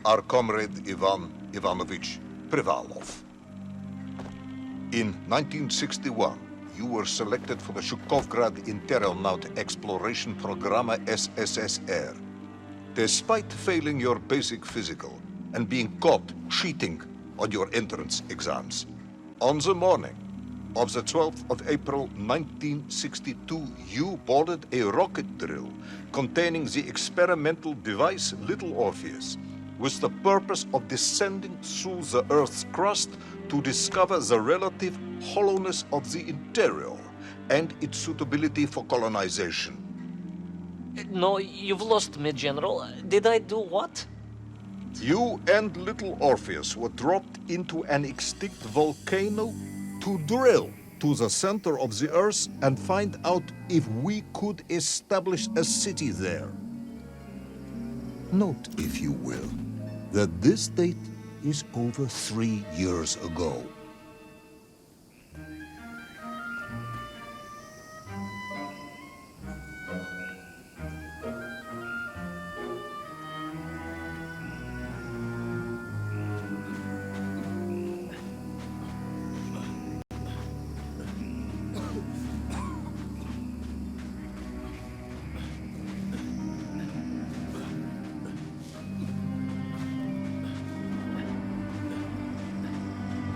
our comrade Ivan Ivanovich Privalov. In 1961, you were selected for the Shukovgrad Interonaut Exploration Program SSSR. Despite failing your basic physical and being caught cheating on your entrance exams, on the morning of the 12th of April 1962, you boarded a rocket drill containing the experimental device Little Orpheus, with the purpose of descending through the Earth's crust to discover the relative hollowness of the interior and its suitability for colonization. No, you've lost me, General. Did I do what? You and Little Orpheus were dropped into an extinct volcano to drill to the center of the Earth and find out if we could establish a city there. Note, if you will, that this date is over 3 years ago.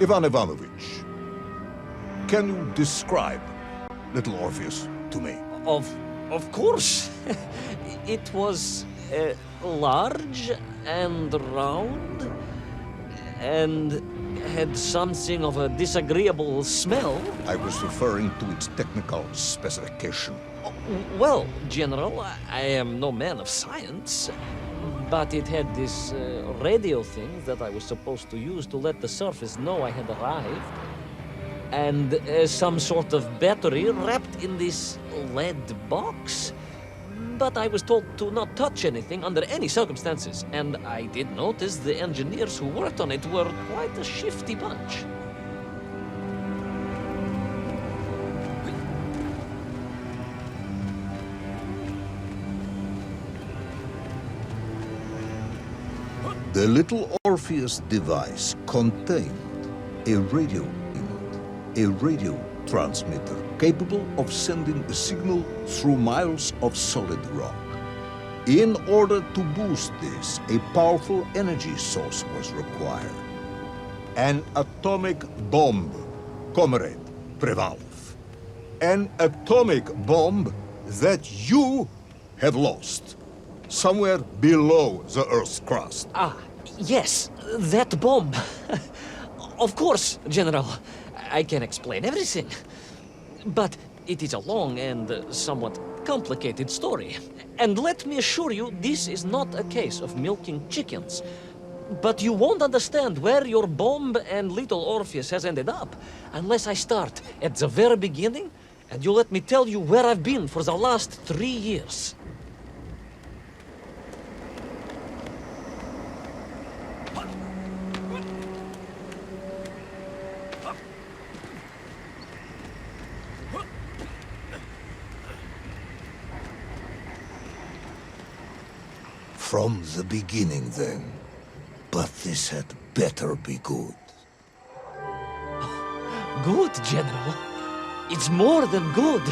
Ivan Ivanovich, can you describe Little Orpheus to me? Of course. It was large and round and had something of a disagreeable smell. I was referring to its technical specification. Well, General, I am no man of science, but it had this radio thing that I was supposed to use to let the surface know I had arrived, and some sort of battery wrapped in this lead box. But I was told to not touch anything under any circumstances, and I did notice the engineers who worked on it were quite a shifty bunch. The Little Orpheus device contained a radio inlet, a radio transmitter capable of sending a signal through miles of solid rock. In order to boost this, a powerful energy source was required. An atomic bomb, Comrade Privalov. An atomic bomb that you have lost somewhere below the Earth's crust. Ah, yes, that bomb. Of course, General. I can explain everything. But it is a long and somewhat complicated story. And let me assure you, this is not a case of milking chickens. But you won't understand where your bomb and Little Orpheus has ended up unless I start at the very beginning and you let me tell you where I've been for the last 3 years. From the beginning, then. But this had better be good. Good, General. It's more than good.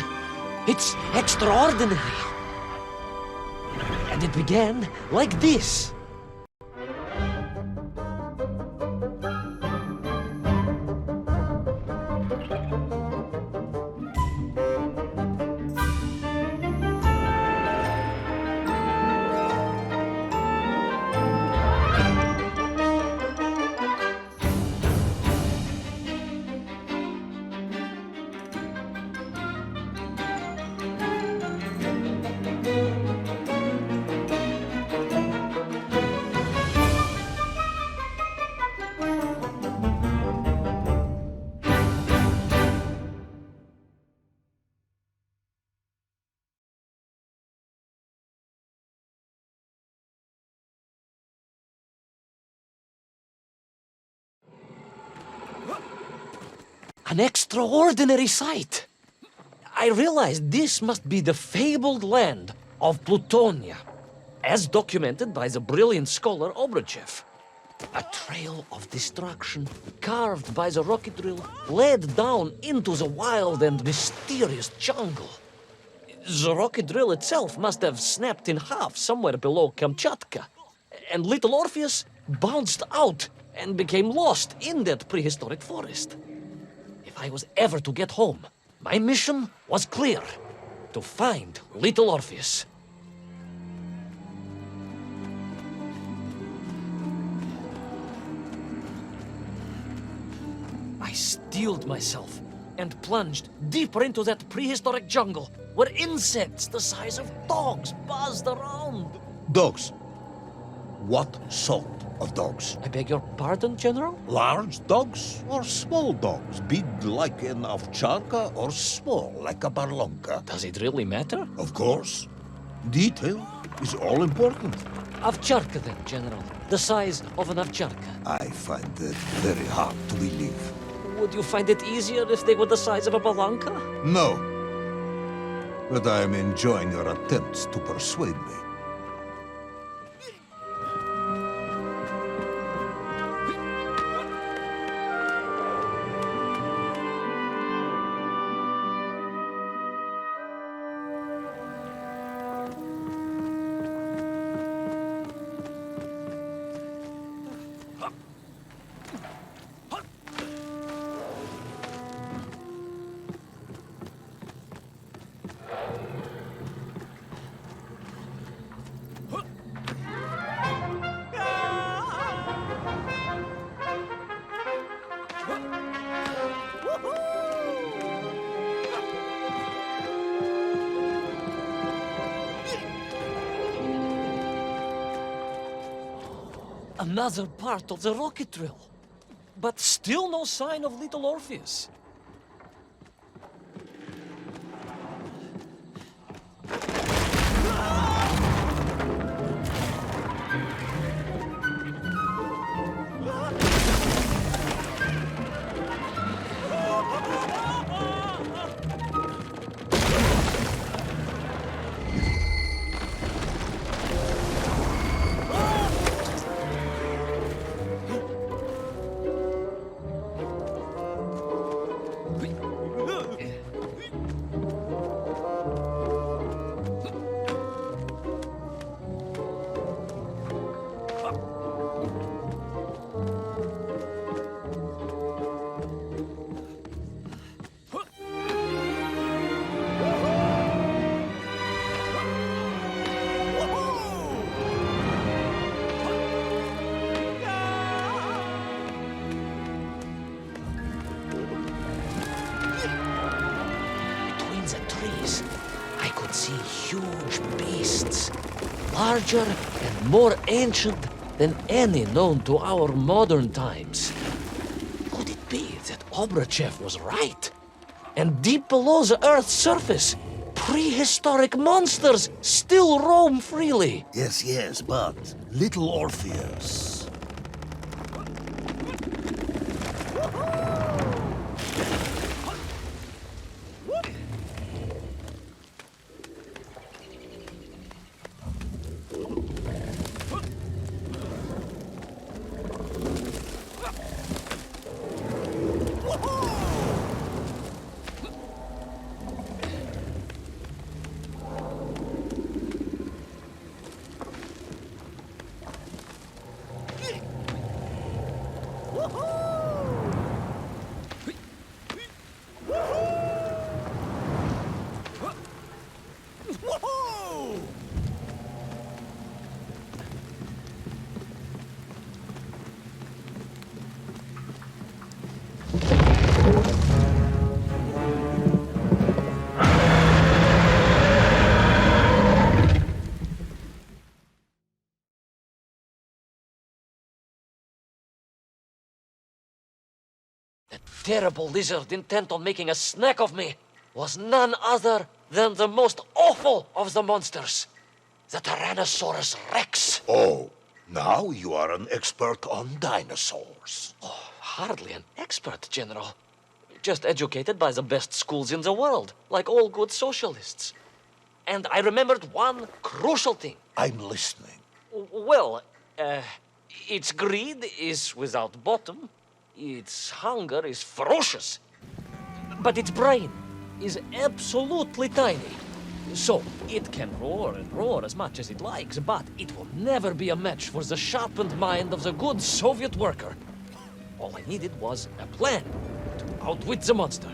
It's extraordinary. And it began like this. An extraordinary sight. I realized this must be the fabled land of Plutonia, as documented by the brilliant scholar Obruchev. A trail of destruction, carved by the rocket drill, led down into the wild and mysterious jungle. The rocket drill itself must have snapped in half somewhere below Kamchatka, and little Orpheus bounced out and became lost in that prehistoric forest. If I was ever to get home, my mission was clear: to find little Orpheus. I steeled myself and plunged deeper into that prehistoric jungle where insects the size of dogs buzzed around. Dogs. What sort of dogs? I beg your pardon, General? Large dogs or small dogs? Big like an ovcharka or small like a barlonka? Does it really matter? Of course. Detail is all important. Ovcharka then, General. The size of an ovcharka. I find that very hard to believe. Would you find it easier if they were the size of a balanka? No. But I am enjoying your attempts to persuade me. Another part of the rocket drill. But still no sign of little Orpheus. I could see huge beasts, larger and more ancient than any known to our modern times. Could it be that Obrachev was right? And deep below the Earth's surface, prehistoric monsters still roam freely? Yes, but little Orpheus. Terrible lizard intent on making a snack of me was none other than the most awful of the monsters, the Tyrannosaurus Rex. Oh, now you are an expert on dinosaurs. Oh, hardly an expert, General. Just educated by the best schools in the world, like all good socialists. And I remembered one crucial thing. I'm listening. Well, Its greed is without bottom. Its hunger is ferocious. But its brain is absolutely tiny. So it can roar and roar as much as it likes, but it will never be a match for the sharpened mind of the good Soviet worker. All I needed was a plan to outwit the monster.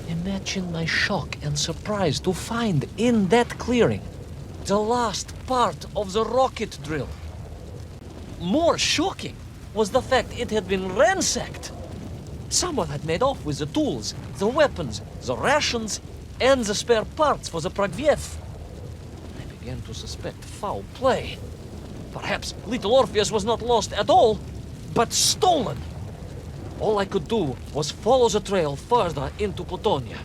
Imagine my shock and surprise to find in that clearing the last part of the rocket drill. More shocking was the fact it had been ransacked. Someone had made off with the tools, the weapons, the rations, and the spare parts for the Progviev. I began to suspect foul play. Perhaps little Orpheus was not lost at all, but stolen. All I could do was follow the trail further into Plutonia.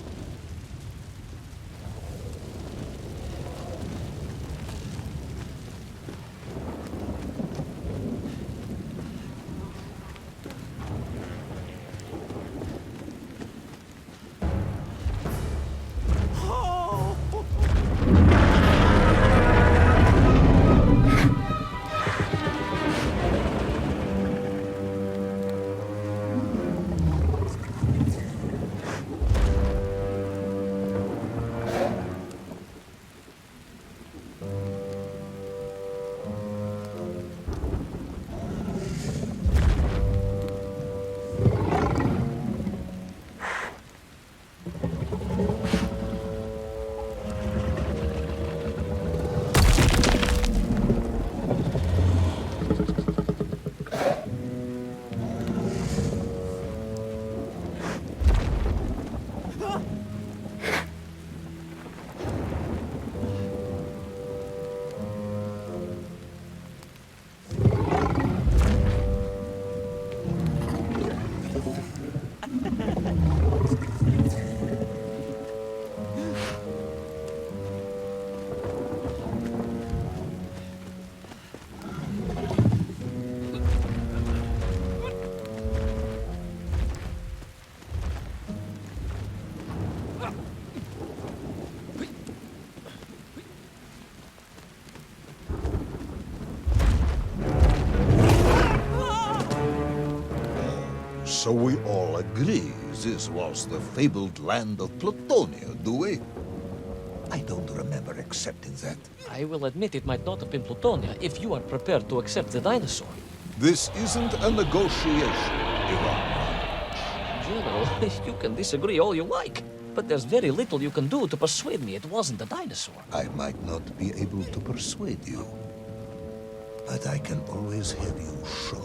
So we all agree this was the fabled land of Plutonia, do we? I don't remember accepting that. I will admit it might not have been Plutonia if you are prepared to accept the dinosaur. This isn't a negotiation, Iván Ivанович. General, you can disagree all you like, but there's very little you can do to persuade me it wasn't a dinosaur. I might not be able to persuade you, but I can always have you shot.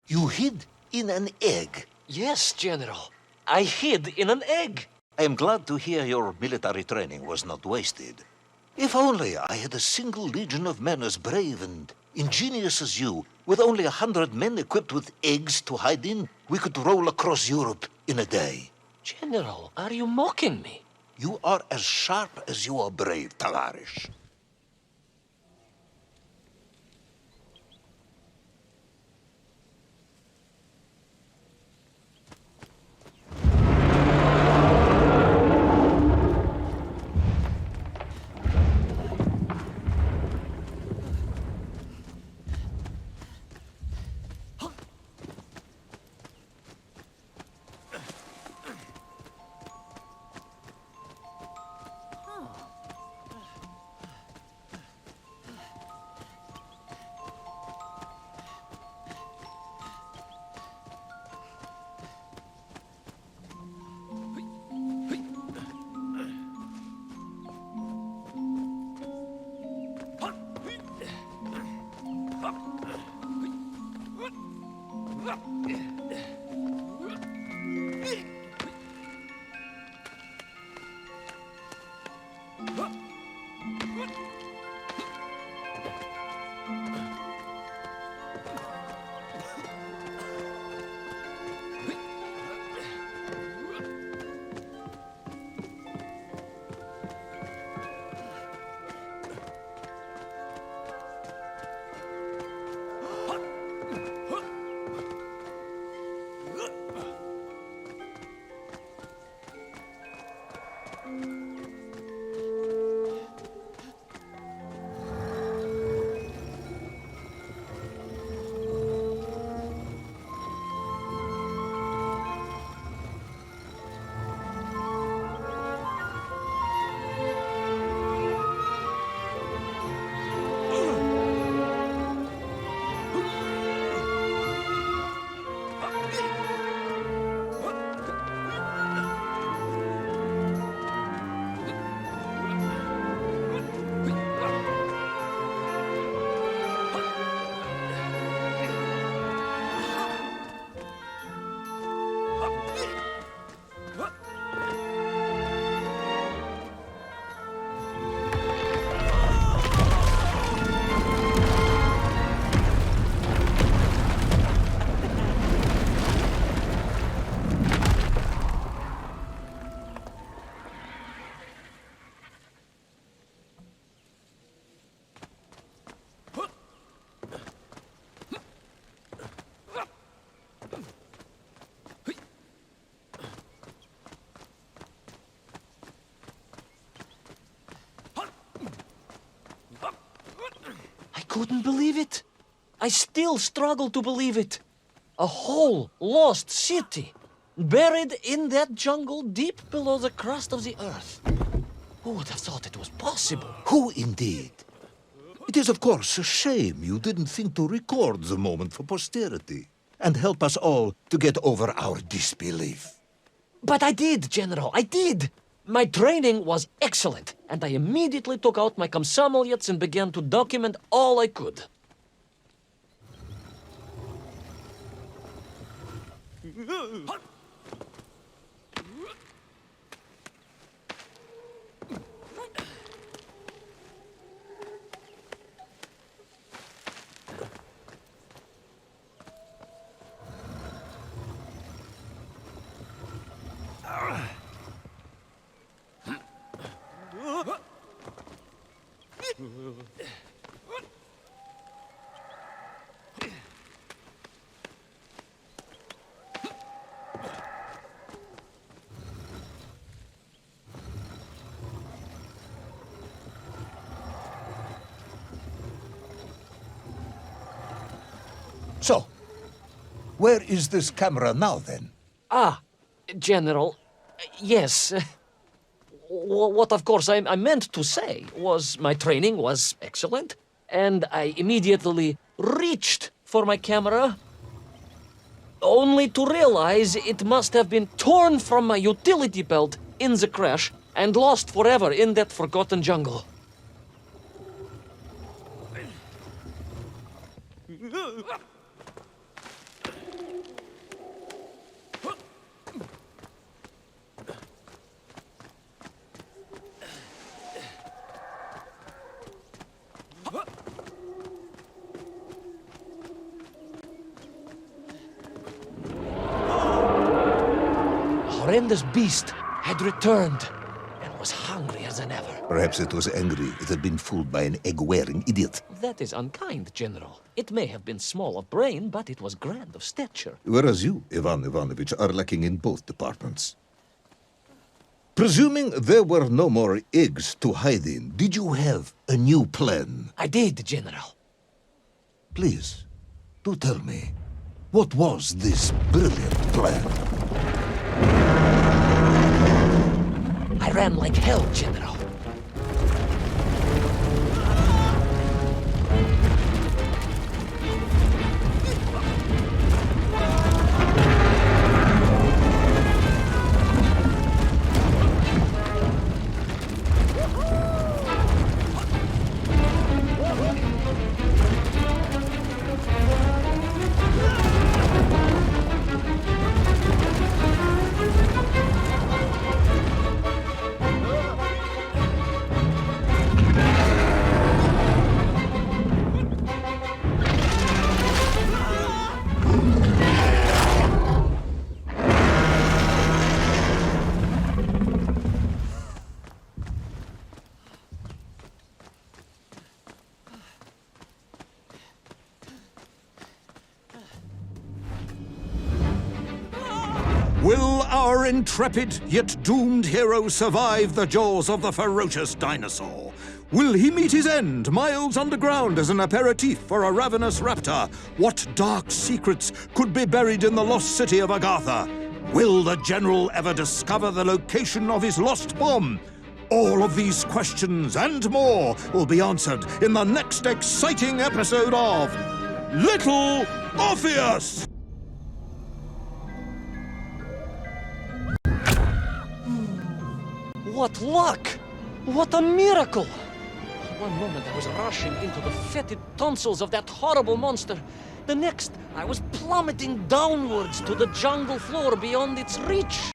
You hid in an egg. Yes, General. I hid in an egg. I am glad to hear your military training was not wasted. If only I had a single legion of men as brave and ingenious as you, with only 100 men equipped with eggs to hide in, we could roll across Europe in a day. General, are you mocking me? You are as sharp as you are brave, tоварищ. Couldn't believe it. I still struggle to believe it. A whole lost city, buried in that jungle deep below the crust of the earth. Who would have thought it was possible? Who indeed? It is, of course, a shame you didn't think to record the moment for posterity and help us all to get over our disbelief. But I did, General, I did! My training was excellent, and I immediately took out my комсомолец and began to document all I could. So, where is this camera now, then? Ah, General, yes. What, of course, I meant to say was my training was excellent, and I immediately reached for my camera, only to realize it must have been torn from my utility belt in the crash and lost forever in that forgotten jungle. Horrendous beast had returned and was hungrier than ever. Perhaps it was angry it had been fooled by an egg-wearing idiot. That is unkind, General. It may have been small of brain, but it was grand of stature. Whereas you, Ivan Ivanovich, are lacking in both departments. Presuming there were no more eggs to hide in, did you have a new plan? I did, General. Please, do tell me, what was this brilliant plan? I ran like hell, General. Will our intrepid yet doomed hero survive the jaws of the ferocious dinosaur? Will he meet his end miles underground as an aperitif for a ravenous raptor? What dark secrets could be buried in the lost city of Agatha? Will the general ever discover the location of his lost bomb? All of these questions and more will be answered in the next exciting episode of Little Orpheus! What luck! What a miracle! One moment I was rushing into the fetid tonsils of that horrible monster. The next, I was plummeting downwards to the jungle floor beyond its reach.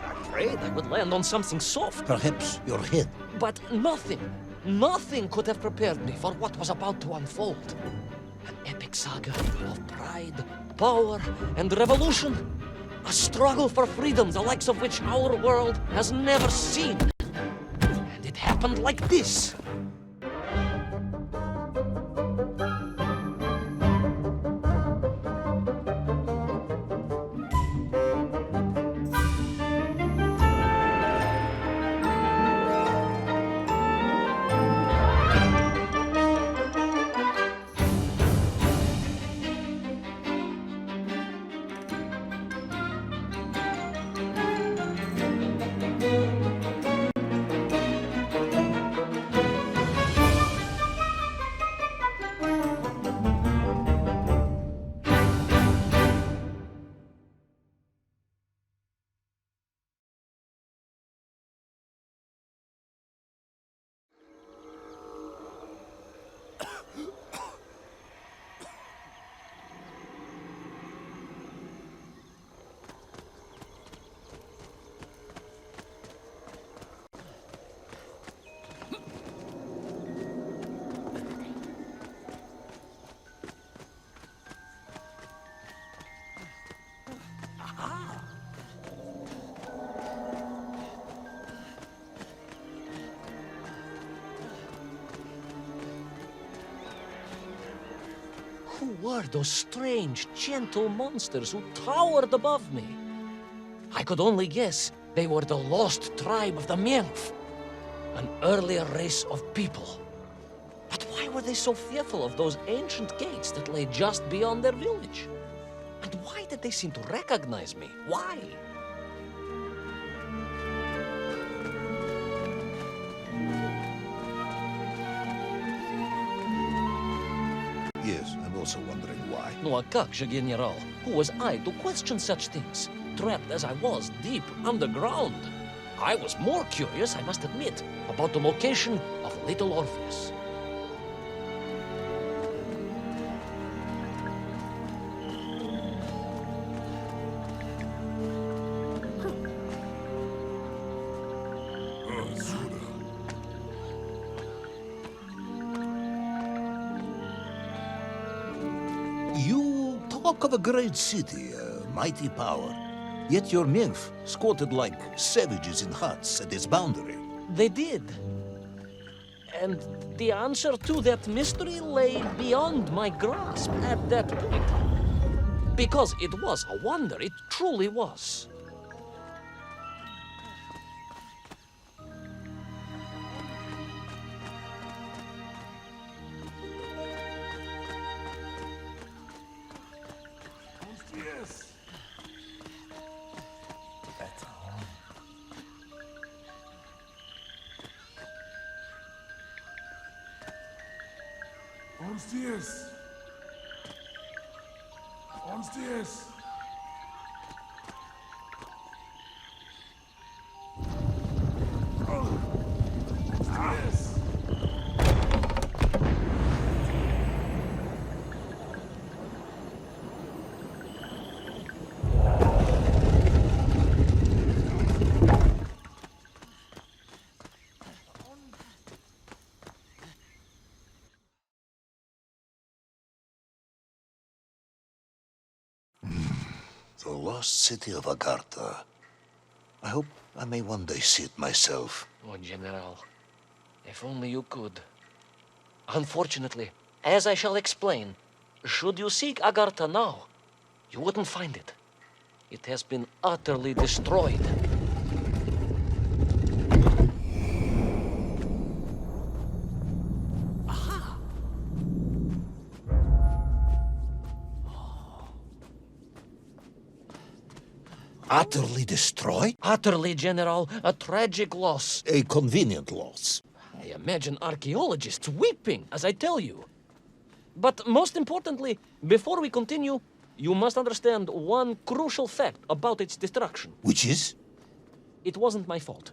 Afraid I would land on something soft. Perhaps your head. But nothing could have prepared me for what was about to unfold. An epic saga of pride, power, and revolution. A struggle for freedom the likes of which our world has never seen. And it happened like this. Who were those strange, gentle monsters who towered above me? I could only guess they were the lost tribe of the Mengf, an earlier race of people. But why were they so fearful of those ancient gates that lay just beyond their village? And why did they seem to recognize me? Why? Yes, I'm also wondering why. No, a как же, General? Who was I to question such things? Trapped as I was deep underground. I was more curious, I must admit, about the location of little Orpheus. You talk of a great city, a mighty power. Yet your nymph squatted like savages in huts at its boundary. They did. And the answer to that mystery lay beyond my grasp at that point. Because it was a wonder, it truly was. Orpheus! Orpheus! Orpheus! The lost city of Agartha. I hope I may one day see it myself. Oh, General, if only you could. Unfortunately, as I shall explain, should you seek Agartha now, you wouldn't find it. It has been utterly destroyed. Utterly destroyed? Utterly, General, a tragic loss. A convenient loss. I imagine archaeologists weeping as I tell you. But most importantly, before we continue, you must understand one crucial fact about its destruction. Which is? It wasn't my fault.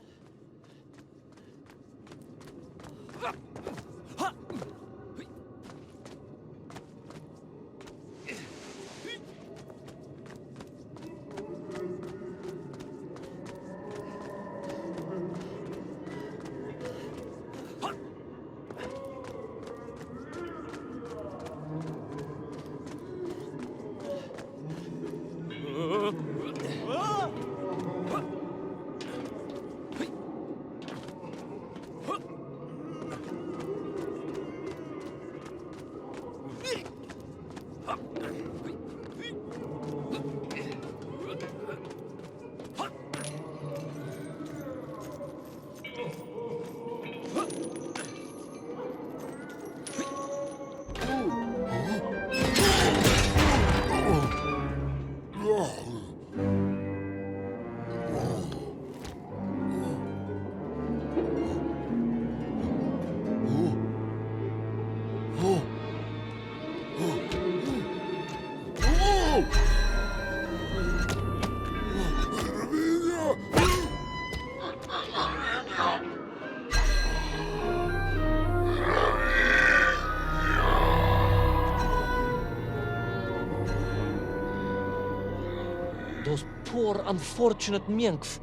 Those poor, unfortunate Mengf,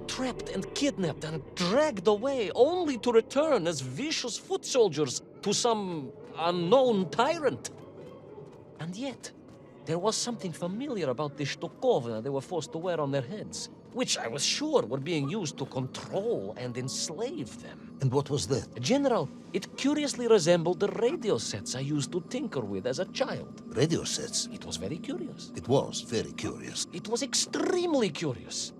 trapped and kidnapped and dragged away, only to return as vicious foot soldiers to some unknown tyrant. And yet, there was something familiar about the shtukovna they were forced to wear on their heads. which I was sure were being used to control and enslave them. And what was that? General, it curiously resembled the radio sets I used to tinker with as a child. Radio sets. It was very curious. It was very curious. It was extremely curious.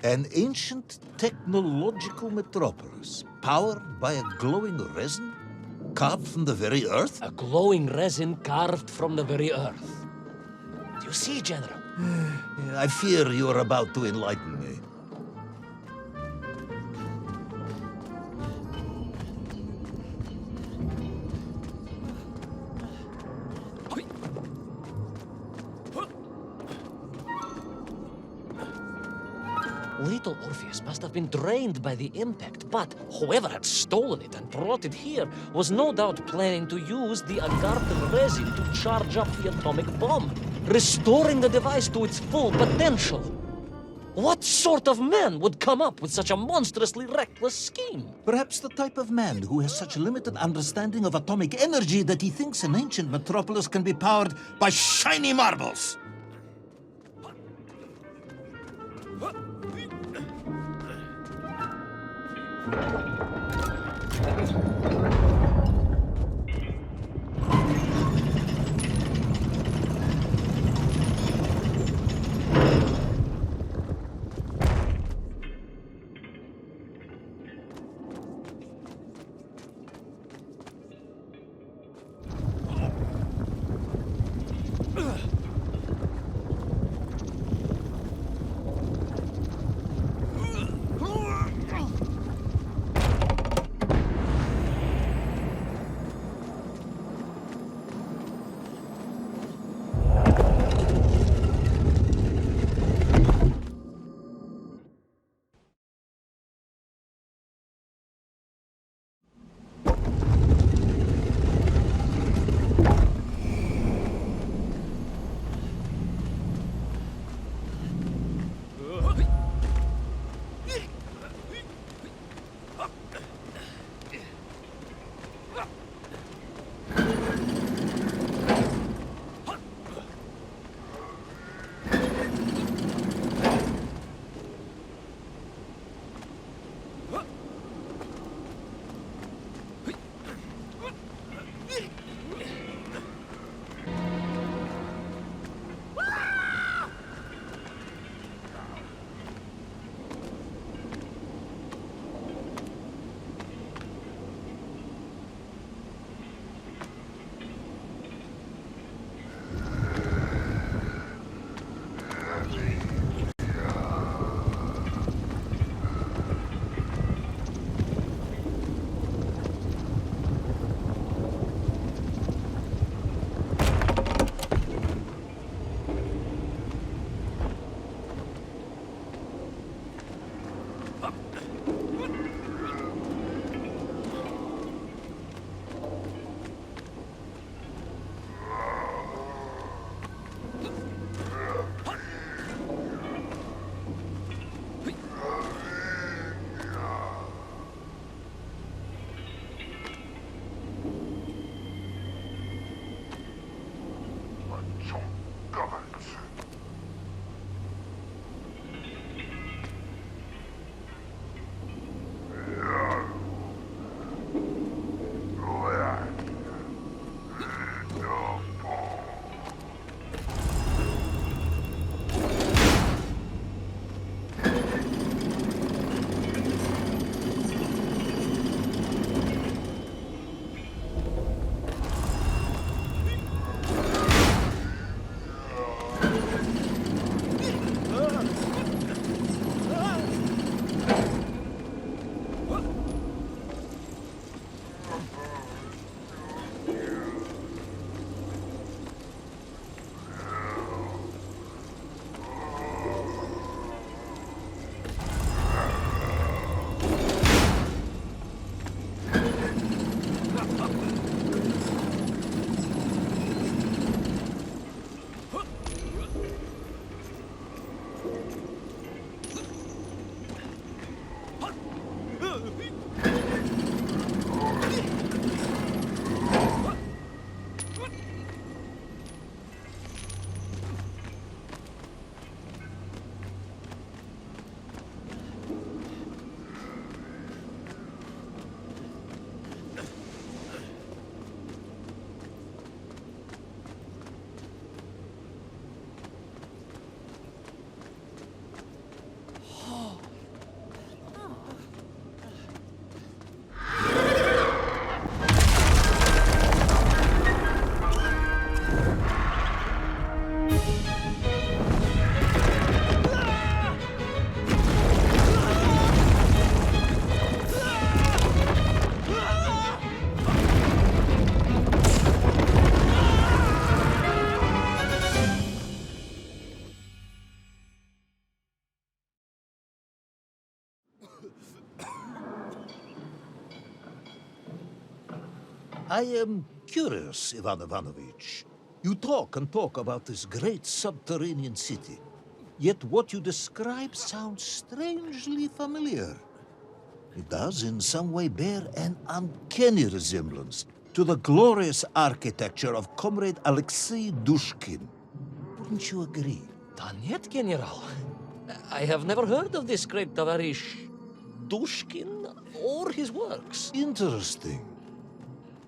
An ancient technological metropolis, powered by a glowing resin, carved from the very earth? A glowing resin carved from the very earth. Do you see, General? I fear you are about to enlighten me. Little Orpheus must have been drained by the impact, but whoever had stolen it and brought it here was no doubt planning to use the agarthan resin to charge up the atomic bomb, restoring the device to its full potential. What sort of man would come up with such a monstrously reckless scheme? Perhaps the type of man who has such limited understanding of atomic energy that he thinks an ancient metropolis can be powered by shiny marbles. I am curious, Ivan Ivanovich. You talk and talk about this great subterranean city. Yet what you describe sounds strangely familiar. It does in some way bear an uncanny resemblance to the glorious architecture of Comrade Alexei Dushkin. Wouldn't you agree? Нет, General. I have never heard of this great tоварищ Dushkin or his works. Interesting.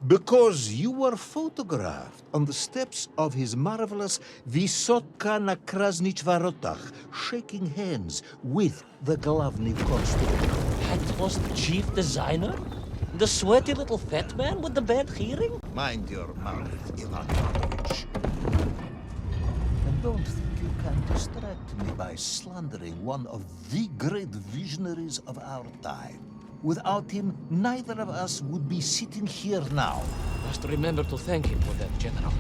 Because you were photographed on the steps of his marvelous Vysotka na Krasnich Varotach, shaking hands with the Glavny Constructor. That was the chief designer? The sweaty little fat man with the bad hearing? Mind your mouth, Ivan Ivanovich. And don't think you can distract me by slandering one of the great visionaries of our time. Without him, neither of us would be sitting here now. Must remember to thank him for that, General.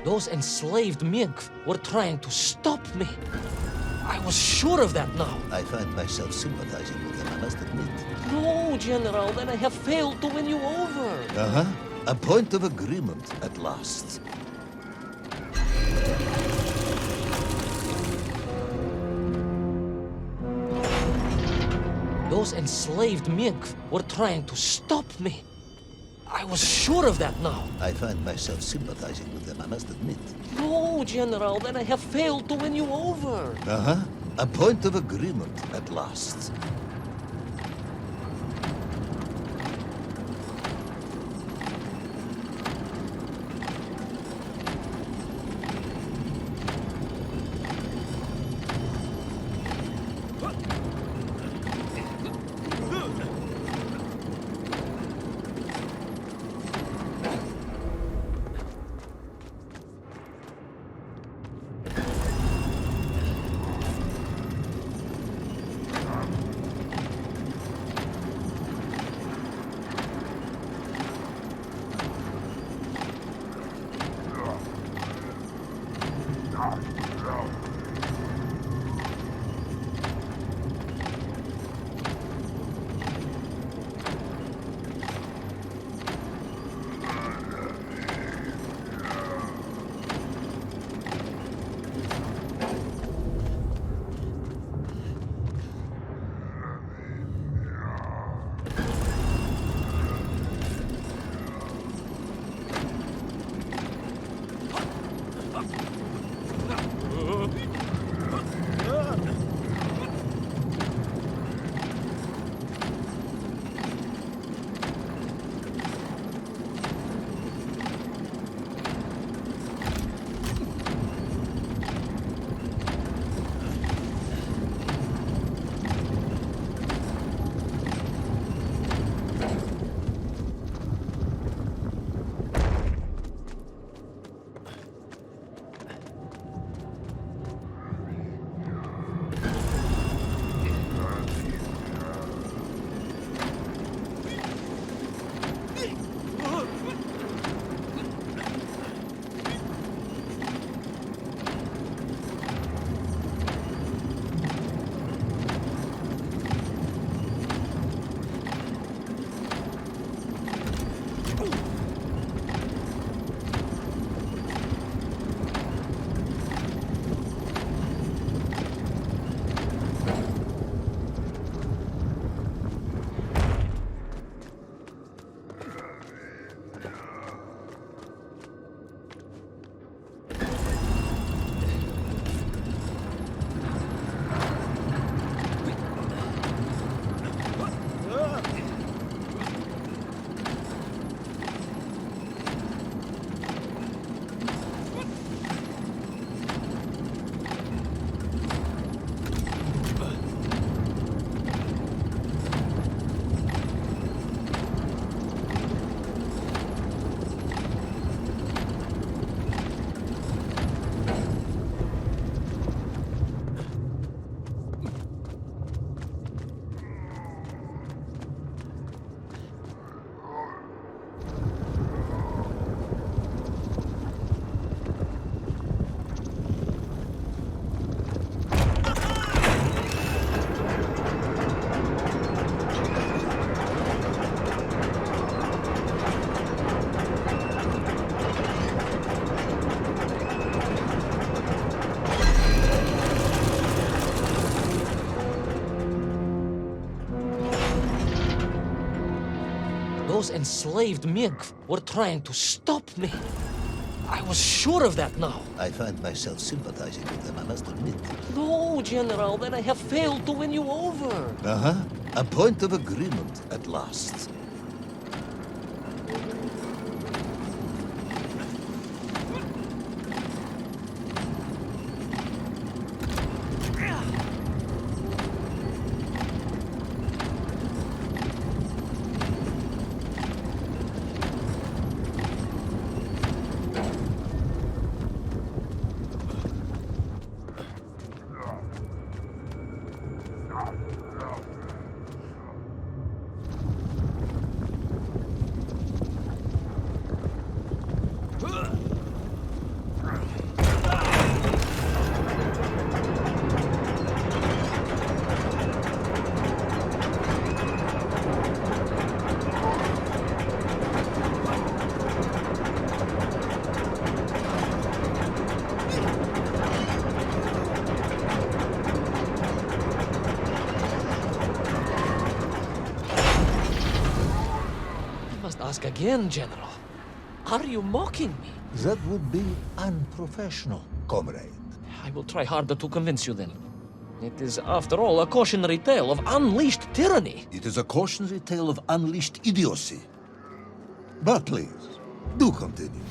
Those enslaved mink were trying to stop me. I was sure of that now. I find myself sympathizing with them, I must admit. No, General, then I have failed to win you over. Uh-huh. A point of agreement at last. Those enslaved mink were trying to stop me. I was sure of that now. I find myself sympathizing with them, I must admit. No, General, then I have failed to win you over. Uh-huh. A point of agreement at last. those enslaved Mink were trying to stop me. I was sure of that now. I find myself sympathizing with them, I must admit. No, General, then I have failed to win you over. Uh-huh. A point of agreement at last. Ask again, General. Are you mocking me? That would be unprofessional, comrade. I will try harder to convince you then. It is, after all, a cautionary tale of unleashed tyranny. It is a cautionary tale of unleashed idiocy. But please, do continue.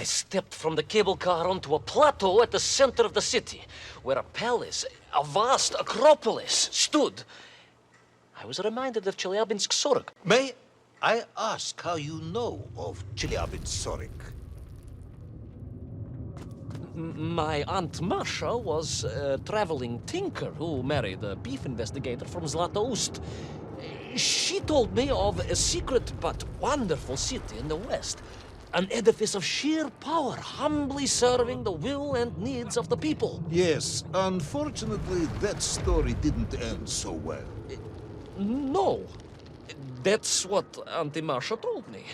Stepped from the cable car onto a plateau at the center of the city, where a palace, a vast acropolis, stood. I was reminded of Chelyabinsk-40. May I ask how you know of Chelyabinsk-40? My Aunt Masha was a traveling tinker who married a beef investigator from Zlatoust. She told me of a secret but wonderful city in the west. An edifice of sheer power, humbly serving the will and needs of the people. Yes, unfortunately, that story didn't end so well. No. That's what Auntie Marcia told me.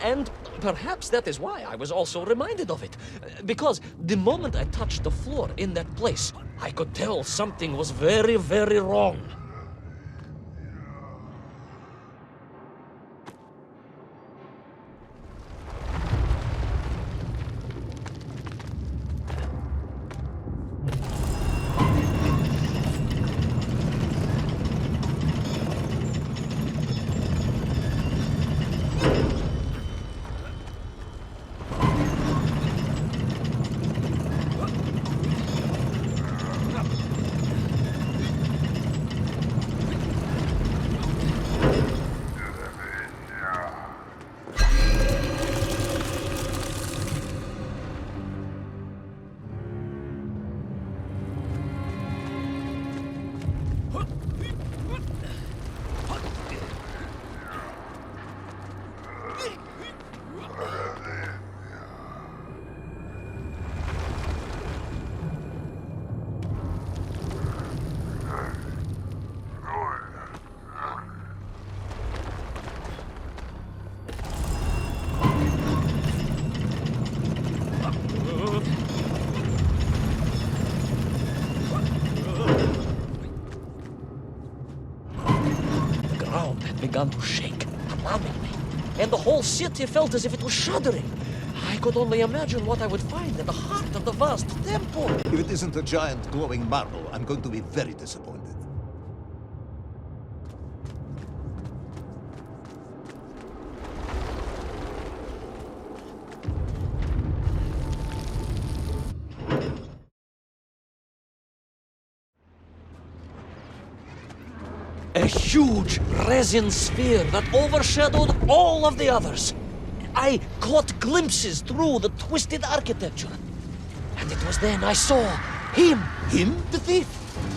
And perhaps that is why I was also reminded of it. Because the moment I touched the floor in that place, I could tell something was very, very wrong. Began to shake, alarmingly, and the whole city felt as if it was shuddering. I could only imagine what I would find at the heart of the vast temple. If it isn't a giant glowing marble, I'm going to be very disappointed. A huge resin sphere that overshadowed all of the others. I caught glimpses through the twisted architecture. And it was then I saw him. Him? The thief,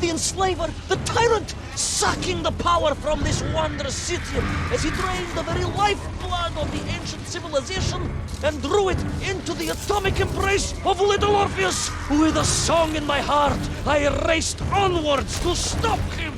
the enslaver, the tyrant, sucking the power from this wondrous city as he drained the very lifeblood of the ancient civilization and drew it into the atomic embrace of little Orpheus. With a song in my heart, I raced onwards to stop him.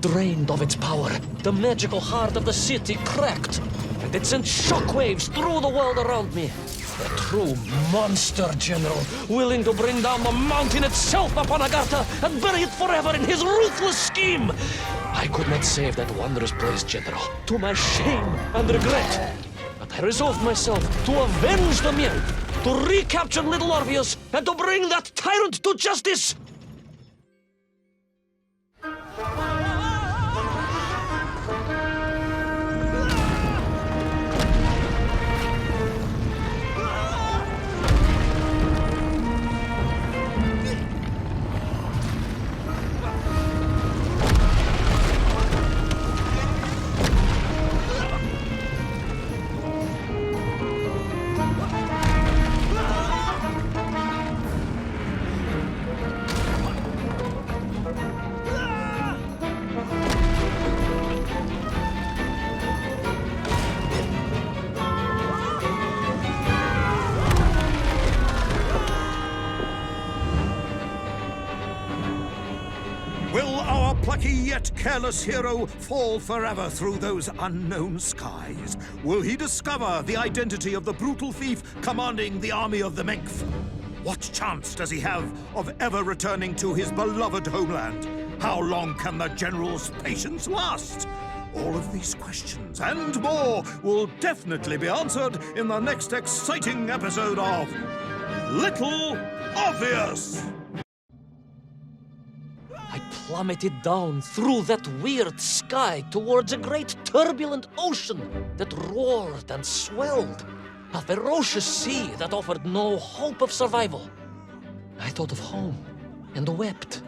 Drained of its power, the magical heart of the city cracked, and it sent shockwaves through the world around me. A true monster, General, willing to bring down the mountain itself upon Agartha and bury it forever in his ruthless scheme. I could not save that wondrous place, General, to my shame and regret. But I resolved myself to avenge the men, to recapture little Orpheus, and to bring that tyrant to justice. Will our plucky yet careless hero fall forever through those unknown skies? Will he discover the identity of the brutal thief commanding the army of the Menkf? What chance does he have of ever returning to his beloved homeland? How long can the general's patience last? All of these questions and more will definitely be answered in the next exciting episode of Little Orpheus! I plummeted down through that weird sky towards a great turbulent ocean that roared and swelled. A ferocious sea that offered no hope of survival. I thought of home and wept,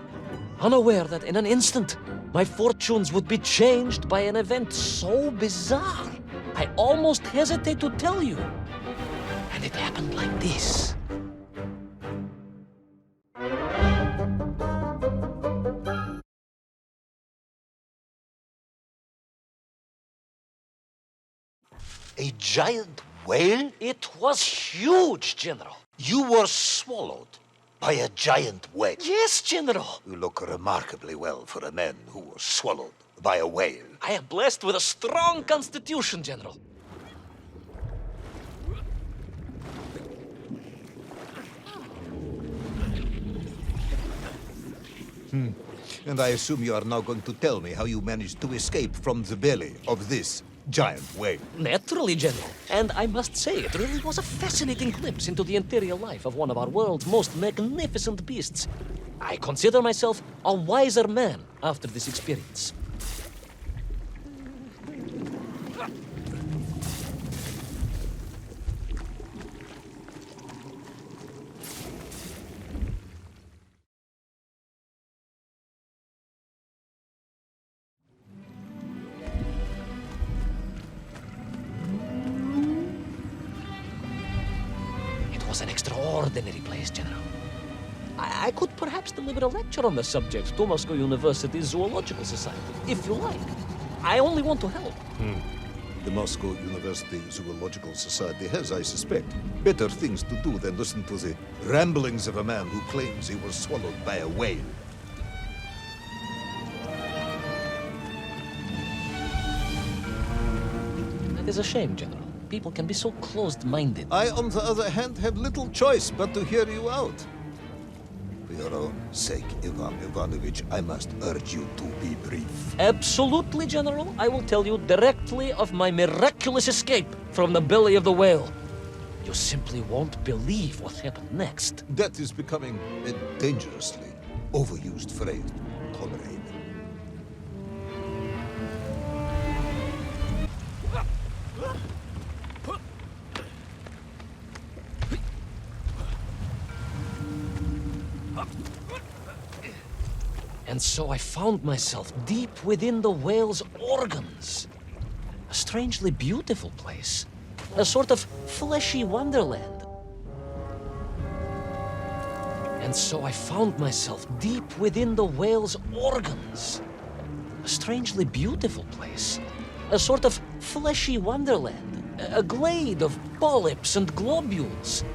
unaware that in an instant my fortunes would be changed by an event so bizarre I almost hesitate to tell you. And it happened like this. A giant whale? It was huge, General. You were swallowed by a giant whale. Yes, General. You look remarkably well for a man who was swallowed by a whale. I am blessed with a strong constitution, General. And I assume you are now going to tell me how you managed to escape from the belly of this giant whale. Naturally, General. And I must say, it really was a fascinating glimpse into the interior life of one of our world's most magnificent beasts. I consider myself a wiser man after this experience. It was an extraordinary place, General. I could perhaps deliver a lecture on the subject to Moscow University's Zoological Society, if you like. I only want to help. The Moscow University Zoological Society has, I suspect, better things to do than listen to the ramblings of a man who claims he was swallowed by a whale. That is a shame, General. People can be so closed-minded. I, on the other hand, have little choice but to hear you out. For your own sake, Ivan Ivanovich, I must urge you to be brief. Absolutely, General. I will tell you directly of my miraculous escape from the belly of the whale. You simply won't believe what happened next. That is becoming a dangerously overused phrase, comrade. And so I found myself deep within the whale's organs. A strangely beautiful place. A sort of fleshy wonderland. And so I found myself deep within the whale's organs. A strangely beautiful place. A sort of fleshy wonderland. A glade of polyps and globules.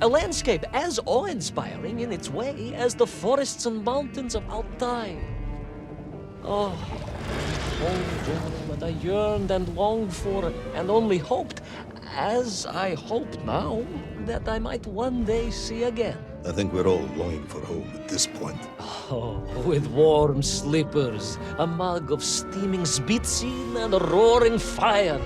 A landscape as awe-inspiring in its way as the forests and mountains of Altai. Oh, General, that I yearned and longed for, and only hoped, as I hope now, that I might one day see again. I think we're all longing for home at this point. Oh, with warm slippers, a mug of steaming Spitzel, and a roaring fire.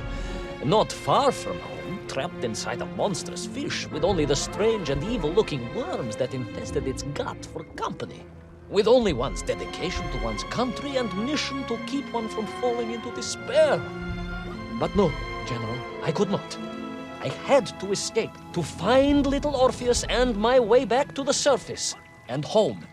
Not far from home, trapped inside a monstrous fish with only the strange and evil-looking worms that infested its gut for company. With only one's dedication to one's country and mission to keep one from falling into despair. But no, General, I could not. I had to escape, to find little Orpheus and my way back to the surface and home.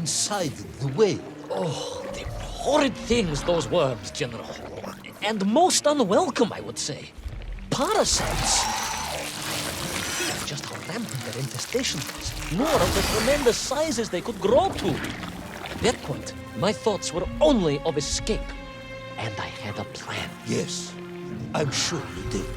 inside the whale? Oh, the horrid things, those worms, General. And most unwelcome, I would say. Parasites. Just how rampant their infestation was, nor of the tremendous sizes they could grow to. At that point, my thoughts were only of escape. And I had a plan. Yes, I'm sure you did.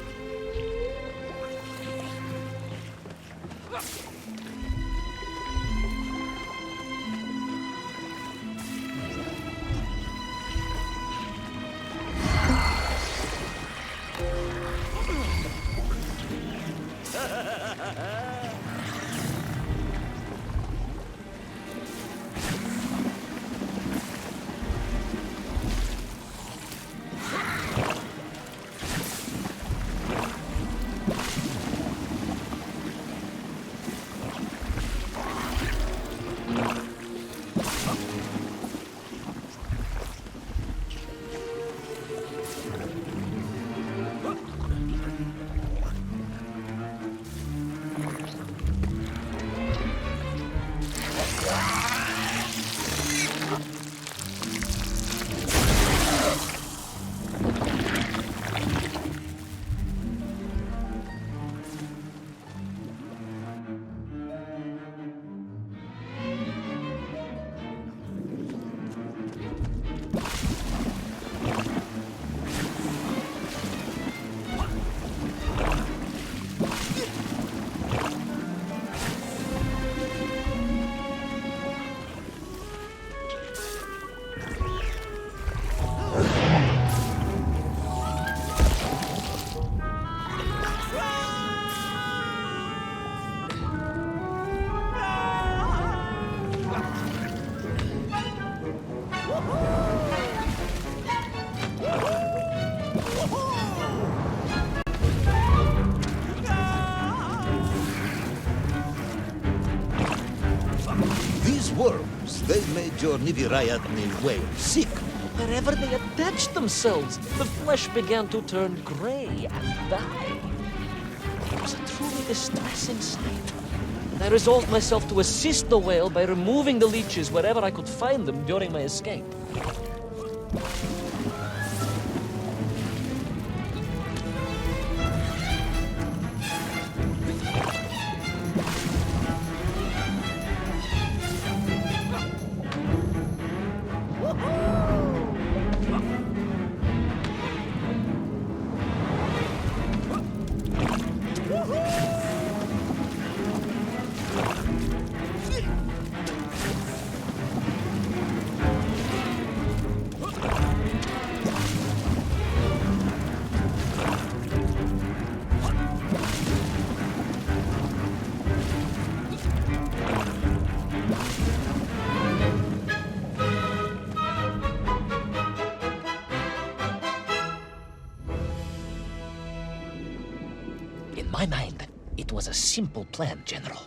Worms, they made your Nivirayatni whale sick. Wherever they attached themselves, the flesh began to turn grey and die. It was a truly distressing sight. And I resolved myself to assist the whale by removing the leeches wherever I could find them during my escape. In my mind, it was a simple plan, General.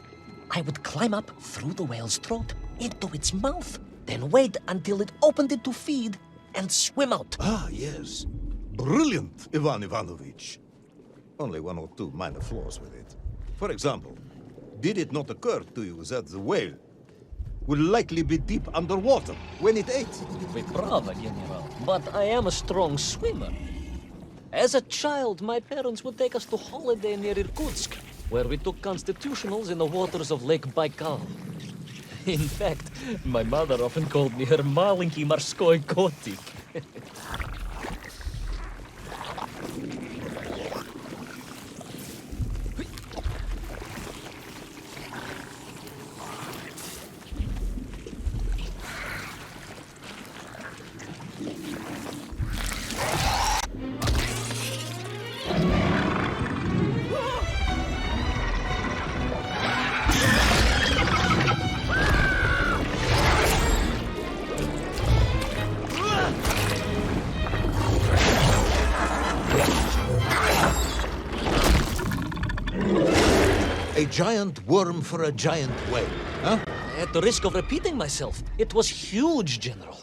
I would climb up through the whale's throat, into its mouth, then wait until it opened it to feed, and swim out. Ah, yes. Brilliant, Ivan Ivanovich. Only one or two minor flaws with it. For example, did it not occur to you that the whale will likely be deep underwater when it ate? Bravo, General. But I am a strong swimmer. As a child, my parents would take us to holiday near Irkutsk, where we took constitutionals in the waters of Lake Baikal. In fact, my mother often called me her Маленький Морской Котик. A giant worm for a giant whale, huh? At the risk of repeating myself, it was huge, General.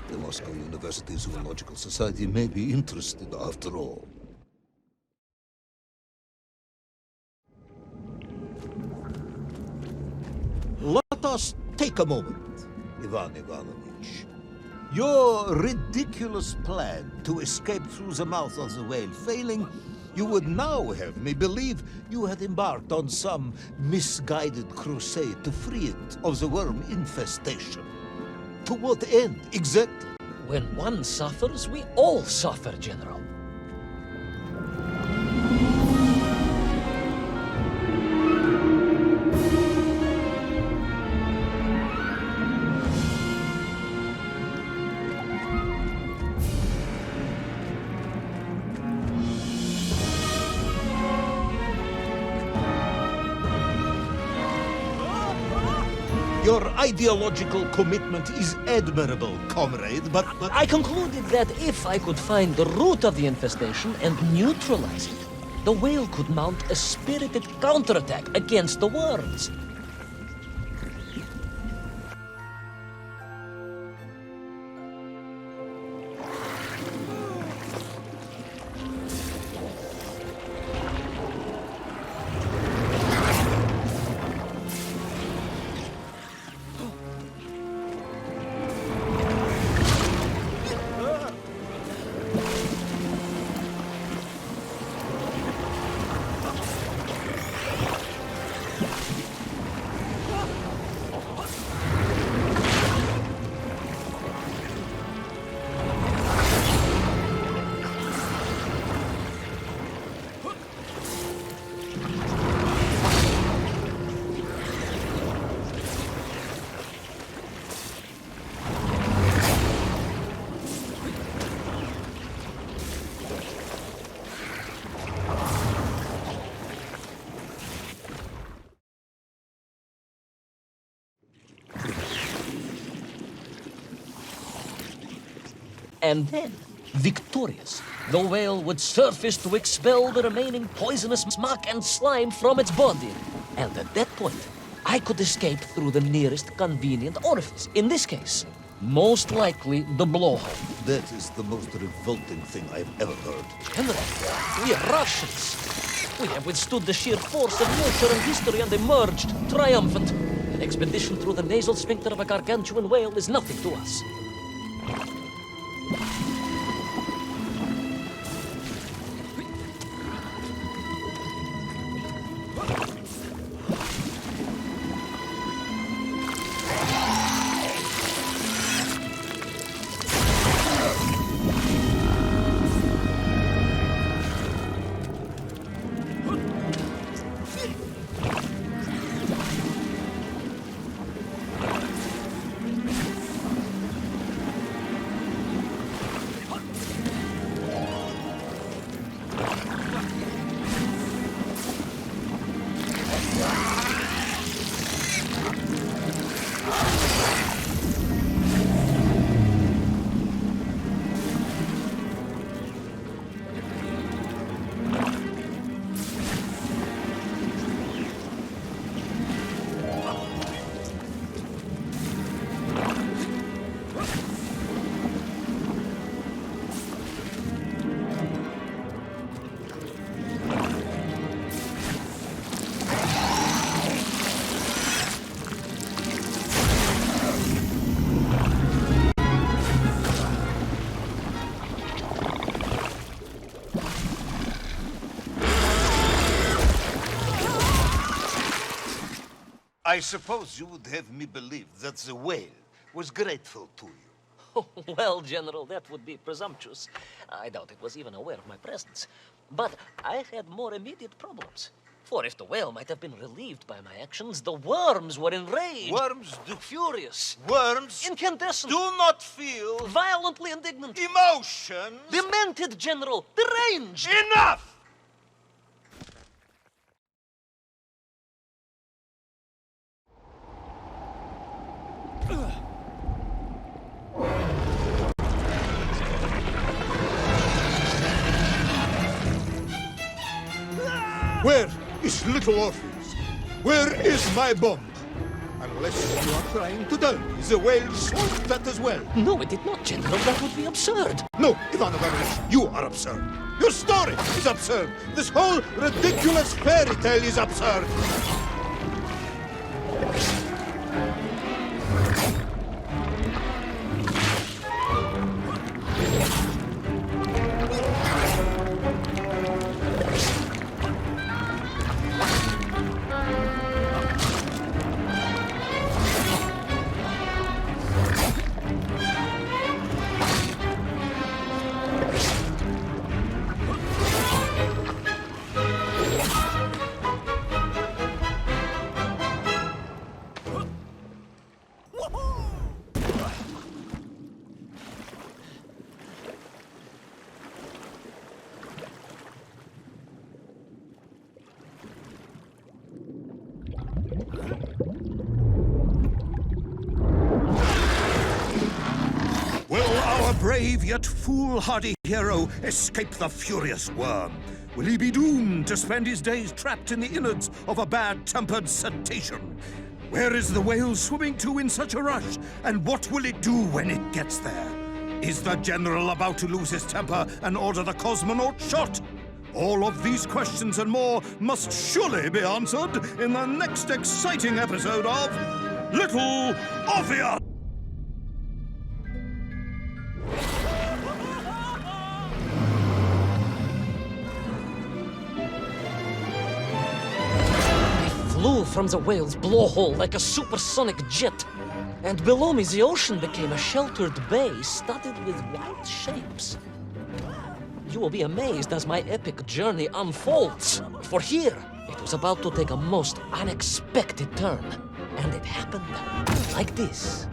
The Moscow University Zoological Society may be interested after all. Let us take a moment, Ivan Ivanovich. Your ridiculous plan to escape through the mouth of the whale failing, you would now have me believe you had embarked on some misguided crusade to free it of the worm infestation. To what end, exactly? When one suffers, we all suffer, General. Your ideological commitment is admirable, comrade, but... I concluded that if I could find the root of the infestation and neutralize it, the whale could mount a spirited counterattack against the worms. And then, victorious, the whale would surface to expel the remaining poisonous muck and slime from its body. And at that point, I could escape through the nearest convenient orifice. In this case, most likely the blowhole. That is the most revolting thing I've ever heard. General, we are Russians. We have withstood the sheer force of nature and history and emerged triumphant. An expedition through the nasal sphincter of a gargantuan whale is nothing to us. I suppose you would have me believe that the whale was grateful to you. Oh, well, General, that would be presumptuous. I doubt it was even aware of my presence. But I had more immediate problems. For if the whale might have been relieved by my actions, the worms were enraged. Worms do... Furious. Worms Incandescent. do not feel... Violently indignant. emotions. Demented, General. Deranged. Enough! Where is little Orpheus? Where is my bomb? Unless you are trying to tell me the whale swooped that as well. No, it did not, General. That would be absurd. No, Ivan Ivановich, you are absurd. Your story is absurd. This whole ridiculous fairy tale is absurd. brave yet foolhardy hero escape the furious worm? Will he be doomed to spend his days trapped in the innards of a bad-tempered cetacean? Where is the whale swimming to in such a rush? And what will it do when it gets there? Is the general about to lose his temper and order the cosmonaut shot? All of these questions and more must surely be answered in the next exciting episode of Little Orpheus! Flew from the whale's blowhole like a supersonic jet. And below me, the ocean became a sheltered bay studded with wild shapes. You will be amazed as my epic journey unfolds. For here, it was about to take a most unexpected turn. And it happened like this.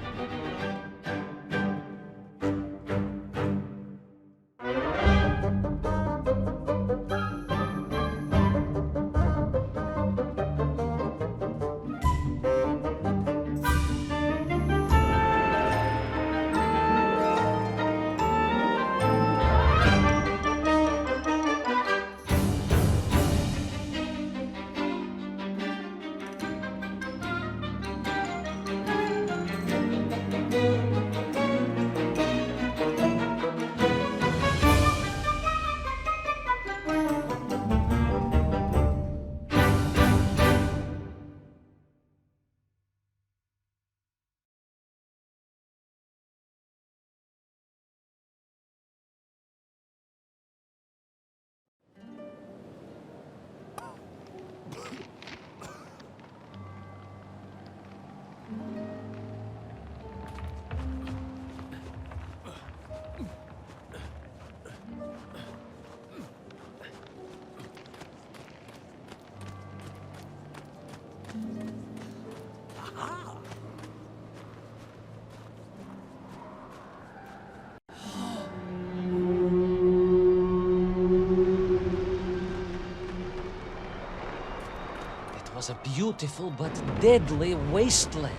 It was a beautiful but deadly wasteland.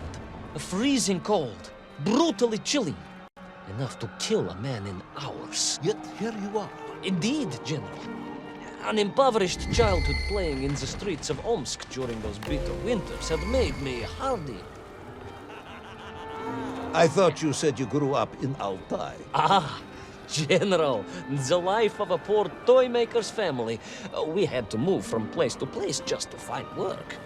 Freezing cold, brutally chilling. Enough to kill a man in hours. Yet here you are. Indeed, General. An impoverished childhood playing in the streets of Omsk during those bitter winters had made me hardy. I thought you said you grew up in Altai. Ah, General, the life of a poor toy maker's family. We had to move from place to place just to find work.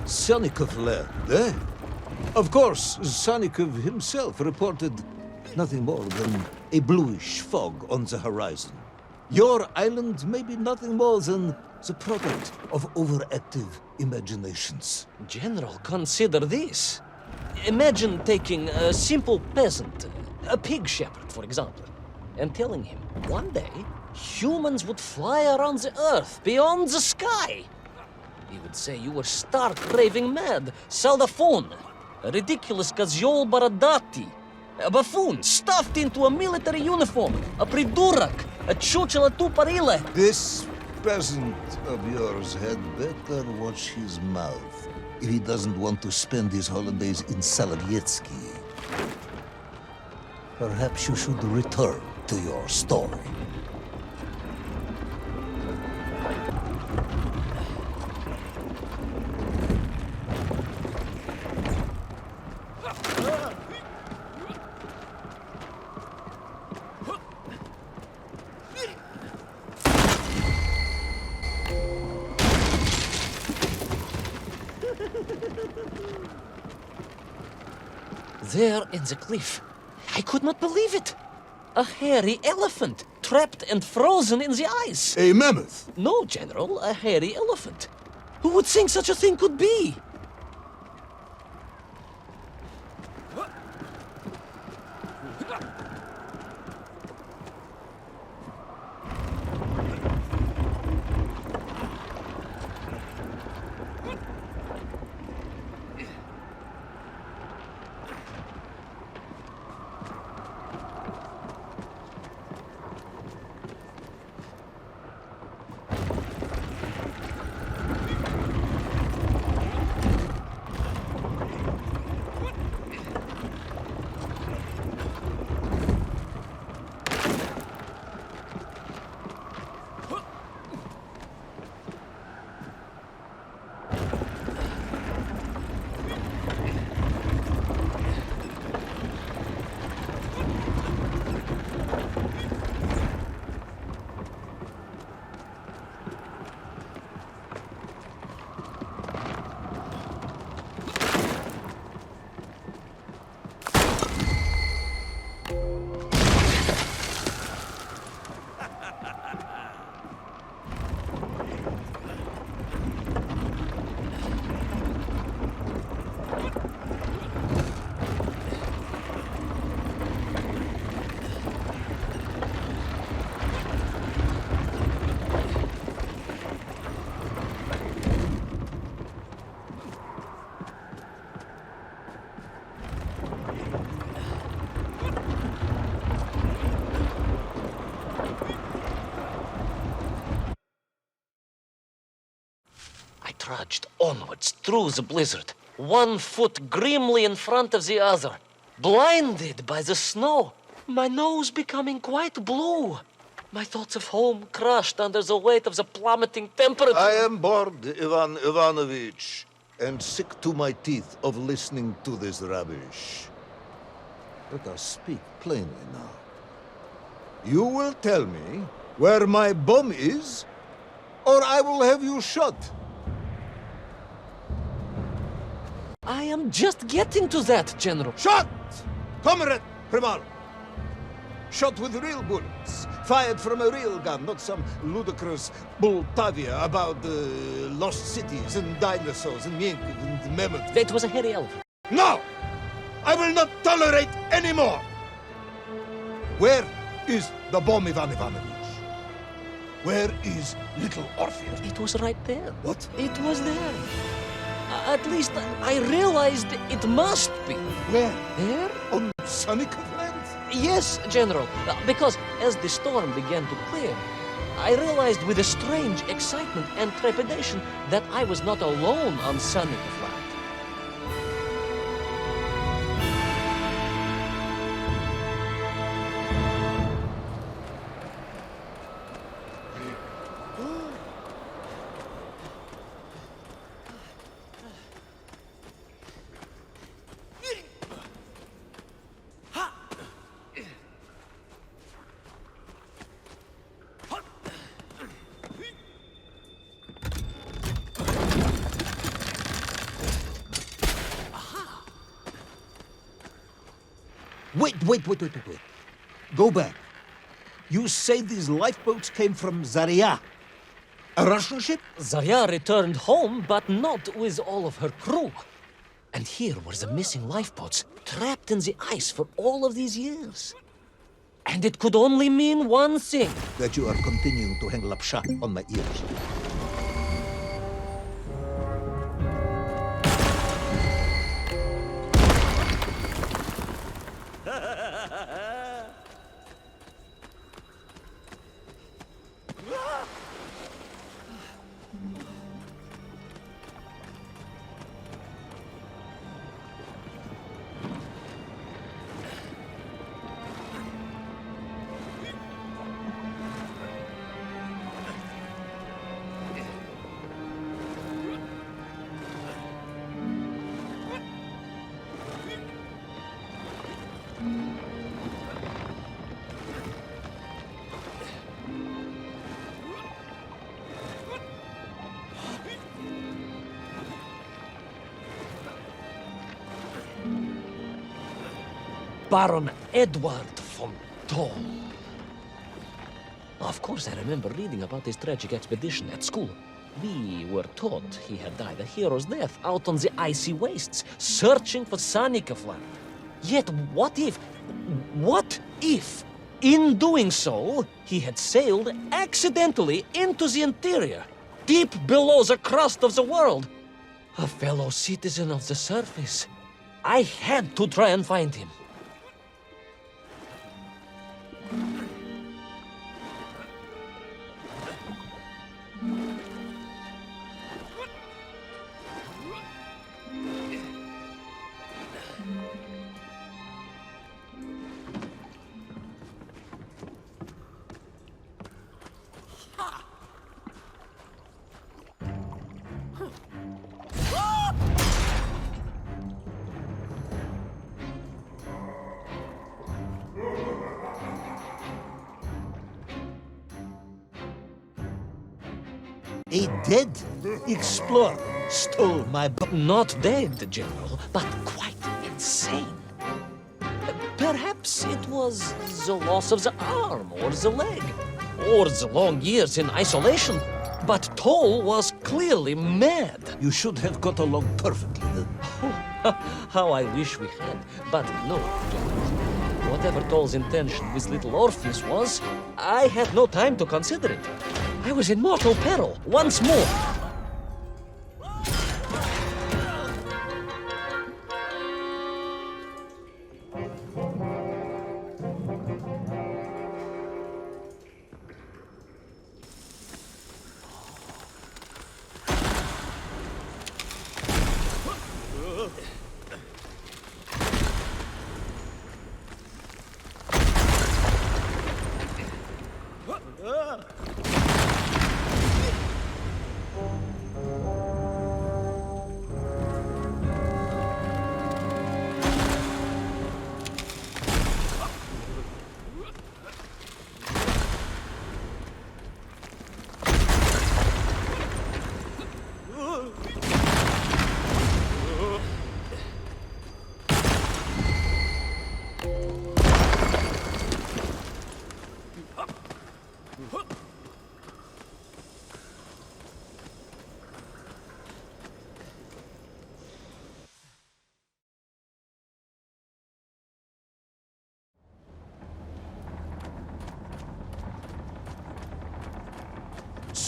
Sonikov land, eh? Of course, Sonikov himself reported nothing more than a bluish fog on the horizon. Your island may be nothing more than the product of overactive imaginations. General, consider this. Imagine taking a simple peasant, a pig shepherd, for example, and telling him one day humans would fly around the earth beyond the sky. He would say you were stark, raving mad, saldaphone, a ridiculous kazjol baradati, a buffoon stuffed into a military uniform, a pridurok, a чучело тупорылое. This peasant of yours had better watch his mouth if he doesn't want to spend his holidays in Sovetski. Perhaps you should return to your story. There in the cliff, I could not believe it. A hairy elephant, trapped and frozen in the ice. A mammoth? No, General, a hairy elephant. Who would think such a thing could be? I trudged onwards through the blizzard, one foot grimly in front of the other, blinded by the snow, my nose becoming quite blue. My thoughts of home crushed under the weight of the plummeting temperature. I am bored, Ivan Ivanovich, and sick to my teeth of listening to this rubbish. Let us speak plainly now. You will tell me where my bomb is, or I will have you shot. I am just getting to that, General. Shot! Comrade Primal! shot with real bullets, fired from a real gun, not some ludicrous Bultavia about lost cities and dinosaurs and Yankee and mammoths. It was a hairy elephant. No! I will not tolerate any more! Where is the bomb, Ivan Ivanovich? Where is little Orpheus? It was right there. What? It was there. At least I realized it must be. Where? There? On Sonicov land? Yes, General. Because as the storm began to clear, I realized with a strange excitement and trepidation that I was not alone on Sonicov land. Wait. Go back. You say these lifeboats came from Zarya? A Russian ship? Zarya returned home, but not with all of her crew. And here were the missing lifeboats, trapped in the ice for all of these years. And it could only mean one thing. That you are continuing to hang lapsha on my ears. Baron Edward von Toll. Of course, I remember reading about his tragic expedition at school. We were taught he had died a hero's death out on the icy wastes, searching for Sonicov land. Yet what if, in doing so, he had sailed accidentally into the interior, deep below the crust of the world? A fellow citizen of the surface. I had to try and find him. A dead explorer stole my boat. Not dead, General, but quite insane. Perhaps it was the loss of the arm or the leg, or the long years in isolation. But Toll was clearly mad. You should have got along perfectly then. How I wish we had. But no, General. Whatever Toll's intention with little Orpheus was, I had no time to consider it. I was in mortal peril once more.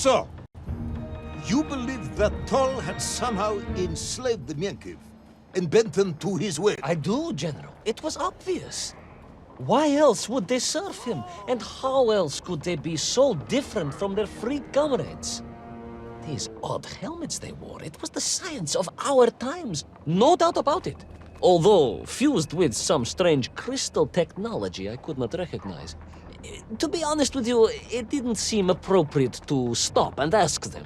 So, you believe that Tol had somehow enslaved the Menkiv and bent them to his will? I do, General. It was obvious. Why else would they serve him? And how else could they be so different from their free comrades? These odd helmets they wore, it was the science of our times. No doubt about it. Although fused with some strange crystal technology I could not recognize. To be honest with you, it didn't seem appropriate to stop and ask them.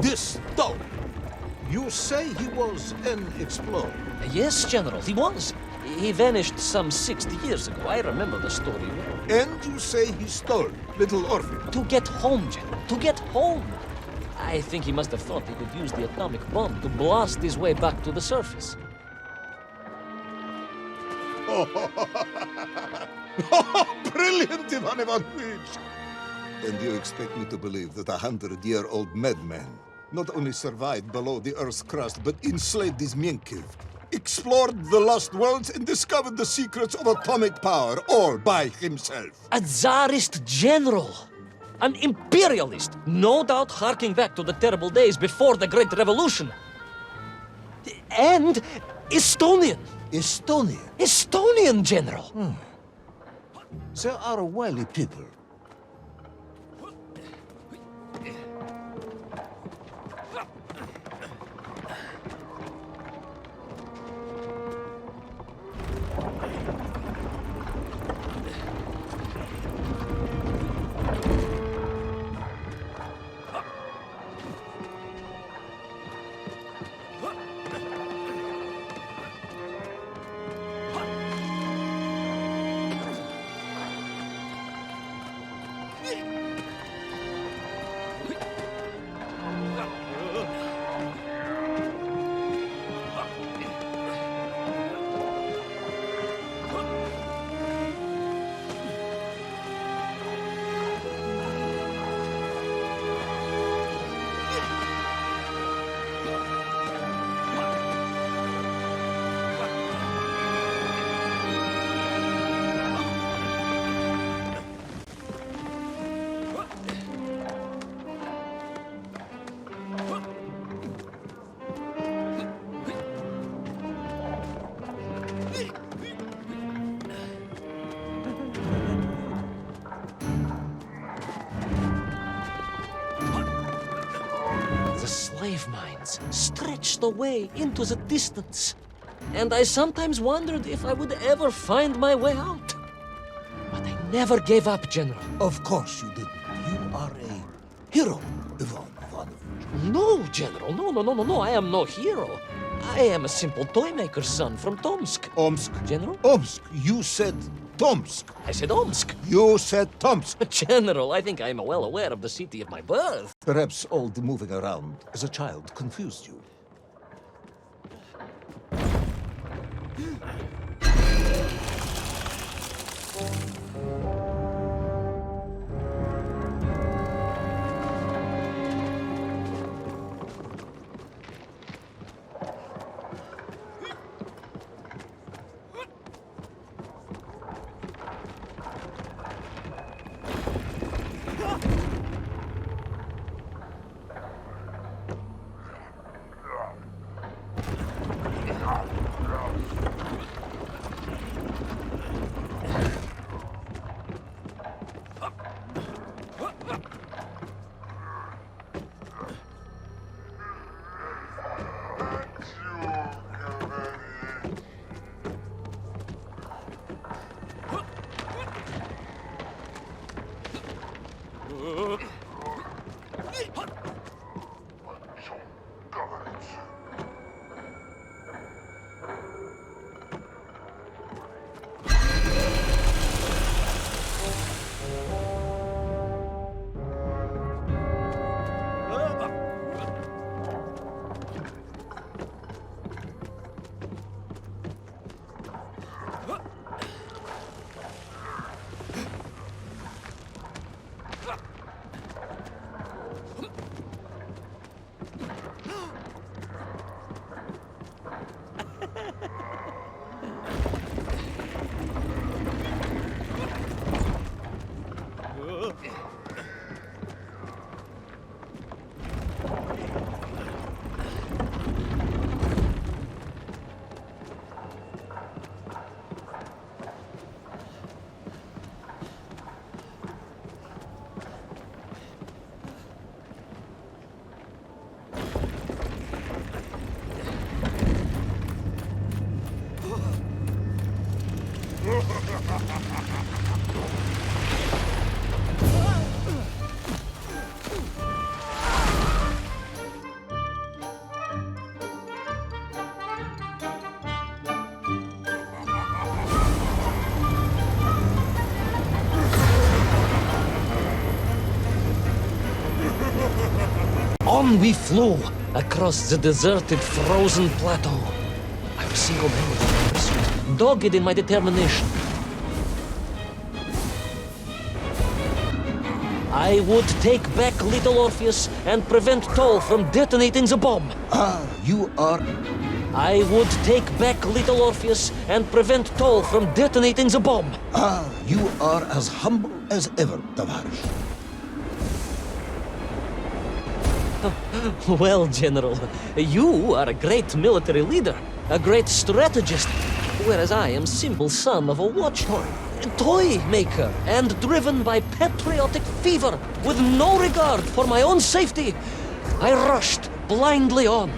This Tol, you say he was an explorer? Yes, General, he was. He vanished some 60 years ago. I remember the story well. And you say he stole little Orpheus? To get home, General, to get home. I think he must have thought he could use the atomic bomb to blast his way back to the surface. Brilliant, Ivan Ivановich! And you expect me to believe that a 100-year-old madman not only survived below the Earth's crust, but enslaved his Menkiv, explored the lost worlds, and discovered the secrets of atomic power, all by himself? A Tsarist general! An imperialist! No doubt harking back to the terrible days before the Great Revolution. And Estonian! Estonia? Estonian, General! They are a wily people. Slave mines stretched away into the distance, and I sometimes wondered if I would ever find my way out. But I never gave up, General. Of course you didn't. You are a hero, Ivan Ivановich. No, General, no, I am no hero. I am a simple toy maker's son from Tomsk. Omsk? General? Omsk. You said Tomsk. I said Omsk. You said Tomsk. General, I think I am well aware of the city of my birth. Perhaps all the moving around as a child confused you. On we flew across the deserted, frozen plateau. I was single-minded in my pursuit, dogged in my determination. I would take back little Orpheus and prevent Toll from detonating the bomb. You are... I would take back little Orpheus and prevent Toll from detonating the bomb. You are as humble as ever, tоварищ. Well, General, you are a great military leader, a great strategist, whereas I am simple son of a watch toy maker, and driven by patriotic fever with no regard for my own safety. I rushed blindly on.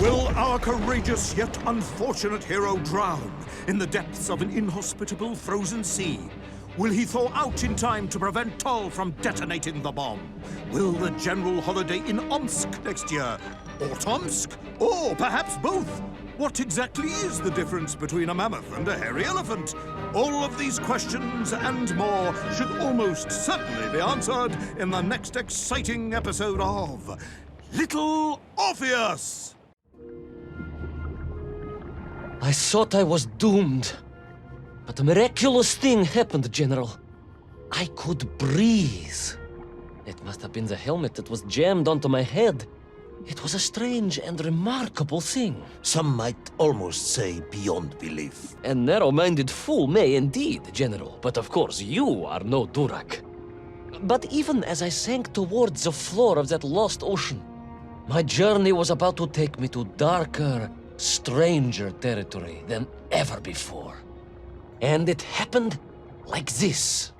Will our courageous yet unfortunate hero drown in the depths of an inhospitable frozen sea? Will he thaw out in time to prevent Toll from detonating the bomb? Will the general holiday in Omsk next year? Or Tomsk? Or perhaps both? What exactly is the difference between a mammoth and a hairy elephant? All of these questions and more should almost certainly be answered in the next exciting episode of Little Orpheus! I thought I was doomed. But a miraculous thing happened, General. I could breathe. It must have been the helmet that was jammed onto my head. It was a strange and remarkable thing. Some might almost say beyond belief. A narrow-minded fool may indeed, General. But of course, you are no Durak. But even as I sank towards the floor of that lost ocean, my journey was about to take me to darker, stranger territory than ever before. And it happened like this.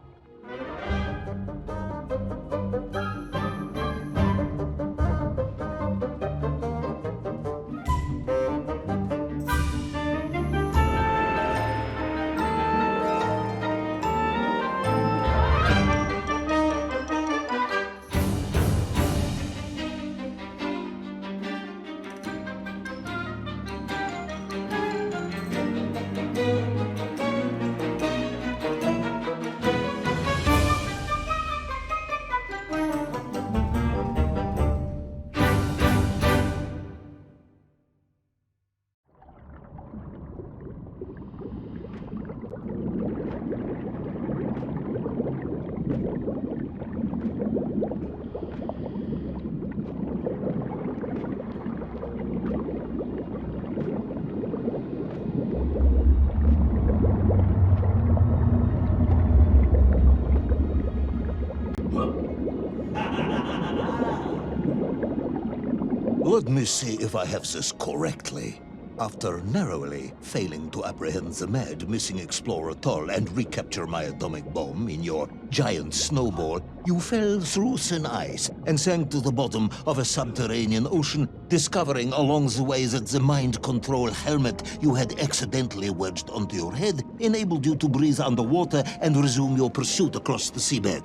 Let me see if I have this correctly. After narrowly failing to apprehend the mad missing explorer Toll and recapture my atomic bomb in your giant snowball, you fell through thin ice and sank to the bottom of a subterranean ocean, discovering along the way that the mind control helmet you had accidentally wedged onto your head enabled you to breathe underwater and resume your pursuit across the seabed.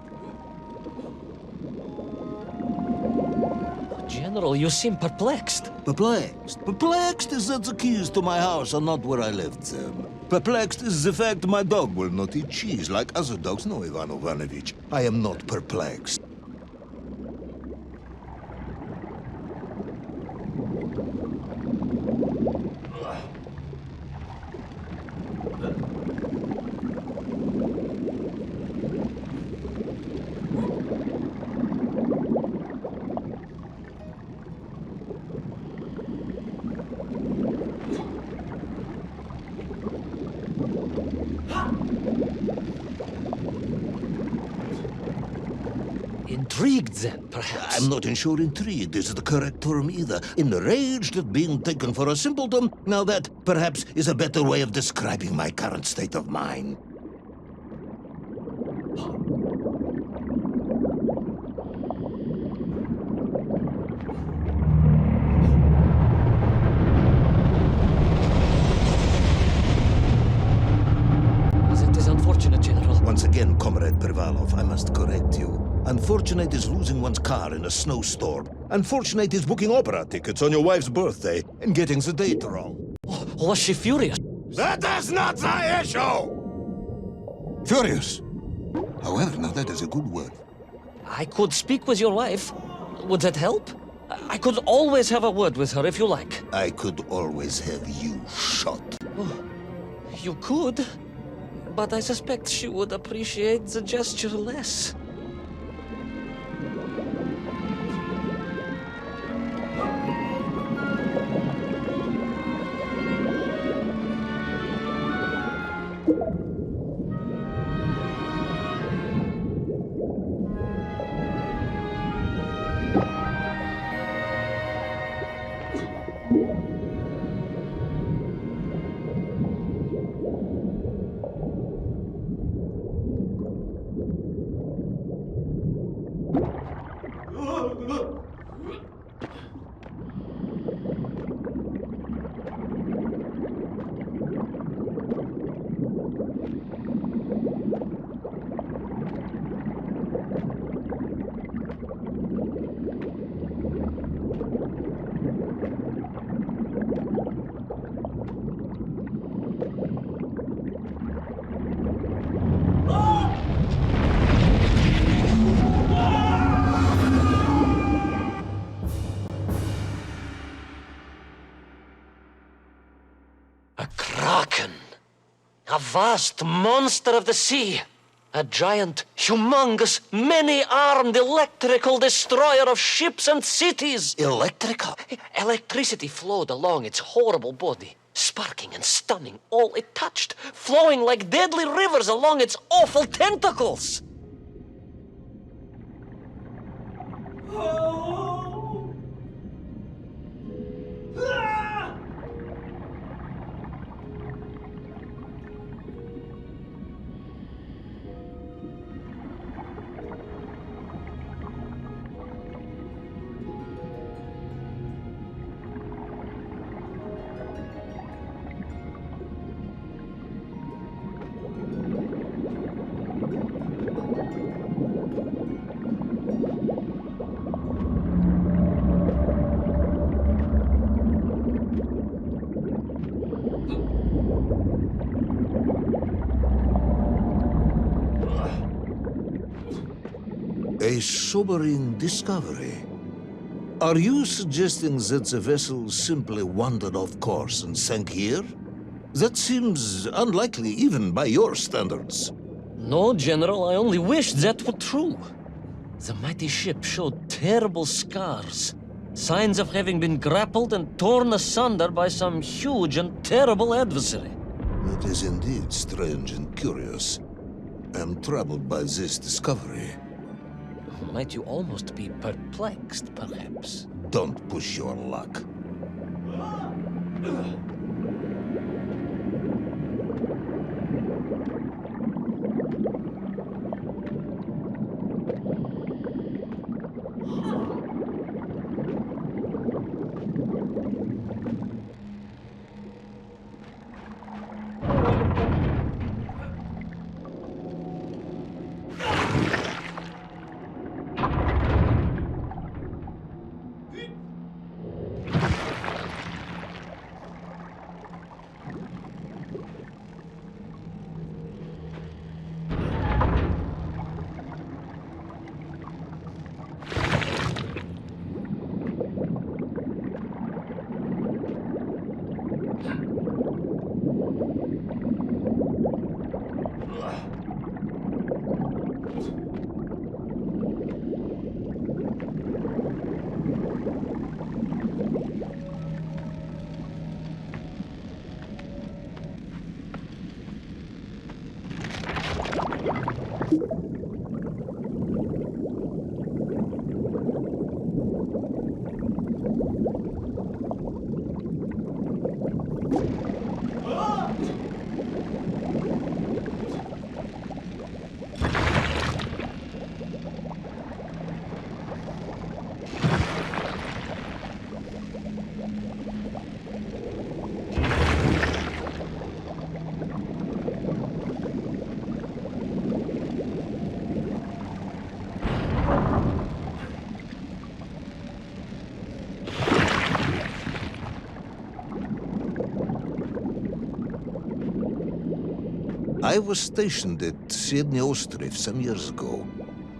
General, you seem perplexed. Perplexed? Perplexed is that the keys to my house are not where I left them. Perplexed is the fact my dog will not eat cheese like other dogs. No, Ivan Ivановich, I am not perplexed. Intrigued, then, perhaps? I'm not sure intrigued is the correct term either. Enraged at being taken for a simpleton? Now that, perhaps, is a better way of describing my current state of mind. That is unfortunate, General. Once again, Comrade Privalov, I must correct you. Unfortunate is losing one's car in a snowstorm. Unfortunate is booking opera tickets on your wife's birthday and getting the date wrong. Was she furious? That is not the issue! Furious. However, now that is a good word. I could speak with your wife. Would that help? I could always have a word with her if you like. I could always have you shot. You could, but I suspect she would appreciate the gesture less. A vast monster of the sea. A giant, humongous, many-armed electrical destroyer of ships and cities. Electrical? Electricity flowed along its horrible body, sparking and stunning all it touched, flowing like deadly rivers along its awful tentacles. A sobering discovery. Are you suggesting that the vessel simply wandered off course and sank here? That seems unlikely even by your standards. No, General, I only wished that were true. The mighty ship showed terrible scars, signs of having been grappled and torn asunder by some huge and terrible adversary. It is indeed strange and curious. I am troubled by this discovery. Might you almost be perplexed, perhaps? Don't push your luck. I was stationed at Sydney Ostrov some years ago.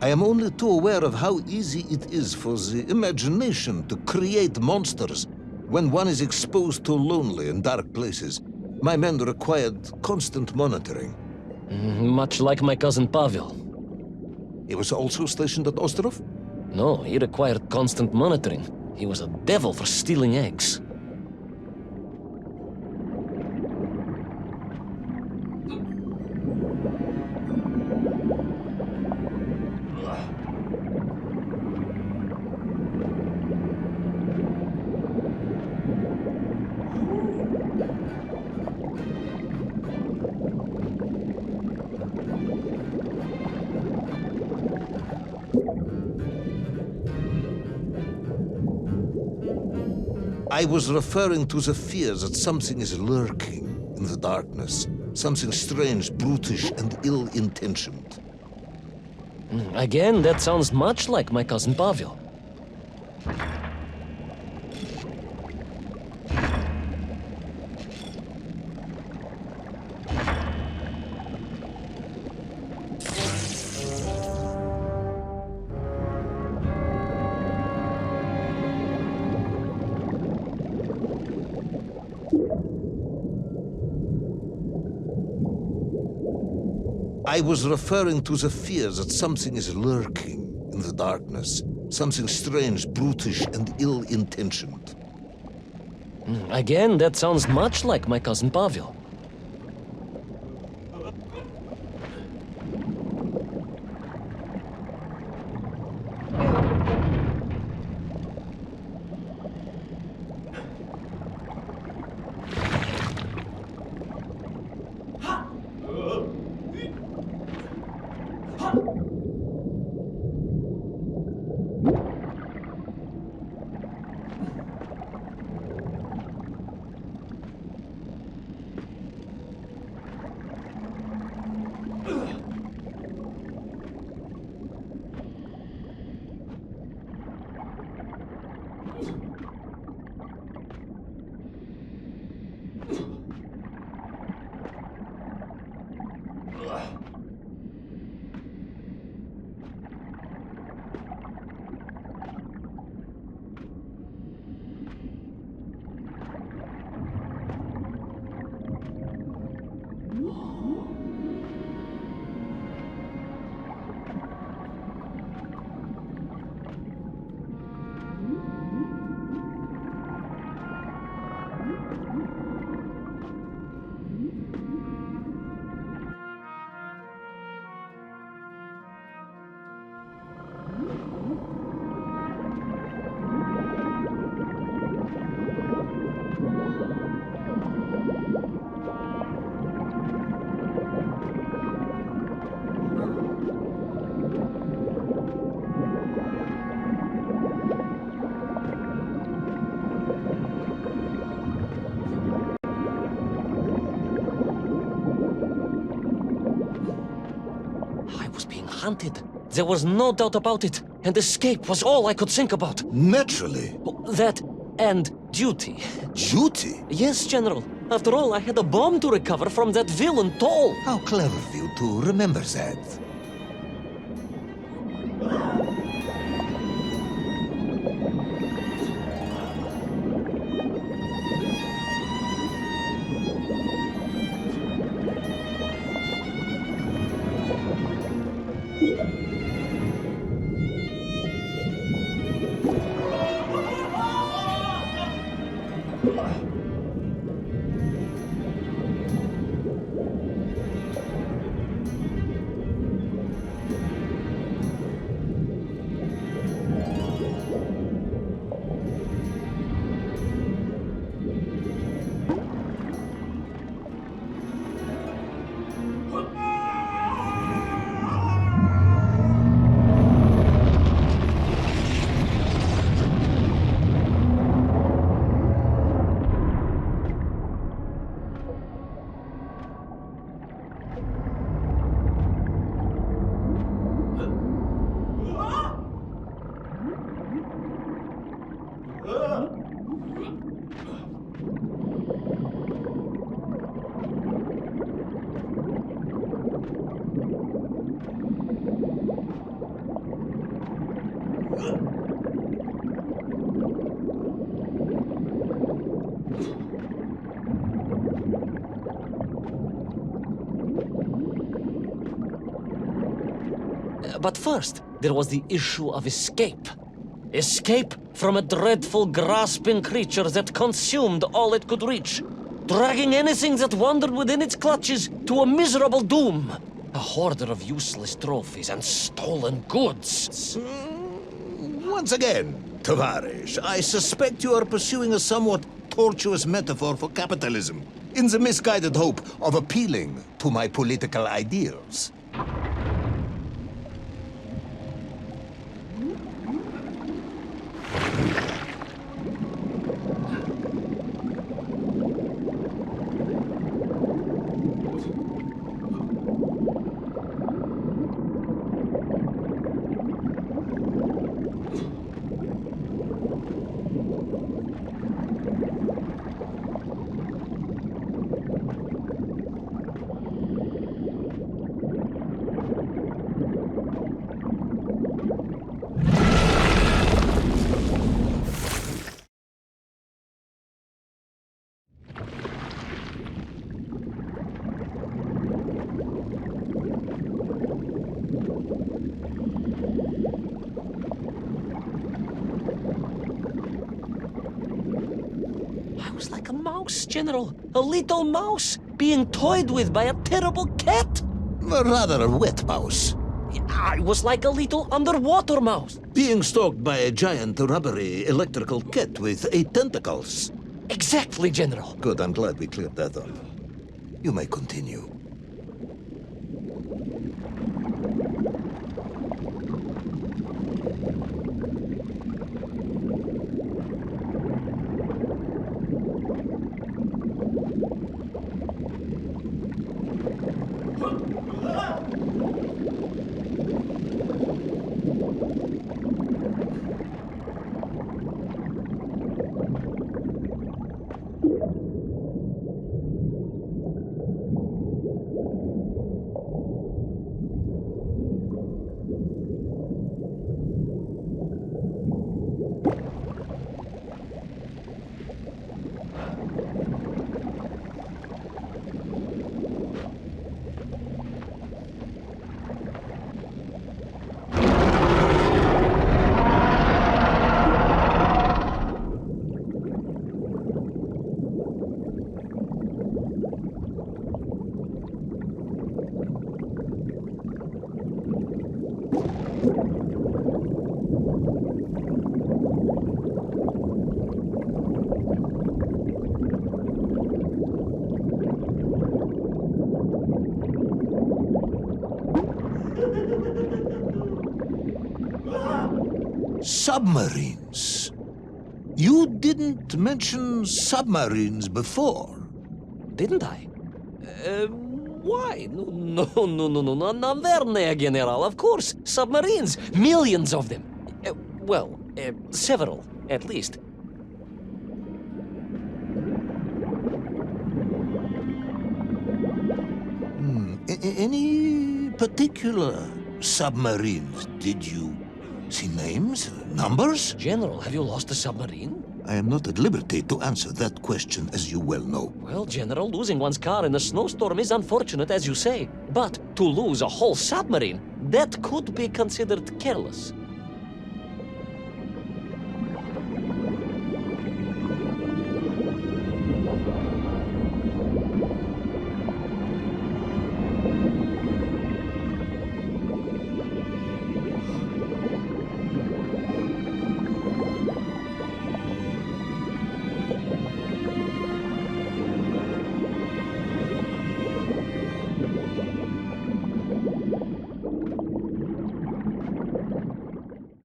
I am only too aware of how easy it is for the imagination to create monsters when one is exposed to lonely and dark places. My men required constant monitoring. Much like my cousin Pavel. He was also stationed at Ostrov? No, he required constant monitoring. He was a devil for stealing eggs. I was referring to the fear that something is lurking in the darkness. Something strange, brutish, and ill-intentioned. Again, that sounds much like my cousin Pavel. I was referring to the fear that something is lurking in the darkness. Something strange, brutish, and ill-intentioned. Again, that sounds much like my cousin Pavel. Hunted. There was no doubt about it, and escape was all I could think about. Naturally. That and duty. Duty? Yes, General. After all, I had a bomb to recover from that villain Toll. How clever of you to remember that. But first, there was the issue of escape. Escape from a dreadful, grasping creature that consumed all it could reach, dragging anything that wandered within its clutches to a miserable doom. A hoarder of useless trophies and stolen goods. Once again, tоварищ, I suspect you are pursuing a somewhat tortuous metaphor for capitalism, in the misguided hope of appealing to my political ideals. I was like a mouse, General. A little mouse being toyed with by a terrible cat. Rather a wet mouse. I was like a little underwater mouse. Being stalked by a giant rubbery electrical cat with 8 tentacles. Exactly, General. Good, I'm glad we cleared that up. You may continue. Submarines. You didn't mention submarines before. Didn't I? Why? No, наверное, General. Of course, submarines. Millions of them. Well, several, at least. Any particular submarines? Did you see names? Numbers? General, have you lost a submarine? I am not at liberty to answer that question, as you well know. Well, General, losing one's car in a snowstorm is unfortunate, as you say. But to lose a whole submarine, that could be considered careless.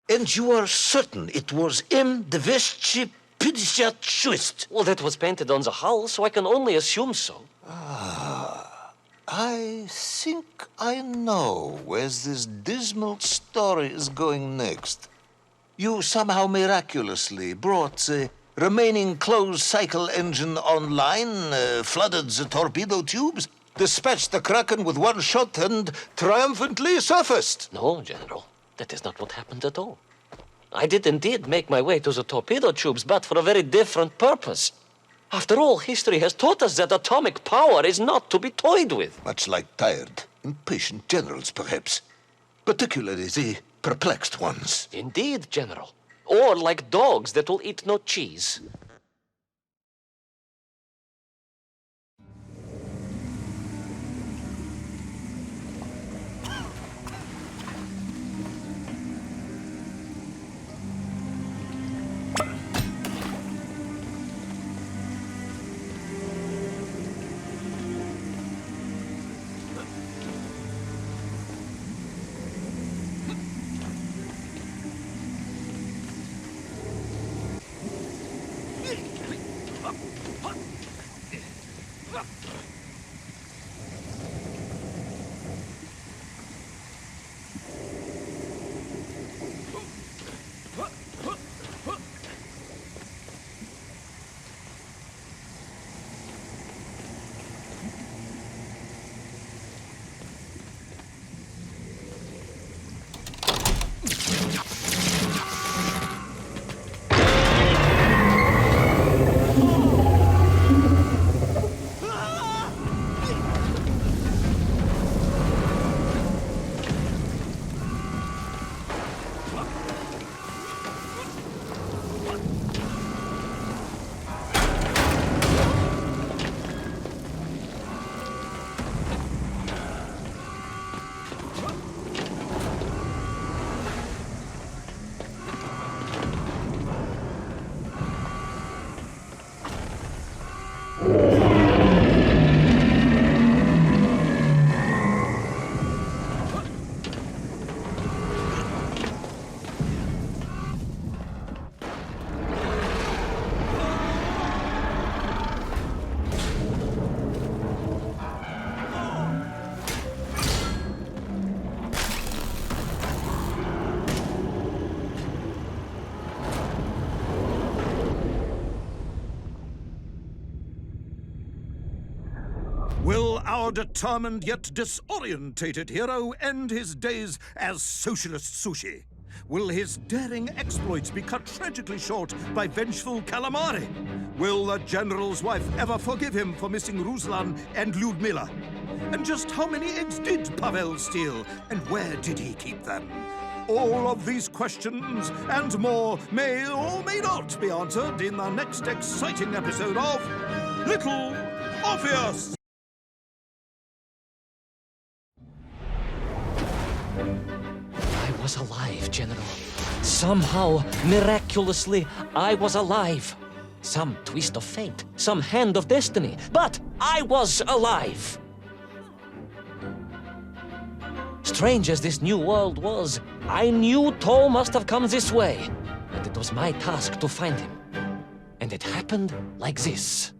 And you are certain it was M256? Well, that was painted on the hull, so I can only assume so. I think I know where this dismal story is going next. You somehow miraculously brought the remaining closed cycle engine online, flooded the torpedo tubes, dispatched the Kraken with one shot, and triumphantly surfaced. No, General, that is not what happened at all. I did indeed make my way to the torpedo tubes, but for a very different purpose. After all, history has taught us that atomic power is not to be toyed with. Much like tired, impatient generals, perhaps. particularly the perplexed ones. Indeed, General. Or like dogs that will eat no cheese. Will our determined yet disorientated hero end his days as socialist sushi? Will his daring exploits be cut tragically short by vengeful calamari? Will the general's wife ever forgive him for missing Ruslan and Lyudmila? And just how many eggs did Pavel steal, and where did he keep them? All of these questions and more may or may not be answered in the next exciting episode of Little Orpheus! I was alive, General. Somehow, miraculously, I was alive. Some twist of fate, some hand of destiny, but I was alive. Strange as this new world was, I knew Toll must have come this way, and it was my task to find him. And it happened like this.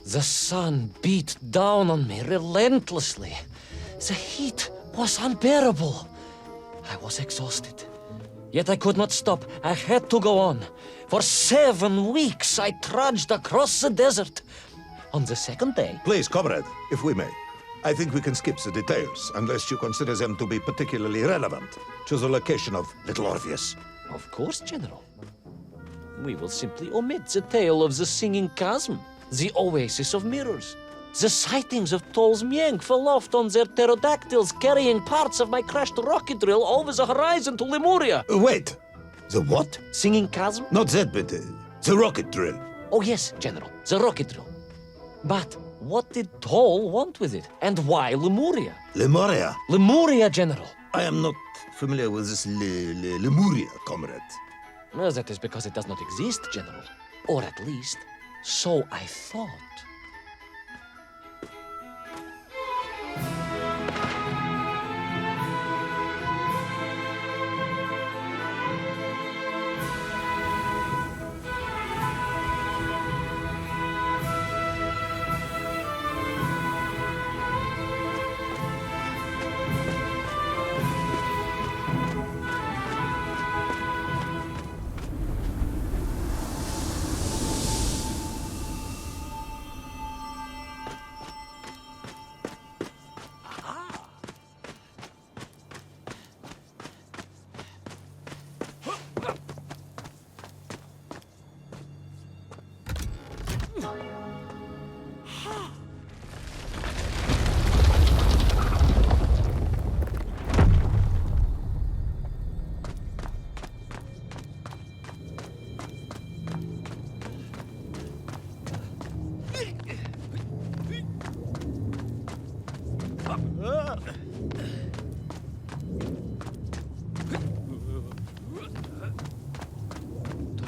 The sun beat down on me relentlessly. The heat was unbearable. I was exhausted. Yet I could not stop. I had to go on. For 7 weeks I trudged across the desert. On the second day... Please, comrade, if we may. I think we can skip the details, unless you consider them to be particularly relevant to the location of Little Orpheus. Of course, General. We will simply omit the tale of the singing chasm, the oasis of mirrors, the sightings of Toll's Mieng aloft on their pterodactyls carrying parts of my crashed rocket drill over the horizon to Lemuria. Wait, the what? Singing chasm? Not that bit, the rocket drill. Oh yes, General, the rocket drill. But what did Toll want with it? And why Lemuria? Lemuria? Lemuria, General. I am not familiar with this Lemuria, comrade. Well, that is because it does not exist, General. Or at least, so I thought.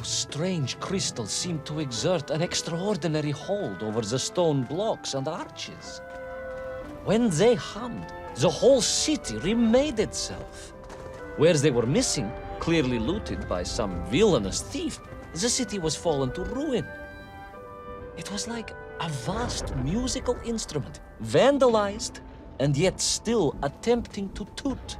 Strange crystals seem to exert an extraordinary hold over the stone blocks and arches. When they hummed, the whole city remade itself. Where they were missing, clearly looted by some villainous thief, the city was fallen to ruin. It was like a vast musical instrument, vandalized, and yet still attempting to toot.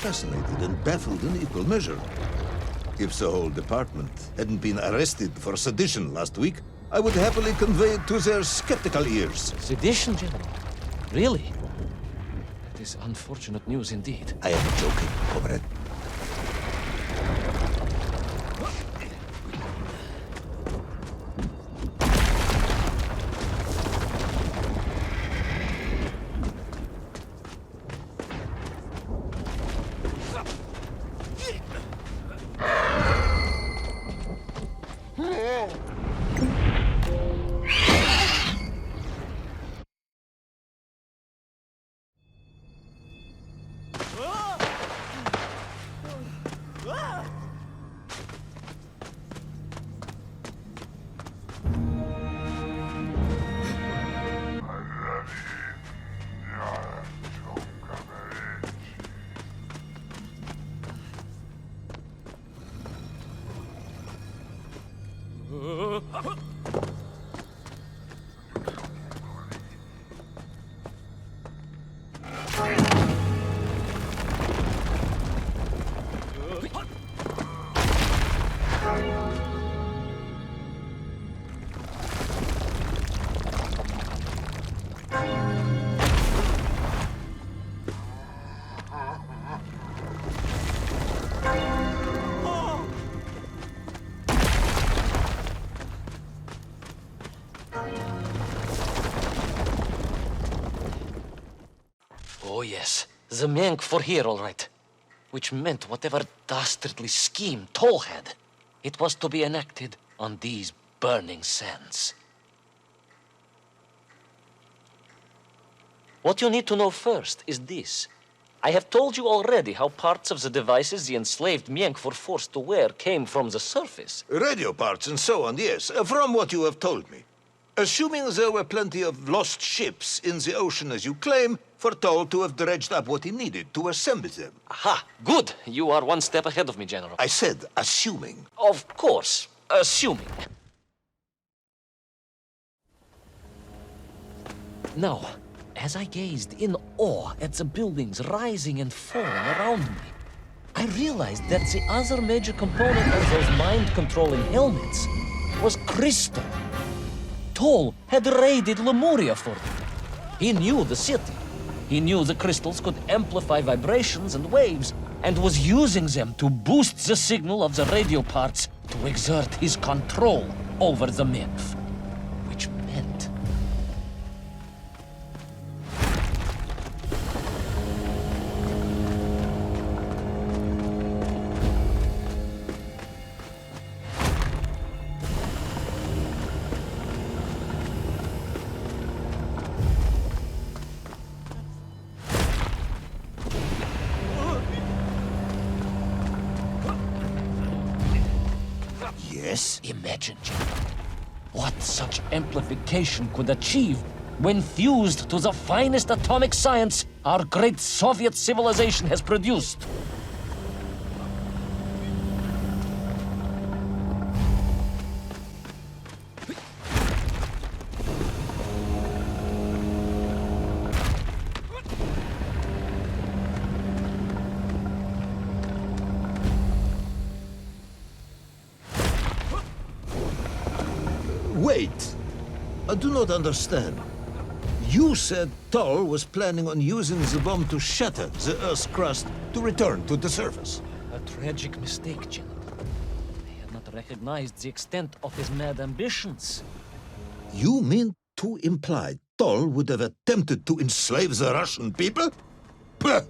Fascinated and baffled in equal measure. If the whole department hadn't been arrested for sedition last week, I would happily convey it to their skeptical ears. Sedition, General? Really? That is unfortunate news indeed. I am joking, comrade. Oh yes, the Mank for here, all right. Which meant whatever dastardly scheme Toll had, it was to be enacted on these burning sands. What you need to know first is this. I have told you already how parts of the devices the enslaved Mienk were forced to wear came from the surface. Radio parts and so on, yes, from what you have told me. Assuming there were plenty of lost ships in the ocean as you claim, for Toll to have dredged up what he needed to assemble them. Aha, good. You are one step ahead of me, General. I said assuming. Of course, assuming. Now, as I gazed in awe at the buildings rising and falling around me, I realized that the other major component of those mind-controlling helmets was crystal. Toll had raided Lemuria for them. He knew the city. He knew the crystals could amplify vibrations and waves, and was using them to boost the signal of the radio parts to exert his control over the nymph. Which meant... Yes? Imagine, General, what such amplification could achieve when fused to the finest atomic science our great Soviet civilization has produced. do not understand. You said Tull was planning on using the bomb to shatter the Earth's crust to return to the surface. A tragic mistake, General. I had not recognized the extent of his mad ambitions. You mean to imply Tull would have attempted to enslave the Russian people? Pah!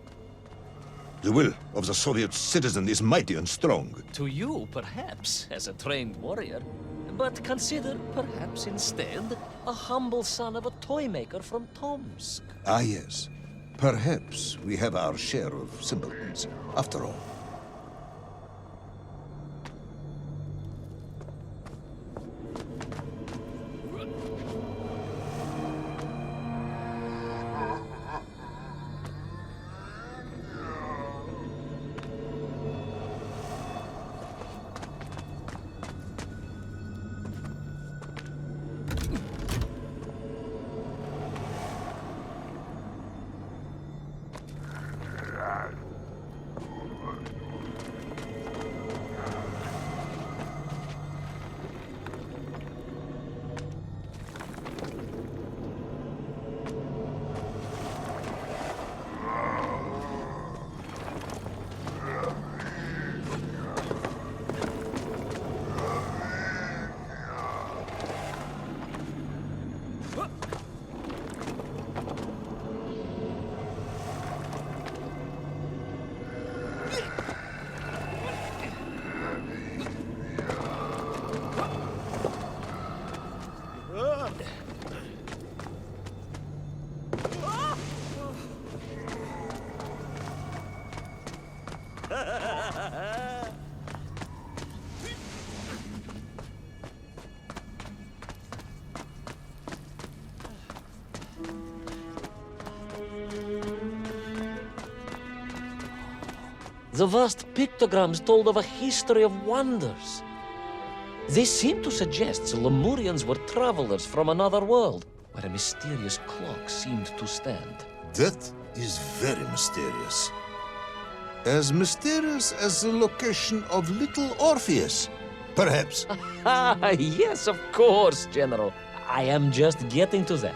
The will of the Soviet citizen is mighty and strong. To you, perhaps, as a trained warrior. But consider, perhaps instead, a humble son of a toy maker from Tomsk. Ah, yes. Perhaps we have our share of simpletons, after all. The vast pictograms told of a history of wonders. They seem to suggest the Lemurians were travelers from another world, where a mysterious clock seemed to stand. That is very mysterious. As mysterious as the location of little Orpheus, perhaps. Ah, yes, of course, General. I am just getting to that.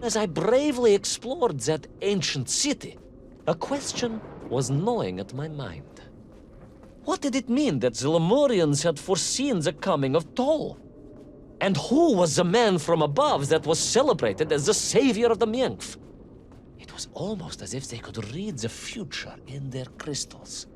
As I bravely explored that ancient city, a question was gnawing at my mind. What did it mean that the Lemurians had foreseen the coming of Tol? And who was the man from above that was celebrated as the savior of the Menkf? It was almost as if they could read the future in their crystals.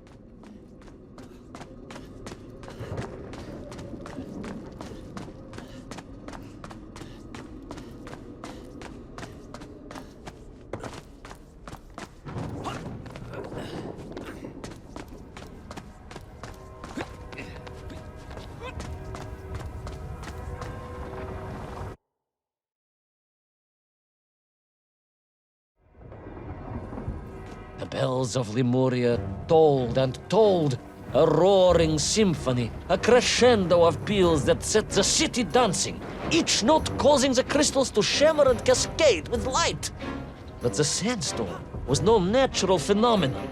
The bells of Lemuria tolled and tolled, a roaring symphony, a crescendo of peals that set the city dancing, each note causing the crystals to shimmer and cascade with light. But the sandstorm was no natural phenomenon,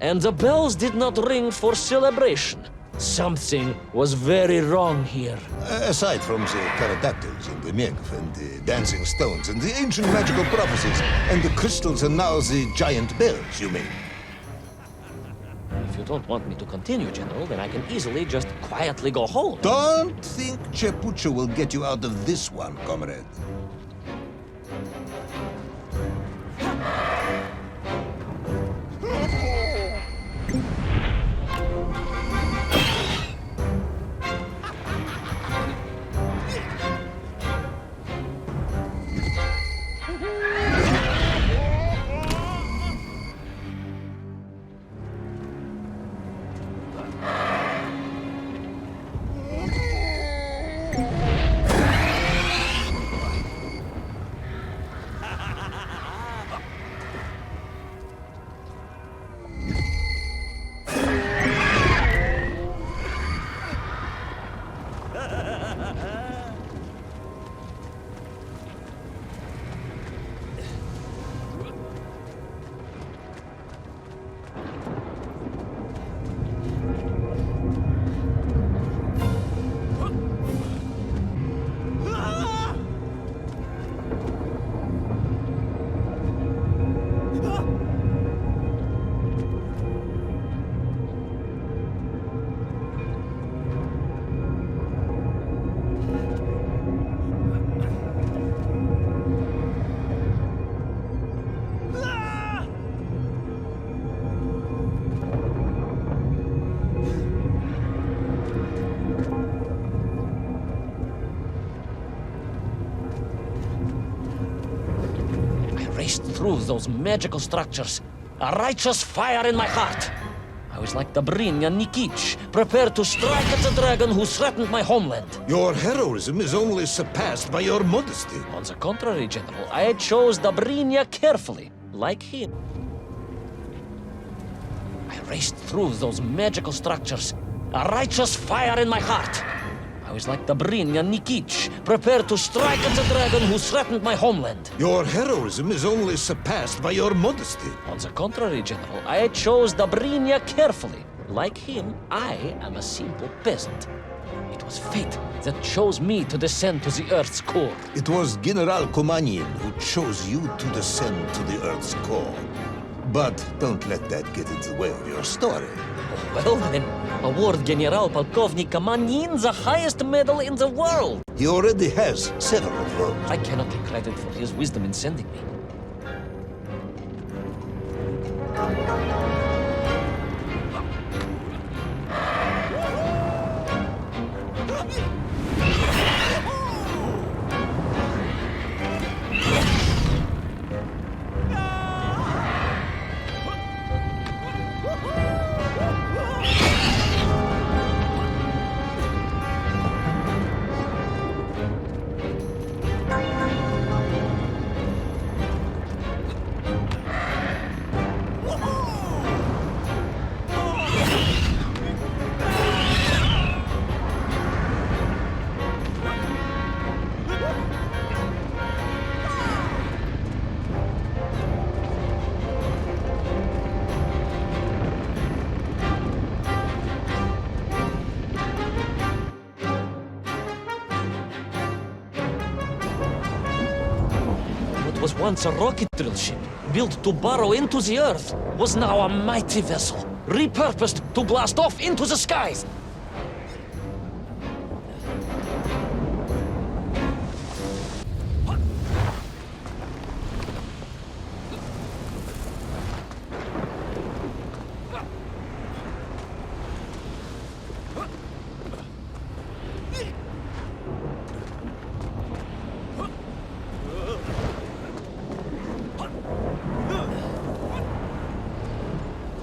and the bells did not ring for celebration. Something was very wrong here. Aside from the pterodactyls and the Menkf and the dancing stones and the ancient magical prophecies and the crystals and now the giant bells, you mean? If you don't want me to continue, General, then I can easily just quietly go home. Don't think Chepucho will get you out of this one, comrade. Through those magical structures, a righteous fire in my heart. I was like the Brinya Nikich, prepared to strike at the dragon who threatened my homeland. Your heroism is only surpassed by your modesty. On the contrary, General, I chose the Brinya carefully, like him. I raced through those magical structures, a righteous fire in my heart. I was like the Brinya Nikich, prepared to strike at the dragon who threatened my homeland. Your heroism is only surpassed by your modesty. On the contrary, General, I chose the Brinya carefully. Like him, I am a simple peasant. It was fate that chose me to descend to the Earth's core. It was General Komanin who chose you to descend to the Earth's core. But don't let that get in the way of your story. Well then, award General Polkovnik Kamanin the highest medal in the world. He already has several of those. I cannot take credit for his wisdom in sending me. once a rocket drill ship, built to burrow into the Earth, was now a mighty vessel, repurposed to blast off into the skies.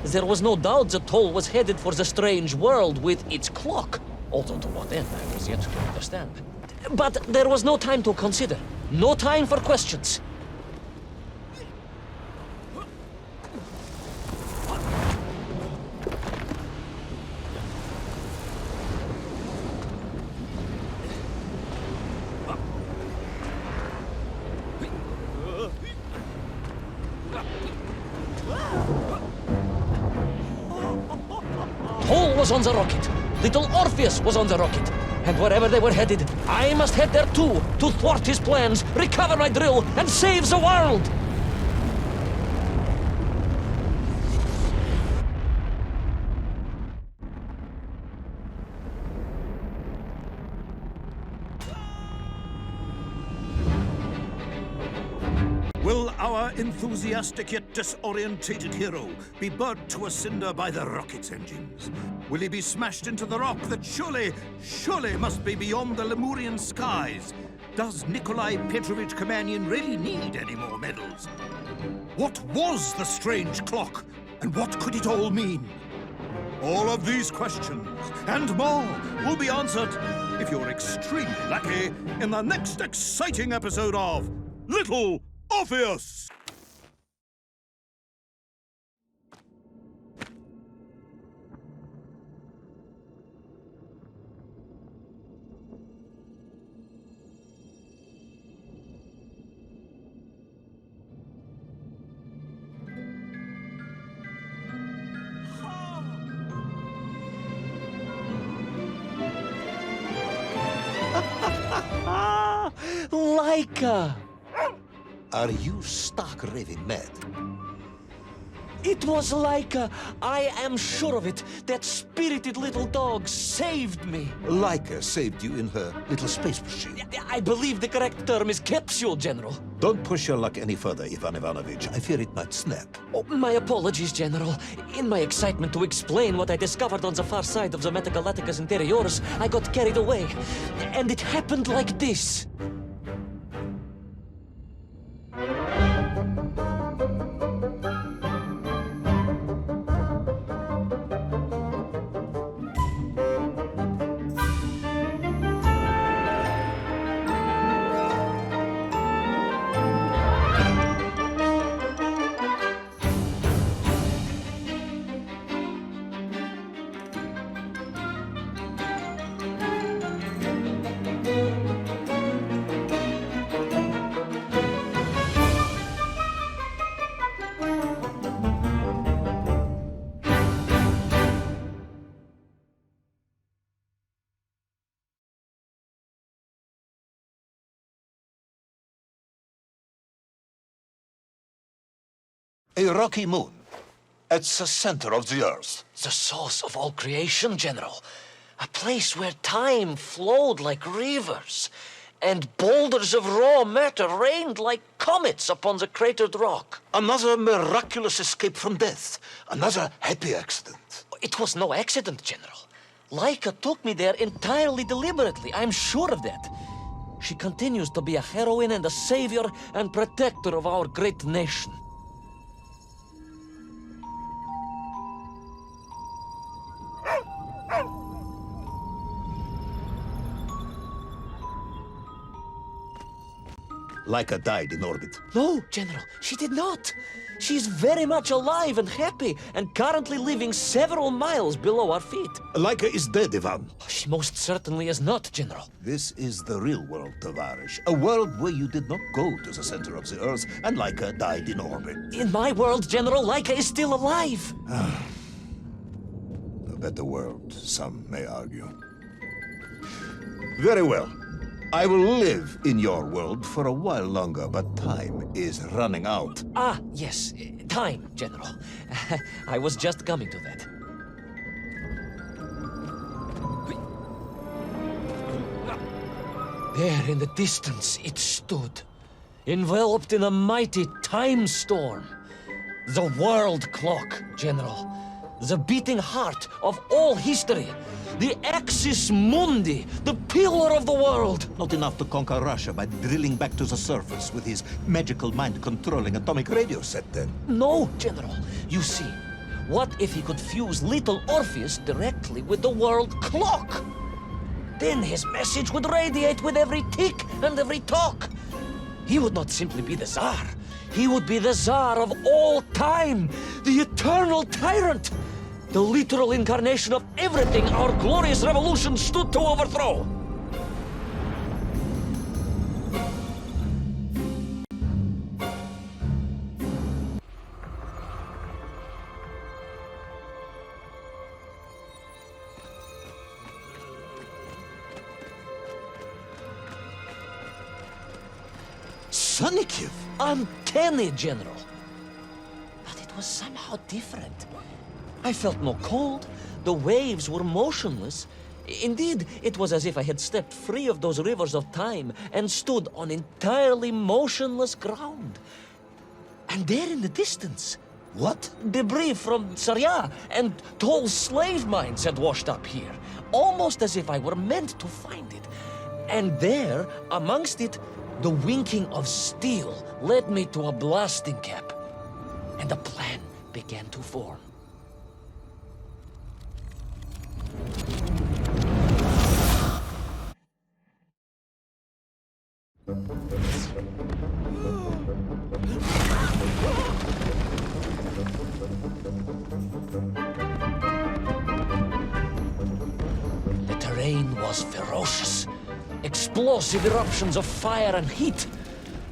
There was no doubt the toll was headed for the strange world with its clock. Although to what end, I was yet to understand. But there was no time to consider. No time for questions. Paul was on the rocket. Little Orpheus was on the rocket. And wherever they were headed, I must head there too, to thwart his plans, recover my drill, and save the world! Will our enthusiastic yet disorientated hero be burnt to a cinder by the rocket's engines? Will he be smashed into the rock that surely must be beyond the Lemurian skies? Does Nikolai Petrovich Kamenyan really need any more medals? What was the strange clock, and what could it all mean? All of these questions and more will be answered if you're extremely lucky in the next exciting episode of Little Orpheus! Laika! Are you stark raving mad? It was Laika! I am sure of it! That spirited little dog saved me! Laika saved you in her little space machine. I believe the correct term is capsule, General. Don't push your luck any further, Ivan Ivanovich. I fear it might snap. Oh, my apologies, General. In my excitement to explain what I discovered on the far side of the Metagalacticus Interiores, I got carried away. And it happened like this. A rocky moon. It's the center of the Earth. The source of all creation, General. A place where time flowed like rivers, and boulders of raw matter rained like comets upon the cratered rock. Another miraculous escape from death. Another happy accident. It was no accident, General. Laika took me there entirely deliberately. I'm sure of that. She continues to be a heroine and a savior and protector of our great nation. Laika died in orbit. No, General, she did not. She's very much alive and happy, and currently living several miles below our feet. Laika is dead, Ivan. She most certainly is not, General. This is the real world, tоварищ. A world where you did not go to the center of the Earth, and Laika died in orbit. In my world, General, Laika is still alive. A better world, some may argue. Very well. I will live in your world for a while longer, but time is running out. Ah, yes, time, General. I was just coming to that. There in the distance it stood, enveloped in a mighty time storm. The world clock, General. The beating heart of all history. The axis mundi, the pillar of the world. Not enough to conquer Russia by drilling back to the surface with his magical mind-controlling atomic radio set, then. No, General. You see, what if he could fuse little Orpheus directly with the world clock? Then his message would radiate with every tick and every tock. He would not simply be the Tsar. He would be the Tsar of all time, the eternal tyrant, the literal incarnation of everything our glorious revolution stood to overthrow. Sonikiv! Uncanny, General. But it was somehow different. I felt no cold. The waves were motionless. Indeed, it was as if I had stepped free of those rivers of time and stood on entirely motionless ground. And there in the distance, What? debris from Tsarya and tall slave mines had washed up here, almost as if I were meant to find it. And there, amongst it, the winking of steel led me to a blasting cap, and a plan began to form. The terrain was ferocious. Explosive eruptions of fire and heat,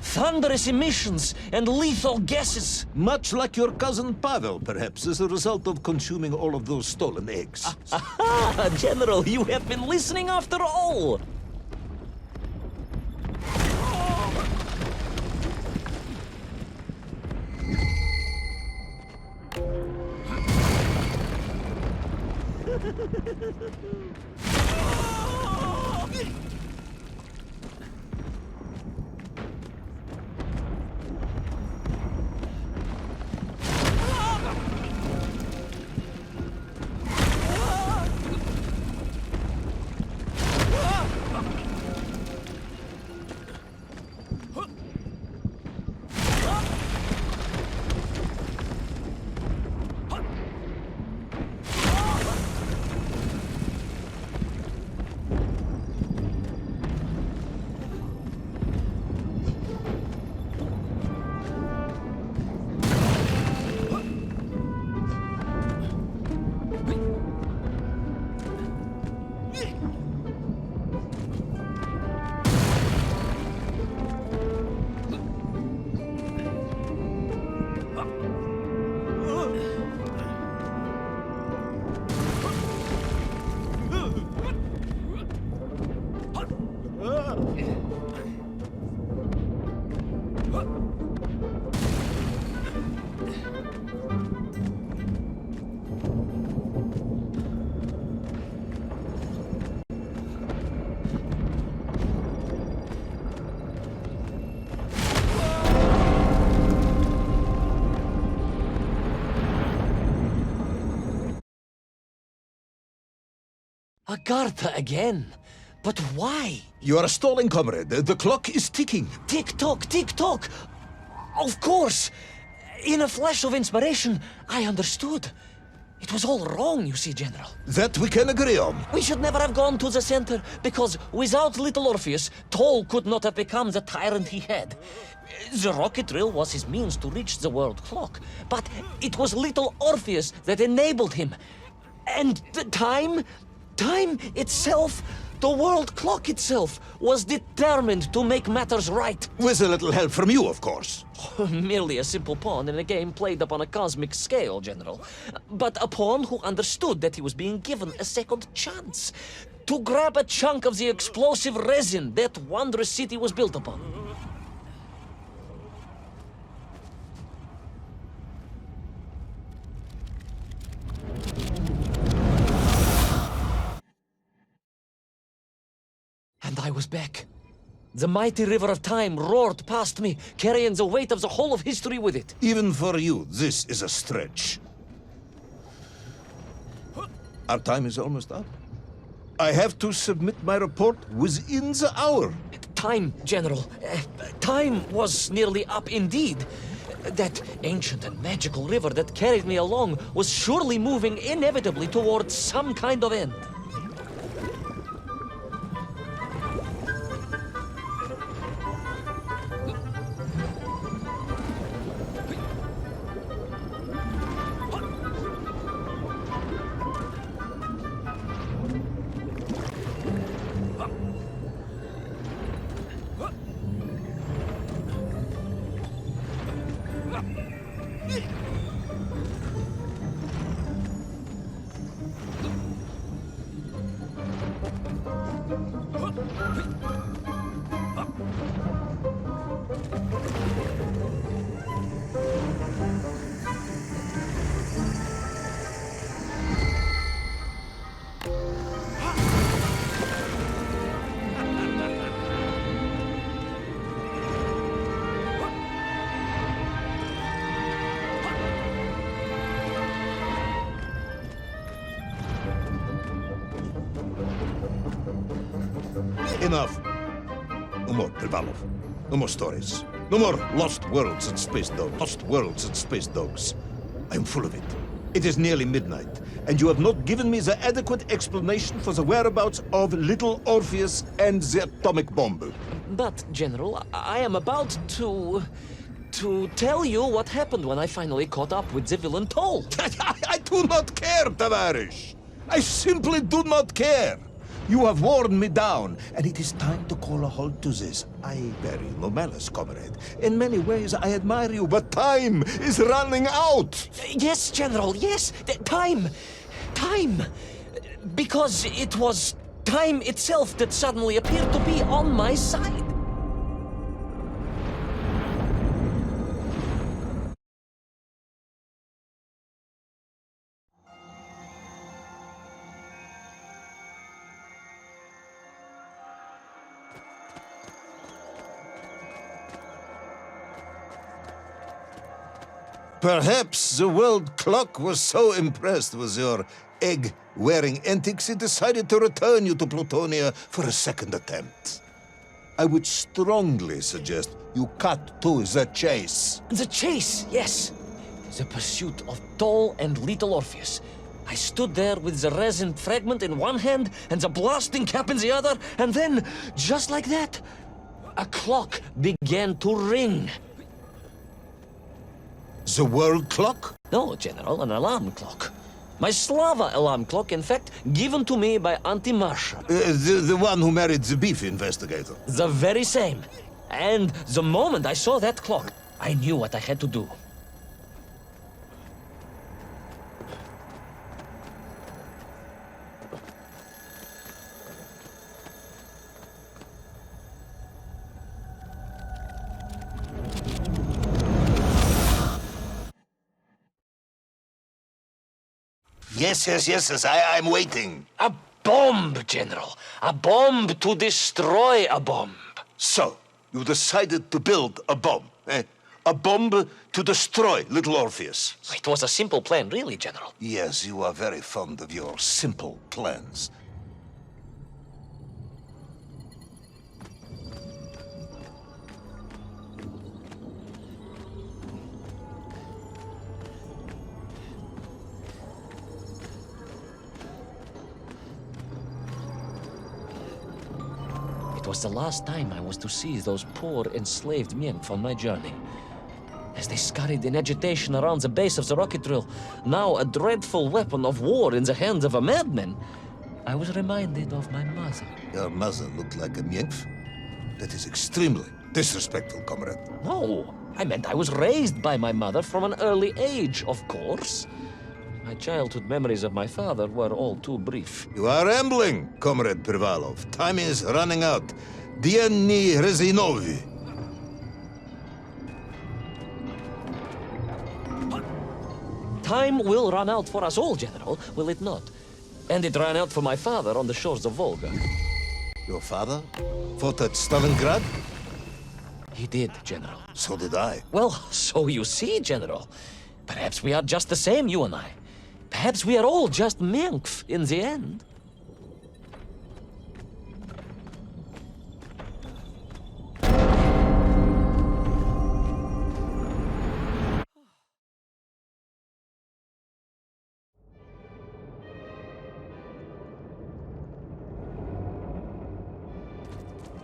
thunderous emissions and lethal gases. Much like your cousin Pavel, perhaps, as a result of consuming all of those stolen eggs. Aha, General, you have been listening after all. Agartha again. But why? You are stalling, comrade. The clock is ticking. Tick-tock, tick-tock. Of course. In a flash of inspiration, I understood. It was all wrong, you see, General. That we can agree on. We should never have gone to the center, because without little Orpheus, Toll could not have become the tyrant he had. The rocket drill was his means to reach the world clock, but it was little Orpheus that enabled him. And the time itself The world clock itself was determined to make matters right. With a little help from you, of course. Merely a simple pawn in a game played upon a cosmic scale, General. But a pawn who understood that he was being given a second chance to grab a chunk of the explosive resin that wondrous city was built upon. And I was back. The mighty river of time roared past me, carrying the weight of the whole of history with it. Even for you, this is a stretch. Our time is almost up. I have to submit my report within the hour. Time, General. Time was nearly up indeed. That ancient and magical river that carried me along was surely moving inevitably towards some kind of end. Enough. No more, Privalov. No more stories. No more lost worlds and space dogs. Lost worlds and space dogs. I'm full of it. It is nearly midnight, and you have not given me the adequate explanation for the whereabouts of little Orpheus and the atomic bomb. But, General, I am about to tell you what happened when I finally caught up with the villain Toll. I do not care, tоварищ. I simply do not care. You have worn me down, and it is time to call a halt to this. I bear you no malice, comrade. In many ways, I admire you, but time is running out. Yes, General, yes. Time. Time. Because it was time itself that suddenly appeared to be on my side. Perhaps the world clock was so impressed with your egg-wearing antics it decided to return you to Plutonia for a second attempt. I would strongly suggest you cut to the chase. The chase, yes. The pursuit of Toll and little Orpheus. I stood there with the resin fragment in one hand and the blasting cap in the other, and then, just like that, a clock began to ring. The world clock? No, General, an alarm clock. My Slava alarm clock, in fact, given to me by Auntie Masha. The one who married the beef investigator. The very same. And the moment I saw that clock, I knew what I had to do. Yes, I'm waiting. A bomb, General. A bomb to destroy a bomb. So, you decided to build a bomb, eh? A bomb to destroy little Orpheus. It was a simple plan, really, General. Yes, you are very fond of your simple plans. It was the last time I was to see those poor enslaved men on my journey. As they scurried in agitation around the base of the rocket drill, now a dreadful weapon of war in the hands of a madman, I was reminded of my mother. Your mother looked like a nymph? That is extremely disrespectful, comrade. No, I meant I was raised by my mother from an early age, of course. My childhood memories of my father were all too brief. You are rambling, comrade Privalov. Time is running out. Dieni Rezinovi. Time will run out for us all, General, will it not? And it ran out for my father on the shores of Volga. Your father fought at Stalingrad? He did, General. So did I. Well, so you see, General. Perhaps we are just the same, you and I. Perhaps we are all just Menkf in the end.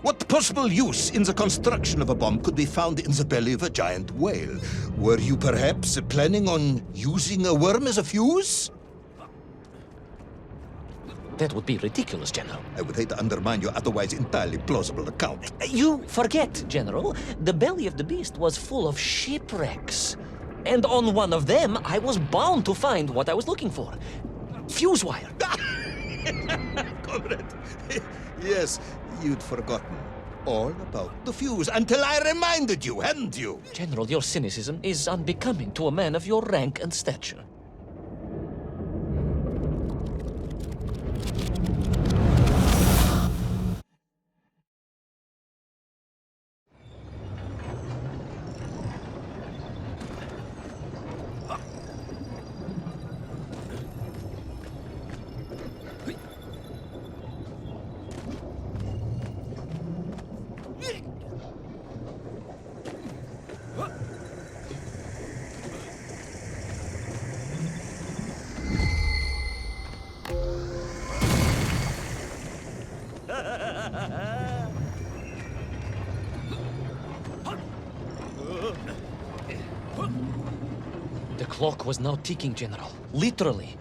What possible use in the construction of a bomb could be found in the belly of a giant whale? Were you perhaps planning on using a worm as a fuse? That would be ridiculous, General. I would hate to undermine your otherwise entirely plausible account. You forget, General. The belly of the beast was full of shipwrecks. And on one of them, I was bound to find what I was looking for. Fuse wire. Comrade, yes, you'd forgotten all about the fuse until I reminded you, hadn't you? General, your cynicism is unbecoming to a man of your rank and stature. The clock was now ticking, General. Literally.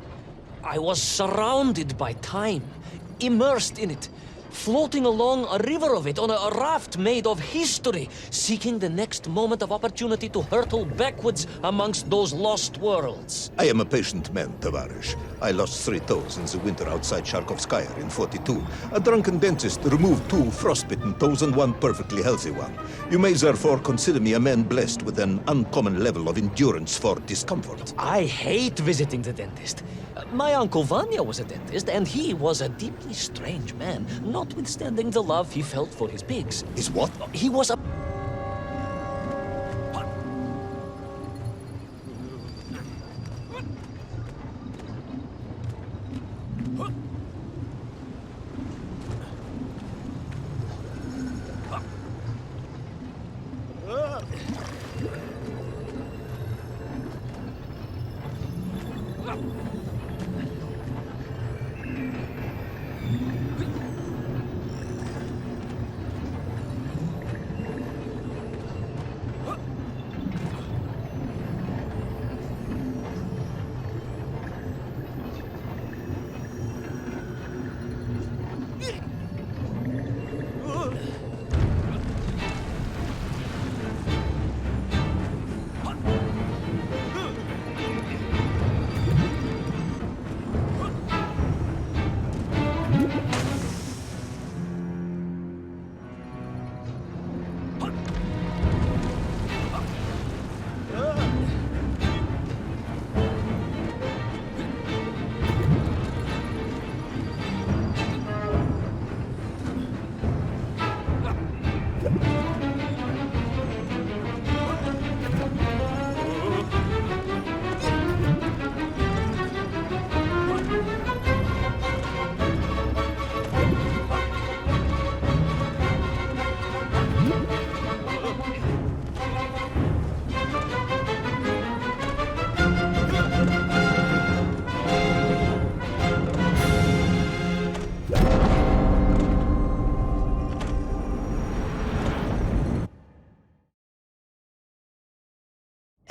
I was surrounded by time, immersed in it, floating along a river of it on a raft made of history, seeking the next moment of opportunity to hurtle backwards amongst those lost worlds. I am a patient man, tоварищ. I lost 3 toes in the winter outside Charkovskaya in 42. A drunken dentist removed 2 frostbitten toes and 1 perfectly healthy one. You may therefore consider me a man blessed with an uncommon level of endurance for discomfort. I hate visiting the dentist. My uncle Vanya was a dentist, and he was a deeply strange man, notwithstanding the love he felt for his pigs. Is what? He was a...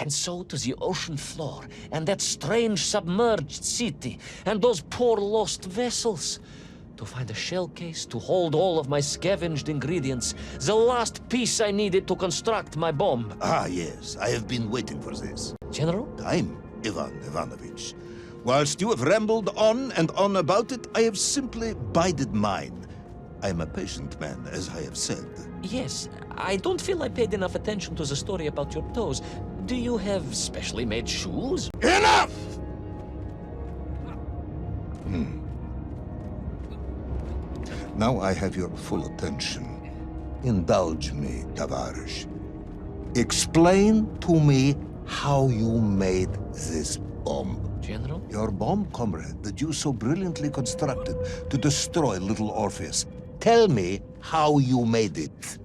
And so to the ocean floor, and that strange submerged city, and those poor lost vessels. To find a shell case to hold all of my scavenged ingredients, the last piece I needed to construct my bomb. Ah, yes, I have been waiting for this. General? Time, Ivan Ivanovich. Whilst you have rambled on and on about it, I have simply bided mine. I am a patient man, as I have said. Yes, I don't feel I paid enough attention to the story about your toes. Do you have specially made shoes? Enough! Now I have your full attention. Indulge me, tоварищ. Explain to me how you made this bomb. General? Your bomb, comrade, that you so brilliantly constructed to destroy little Orpheus. Tell me how you made it.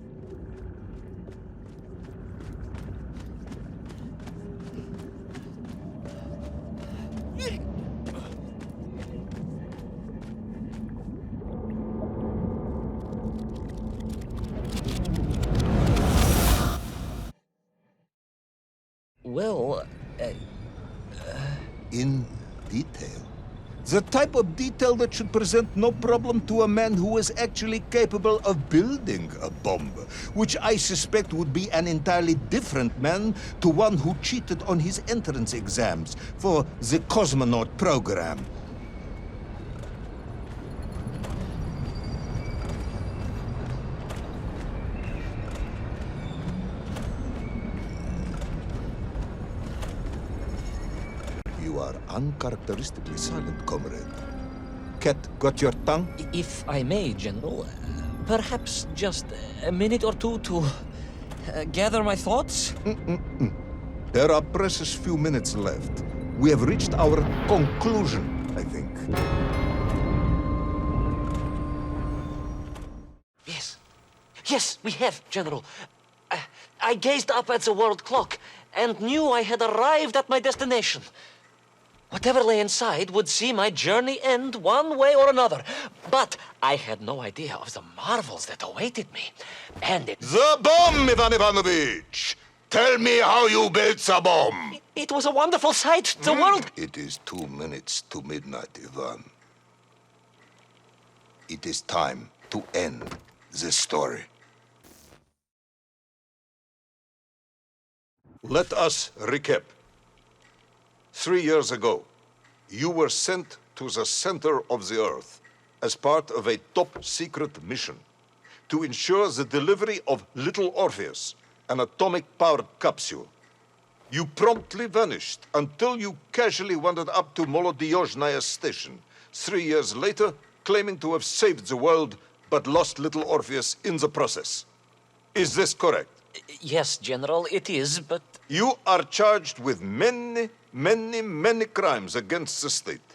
Well, In detail. The type of detail that should present no problem to a man who is actually capable of building a bomb, which I suspect would be an entirely different man to one who cheated on his entrance exams for the cosmonaut program. You are uncharacteristically silent, comrade. Cat, got your tongue? if I may, General, perhaps just a minute or two to gather my thoughts? There are precious few minutes left. We have reached our conclusion, I think. Yes, we have, General. I gazed up at the world clock and knew I had arrived at my destination. Whatever lay inside would see my journey end one way or another. But I had no idea of the marvels that awaited me. And The bomb, Ivan Ivanovich! Tell me how you built the bomb! it was a wonderful sight. The world... It is 2 minutes to midnight, Ivan. It is time to end this story. Let us recap. 3 years ago, you were sent to the center of the Earth as part of a top-secret mission to ensure the delivery of little Orpheus, an atomic-powered capsule. You promptly vanished until you casually wandered up to Molodiyozhnaya station 3 years later, claiming to have saved the world but lost little Orpheus in the process. Is this correct? Yes, General, it is, but... You are charged with many crimes against the state,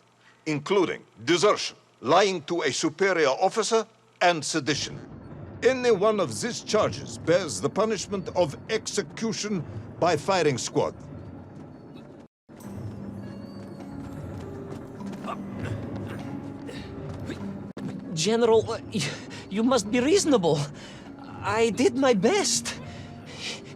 including desertion, lying to a superior officer, and sedition. Any one of these charges bears the punishment of execution by firing squad. General, you must be reasonable. I did my best.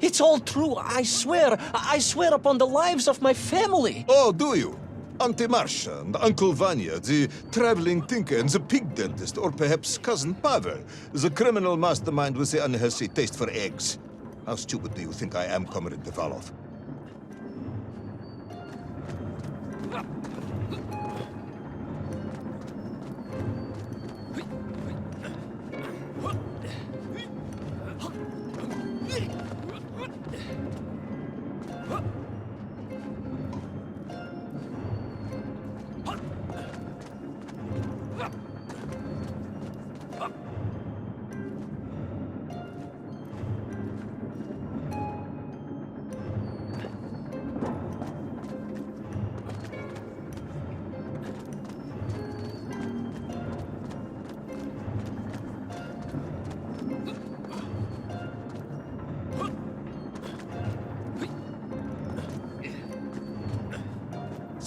It's all true, I swear. I swear upon the lives of my family. Oh, do you? Auntie Marcia and Uncle Vanya, the traveling tinker and the pig dentist, or perhaps Cousin Pavel, the criminal mastermind with the unhealthy taste for eggs. How stupid do you think I am, Comrade Devalov?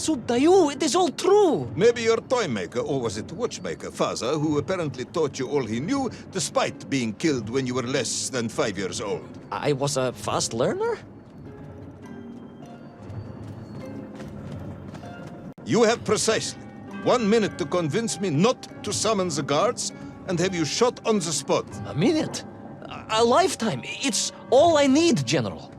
Sudayu, it is all true. Maybe your toy maker, or was it watchmaker, father, who apparently taught you all he knew, despite being killed when you were less than 5 years old. I was a fast learner? You have precisely 1 minute to convince me not to summon the guards and have you shot on the spot. A minute? A lifetime. It's all I need, General.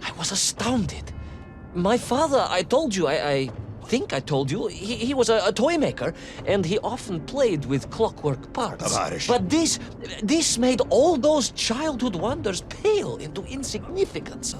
I was astounded. My father, I told you, I think I told you, he was a toy maker, and he often played with clockwork parts. Tavarish. But this made all those childhood wonders pale into insignificance.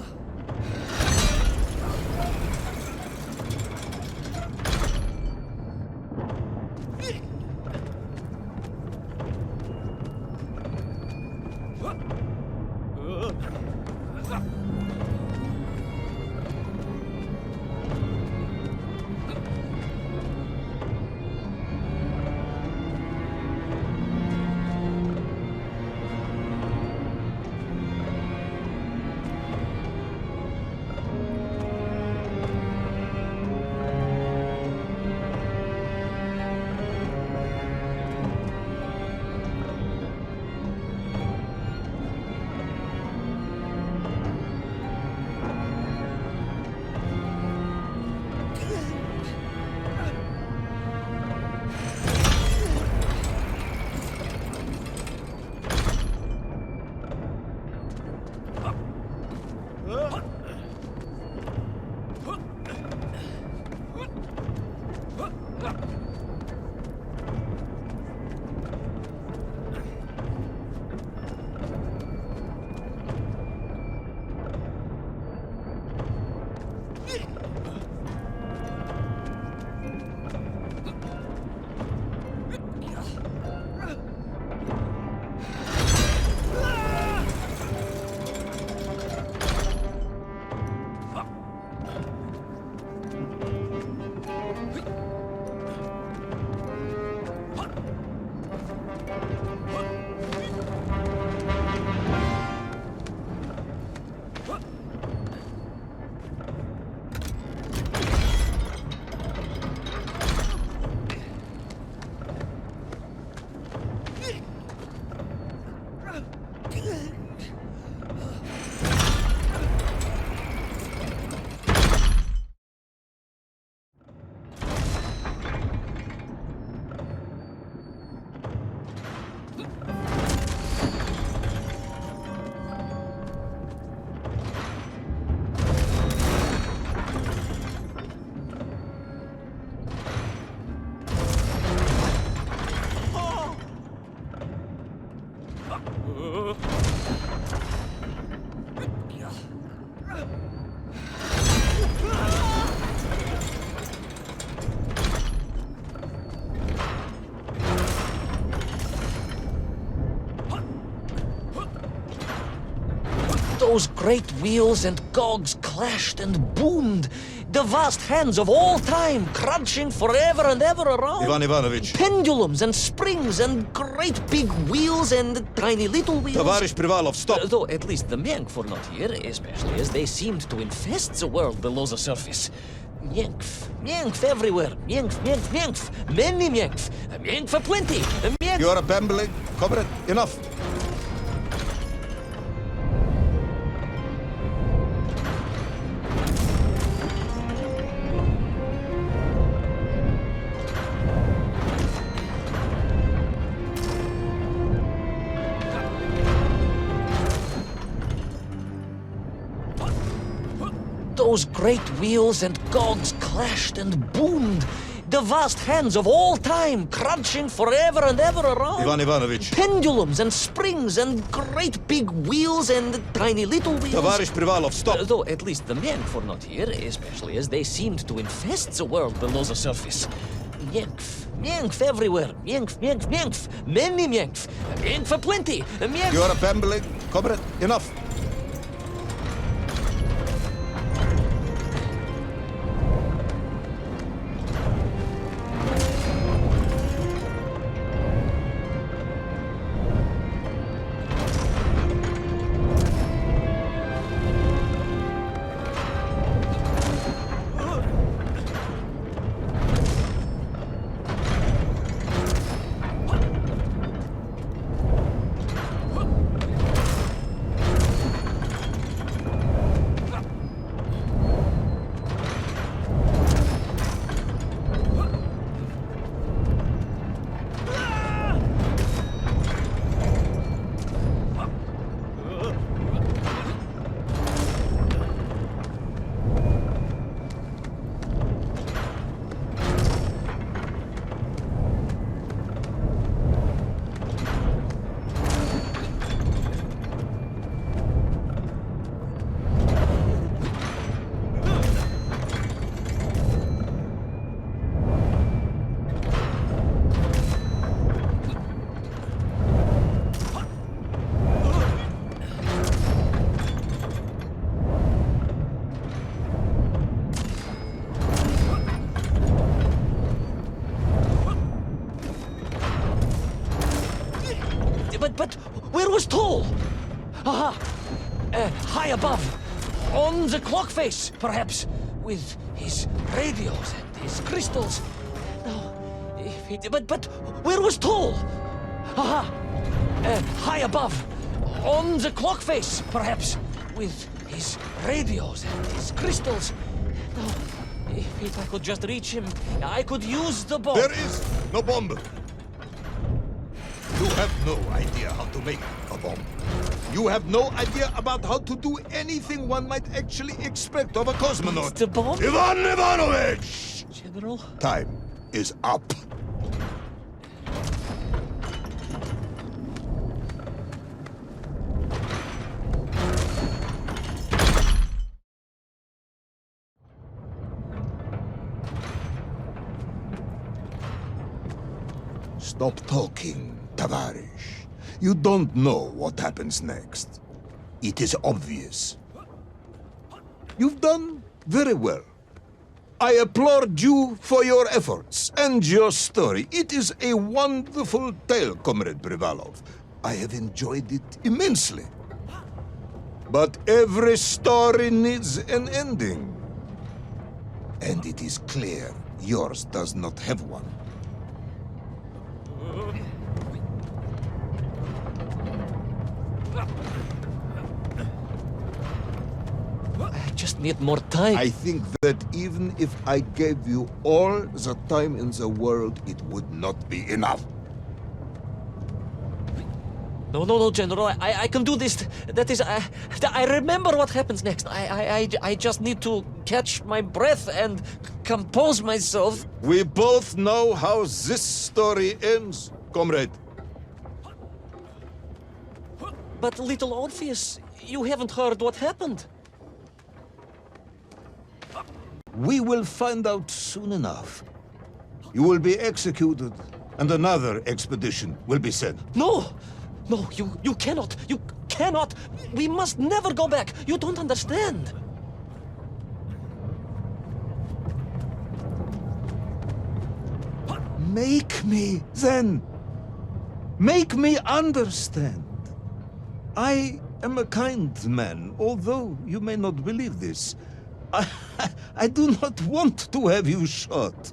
Those great wheels and cogs clashed and boomed. The vast hands of all time crunching forever and ever around. Iván Ivанович. Pendulums and springs and great big wheels and tiny little wheels. Товарищ Привалов, stop! Though at least the Myank were not here, especially as they seemed to infest the world below the surface. Myank, Myank everywhere. Myank, Myank, Myank. Many Myank. Myank for plenty. Myank. You are babbling. Comrade, enough. Those great wheels and cogs clashed and boomed. The vast hands of all time, crunching forever and ever around. Иван Иванович. Pendulums and springs and great big wheels and tiny little wheels. Товарищ Привалов, stop! Though at least the Myenk were not here, especially as they seemed to infest the world below the surface. Myenkf, Myenkf everywhere. Myenkf, Myenkf, Myenkf. Many Myenkf. Myenkf aplenty. Myenkf. You're rambling. Comrade, enough. But where was Toll? Aha! High above. On the clock face, perhaps. With his radios and his crystals. No. But where was Toll? Aha! High above. On the clock face, perhaps. With his radios and his crystals. No. If I could just reach him, I could use the bomb. There is no bomb. You have no idea how to make a bomb. You have no idea about how to do anything one might actually expect of a cosmonaut. The bomb? Ivan Ivanovich! General? Time is up. Stop talking, tоварищ. You don't know what happens next. It is obvious. You've done very well. I applaud you for your efforts and your story. It is a wonderful tale, Comrade Privalov. I have enjoyed it immensely. But every story needs an ending. And it is clear yours does not have one. I just need more time. I think that even if I gave you all the time in the world, it would not be enough. No, General. I can do this. That is, I remember what happens next. I just need to catch my breath and compose myself. We both know how this story ends, comrade. But little Orpheus, you haven't heard what happened. We will find out soon enough. You will be executed, and another expedition will be sent. No, you cannot. You cannot. We must never go back. You don't understand. Make me, then. Make me understand. I am a kind man, although you may not believe this. I do not want to have you shot.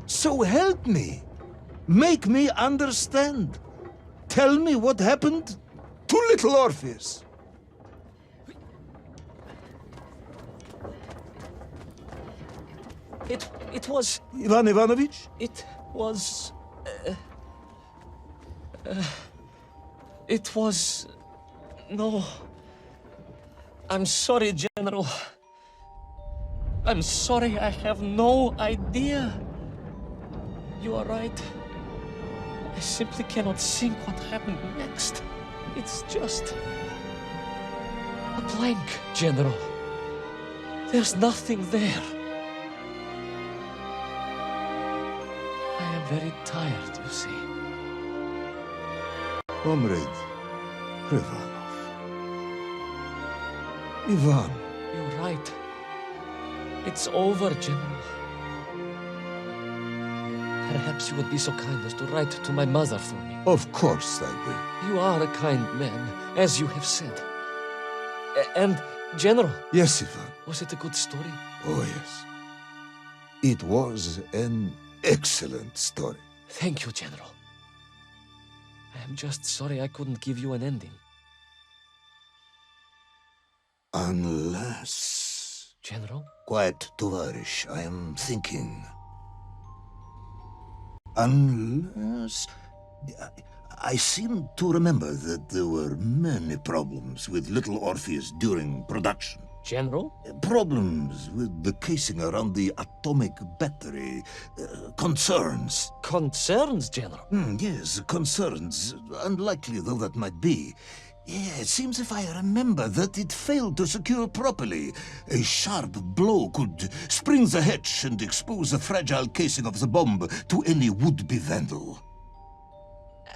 So help me. Make me understand. Tell me what happened to little Orpheus. It was... Ivan Ivanovich? It was... It was... No. I'm sorry, General. I'm sorry, I have no idea. You are right. I simply cannot think what happened next. It's just a blank, General. There's nothing there. I am very tired, you see. Comrade Privalov. Ivan. You're right. It's over, General. Perhaps you would be so kind as to write to my mother for me. Of course I will. You are a kind man, as you have said. And, General, Yes, Ivan. was it a good story? Oh, yes. It was an excellent story. Thank you, General. I am just sorry I couldn't give you an ending. Unless... General? Quiet, товарищ, I am thinking. Unless... I seem to remember that there were many problems with little Orpheus during production. General? Problems with the casing around the atomic battery. Concerns. Concerns, General? Yes, concerns. Unlikely though that might be. Yeah, it seems if I remember that it failed to secure properly. A sharp blow could spring the hatch and expose the fragile casing of the bomb to any would-be vandal.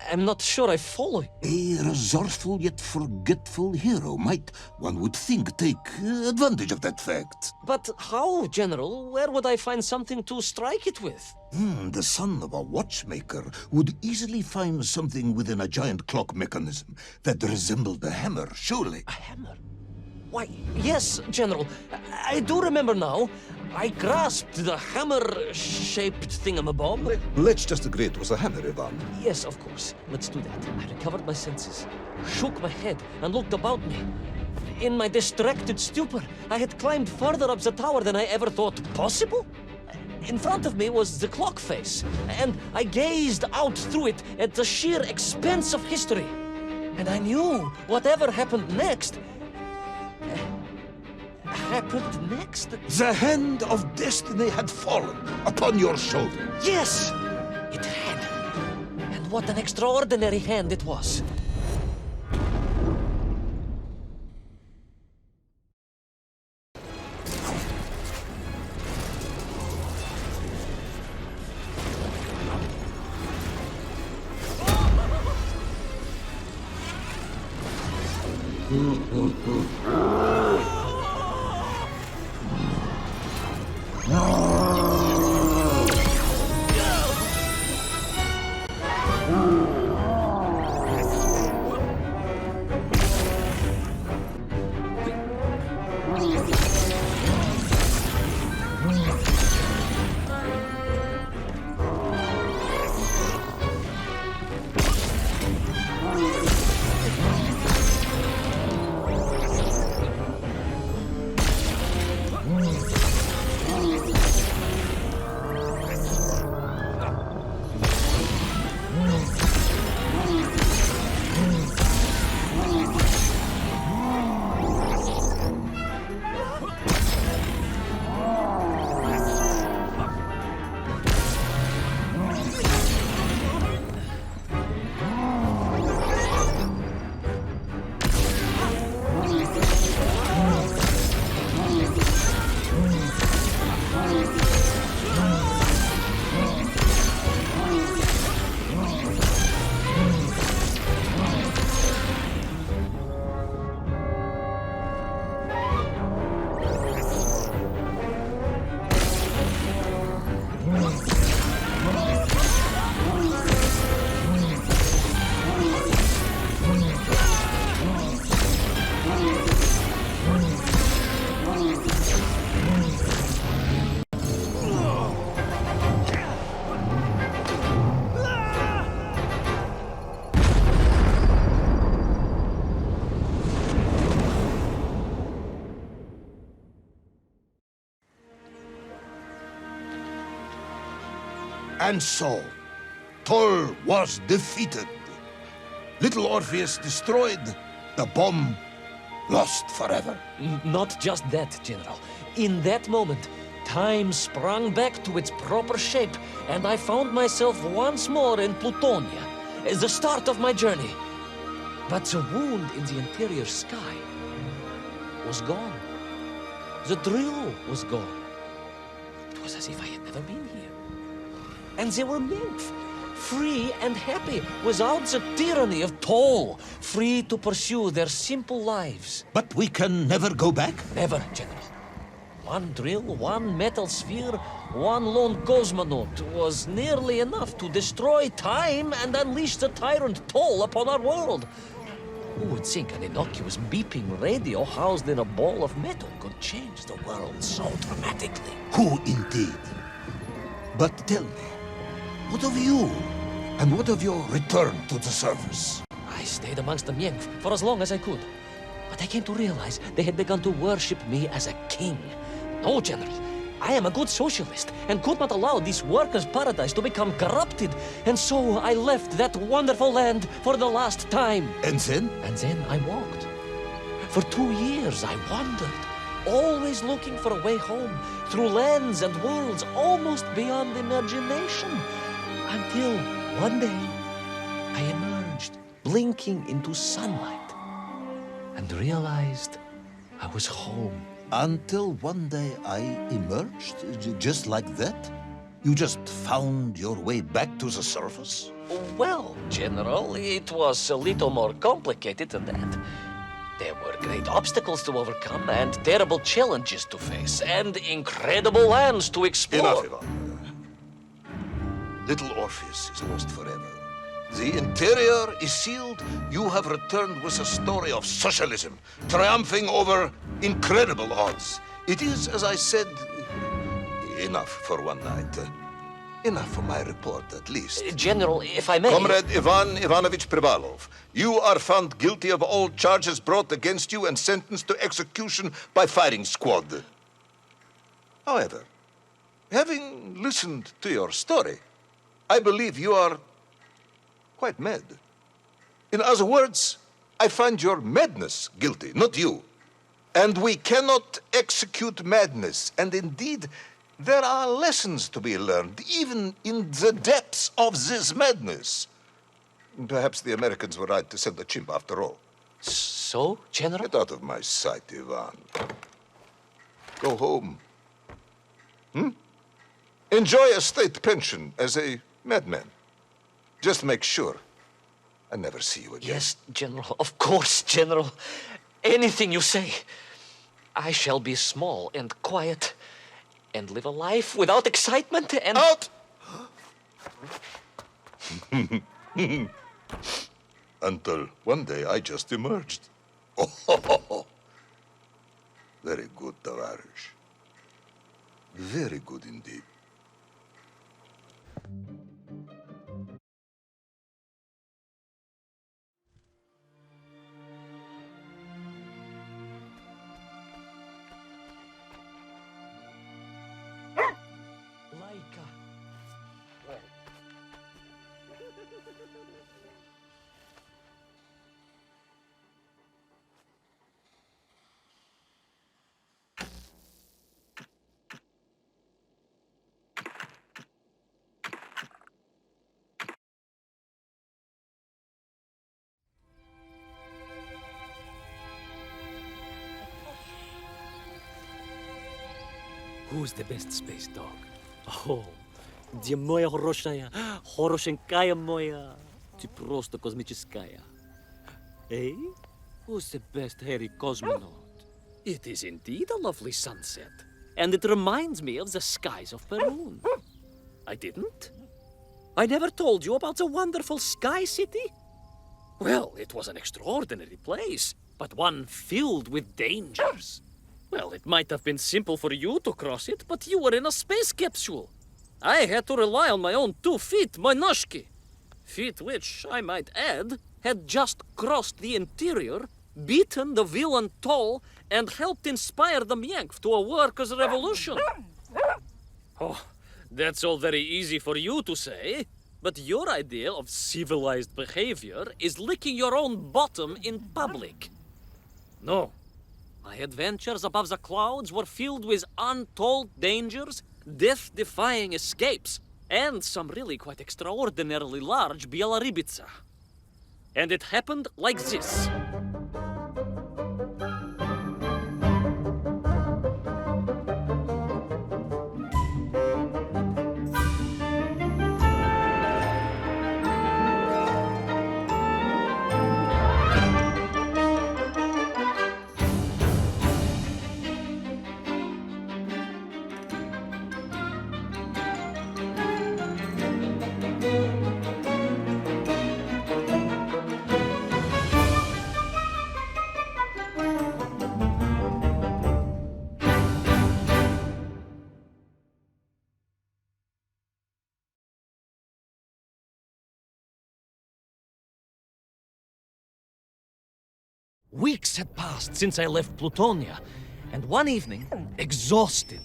I'm not sure I follow you. A resourceful yet forgetful hero might, one would think, take advantage of that fact. But how, General? Where would I find something to strike it with? The son of a watchmaker would easily find something within a giant clock mechanism that resembled a hammer, surely. A hammer? Why, yes, General. I do remember now. I grasped the hammer-shaped thingamabob. Let's just agree it was a hammer, Ivan. Yes, of course. Let's do that. I recovered my senses, shook my head, and looked about me. In my distracted stupor, I had climbed further up the tower than I ever thought possible. In front of me was the clock face, and I gazed out through it at the sheer expanse of history. And I knew whatever happened next... happened next? The hand of destiny had fallen upon your shoulder. Yes! It had. And what an extraordinary hand it was. And so, Toll was defeated. Little Orpheus destroyed, the bomb lost forever. Not just that, General. In that moment, Time sprung back to its proper shape, and I found myself once more in Plutonia, the start of my journey. But the wound in the interior sky was gone. The drill was gone. It was as if I had never been here. And they were nymph, free and happy, without the tyranny of toll, free to pursue their simple lives. But we can never go back? Never, General. One drill, one metal sphere, one lone cosmonaut was nearly enough to destroy time and unleash the tyrant toll upon our world. Who would think an innocuous beeping radio housed in a ball of metal could change the world so dramatically? Who indeed? But tell me, what of you? And what of your return to the surface? I stayed amongst the Myenk for as long as I could. But I came to realize they had begun to worship me as a king. No, General. I am a good socialist and could not allow this workers' paradise to become corrupted. And so I left that wonderful land for the last time. And then? And then I walked. For 2 years I wandered, always looking for a way home, through lands and worlds almost beyond imagination. Until one day I emerged, blinking into sunlight, and realized I was home. Until one day I emerged, just like that? You just found your way back to the surface? Well, General, it was a little more complicated than that. There were great obstacles to overcome, and terrible challenges to face, and incredible lands to explore. Enough, Ivan. Little Orpheus is lost forever. The interior is sealed. You have returned with a story of socialism, triumphing over incredible odds. It is, as I said, enough for one night. Enough for my report, at least. General, if I may... Comrade Ivan Ivanovich Privalov, you are found guilty of all charges brought against you and sentenced to execution by firing squad. However, having listened to your story, I believe you are quite mad. In other words, I find your madness guilty, not you. And we cannot execute madness. And indeed, there are lessons to be learned, even in the depths of this madness. Perhaps the Americans were right to send the chimp after all. So, General? Get out of my sight, Ivan. Go home. Enjoy a state pension as a madman. Just make sure I never see you again. Yes, General. Of course, General. Anything you say. I shall be small and quiet and live a life without excitement and... Out! Until one day I just emerged. Oh, very good, tоварищ. Very good indeed. Who's the best space dog? Oh, где моя хорошая, хорошенькая моя, ты просто космическая. Hey, who's the best hairy cosmonaut? It is indeed a lovely sunset, and it reminds me of the skies of Peru. I didn't? I never told you about the wonderful Sky City? Well, it was an extraordinary place, but one filled with dangers. Well, it might have been simple for you to cross it, but you were in a space capsule. I had to rely on my own 2 feet, my noshki. Feet which, I might add, had just crossed the interior, beaten the villain Toll, and helped inspire the Myenk to a workers' revolution. Oh, that's all very easy for you to say, but your idea of civilized behavior is licking your own bottom in public. No. My adventures above the clouds were filled with untold dangers, death-defying escapes, and some really quite extraordinarily large bielorybitsa. And it happened like this. Weeks had passed since I left Plutonia, and one evening, exhausted,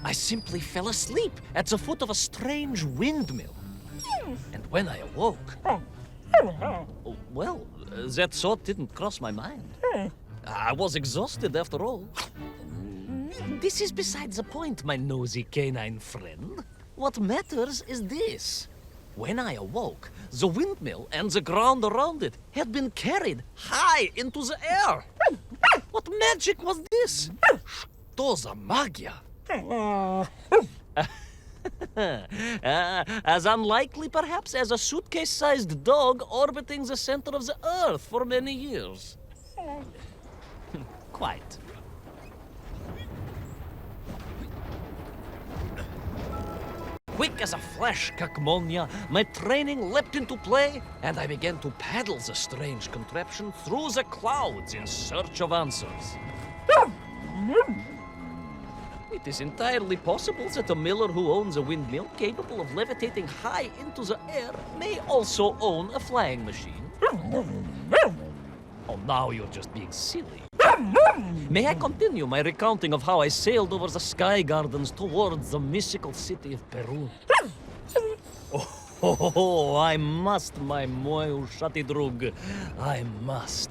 I simply fell asleep at the foot of a strange windmill. And when I awoke, well, that thought didn't cross my mind. I was exhausted after all. This is beside the point, my nosy canine friend. What matters is this. When I awoke, the windmill and the ground around it had been carried high into the air. What magic was this? Что за магия? As unlikely, perhaps, as a suitcase-sized dog orbiting the center of the Earth for many years. Quite. Quick as a flash, как молния, my training leapt into play, and I began to paddle the strange contraption through the clouds in search of answers. It is entirely possible that a miller who owns a windmill capable of levitating high into the air may also own a flying machine. Oh, now you're just being silly. May I continue my recounting of how I sailed over the sky gardens towards the mystical city of Peru? Oh, I must, my moj ušati drug. I must.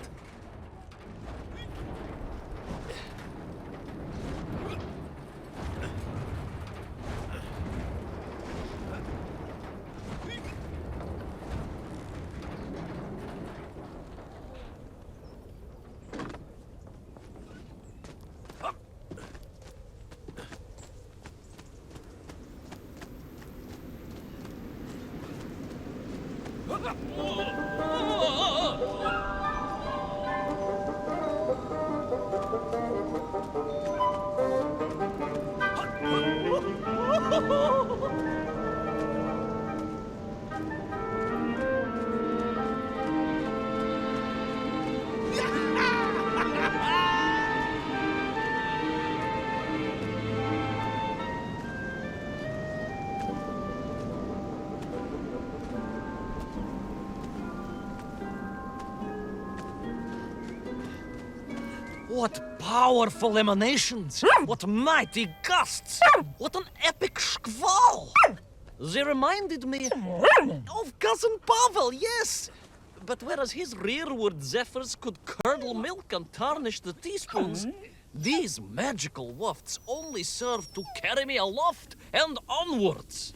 What powerful emanations! What mighty gusts! What an epic schwall! They reminded me of Cousin Pavel, yes! But whereas his rearward zephyrs could curdle milk and tarnish the teaspoons, these magical wafts only served to carry me aloft and onwards.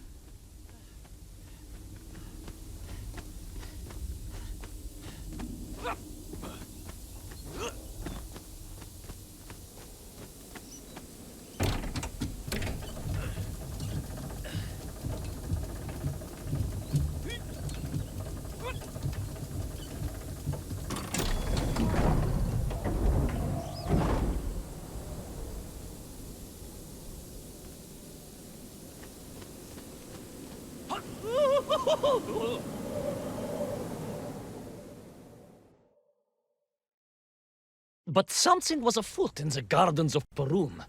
But something was afoot in the gardens of Perun.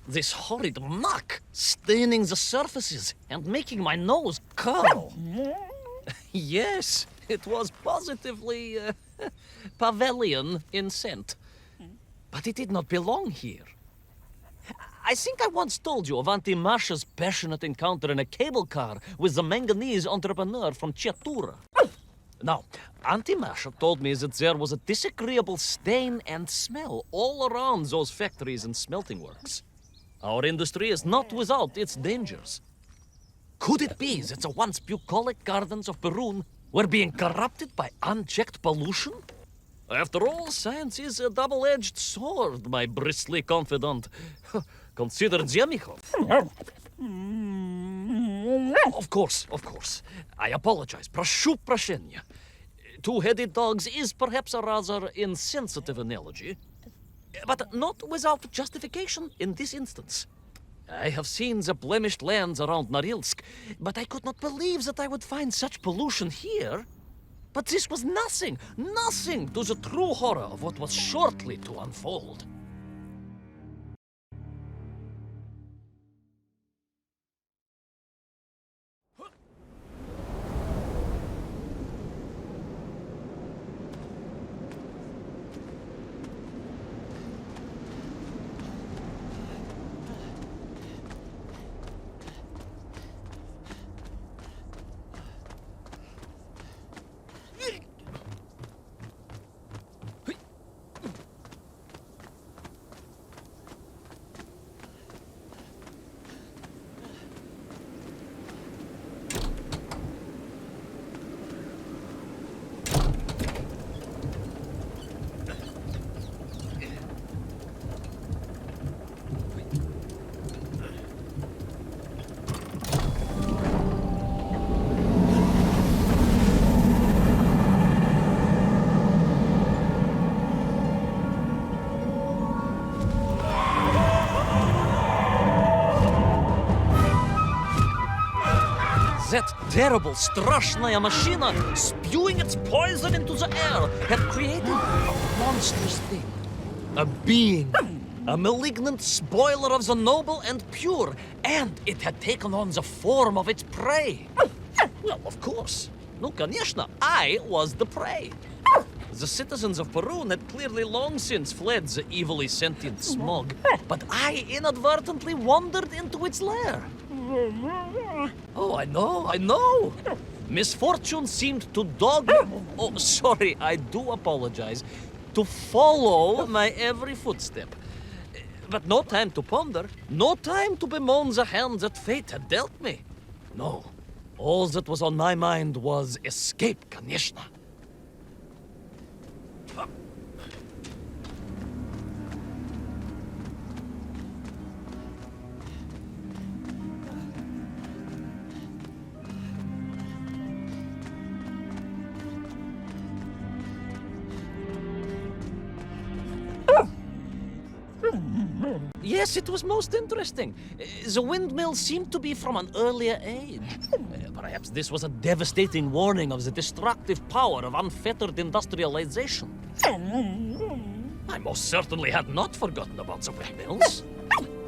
This horrid muck staining the surfaces and making my nose curl. Yes, it was positively Pavelian in scent. But it did not belong here. I think I once told you of Auntie Masha's passionate encounter in a cable car with the manganese entrepreneur from Chiatura. Now, Auntie Masha told me that there was a disagreeable stain and smell all around those factories and smelting works. Our industry is not without its dangers. Could it be that the once bucolic gardens of Perun were being corrupted by unchecked pollution? After all, science is a double-edged sword, my bristly confidant. Consider Demikhov. Of course. I apologize. Прошу прощения. Two-headed dogs is perhaps a rather insensitive analogy, but not without justification in this instance. I have seen the blemished lands around Norilsk, but I could not believe that I would find such pollution here. But this was nothing to the true horror of what was shortly to unfold. That terrible, страшная машина, spewing its poison into the air, had created a monstrous thing. A being. A malignant spoiler of the noble and pure. And it had taken on the form of its prey. Well, of course. No, конечно, I was the prey. The citizens of Perun had clearly long since fled the evilly sentient smog, but I inadvertently wandered into its lair. Oh, I know. Misfortune seemed to dog... Oh, sorry, I do apologize. To follow my every footstep. But no time to ponder, no time to bemoan the hand that fate had dealt me. No, all that was on my mind was escape, конечно. Yes, it was most interesting. The windmill seemed to be from an earlier age. Perhaps this was a devastating warning of the destructive power of unfettered industrialization. I most certainly had not forgotten about the windmills.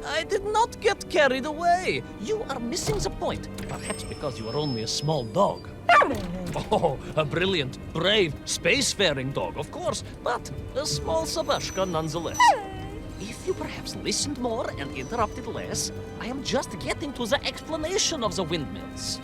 I did not get carried away. You are missing the point. Perhaps because you are only a small dog. Oh, a brilliant, brave, spacefaring dog, of course, but a small Sabashka nonetheless. If you perhaps listened more and interrupted less, I am just getting to the explanation of the windmills.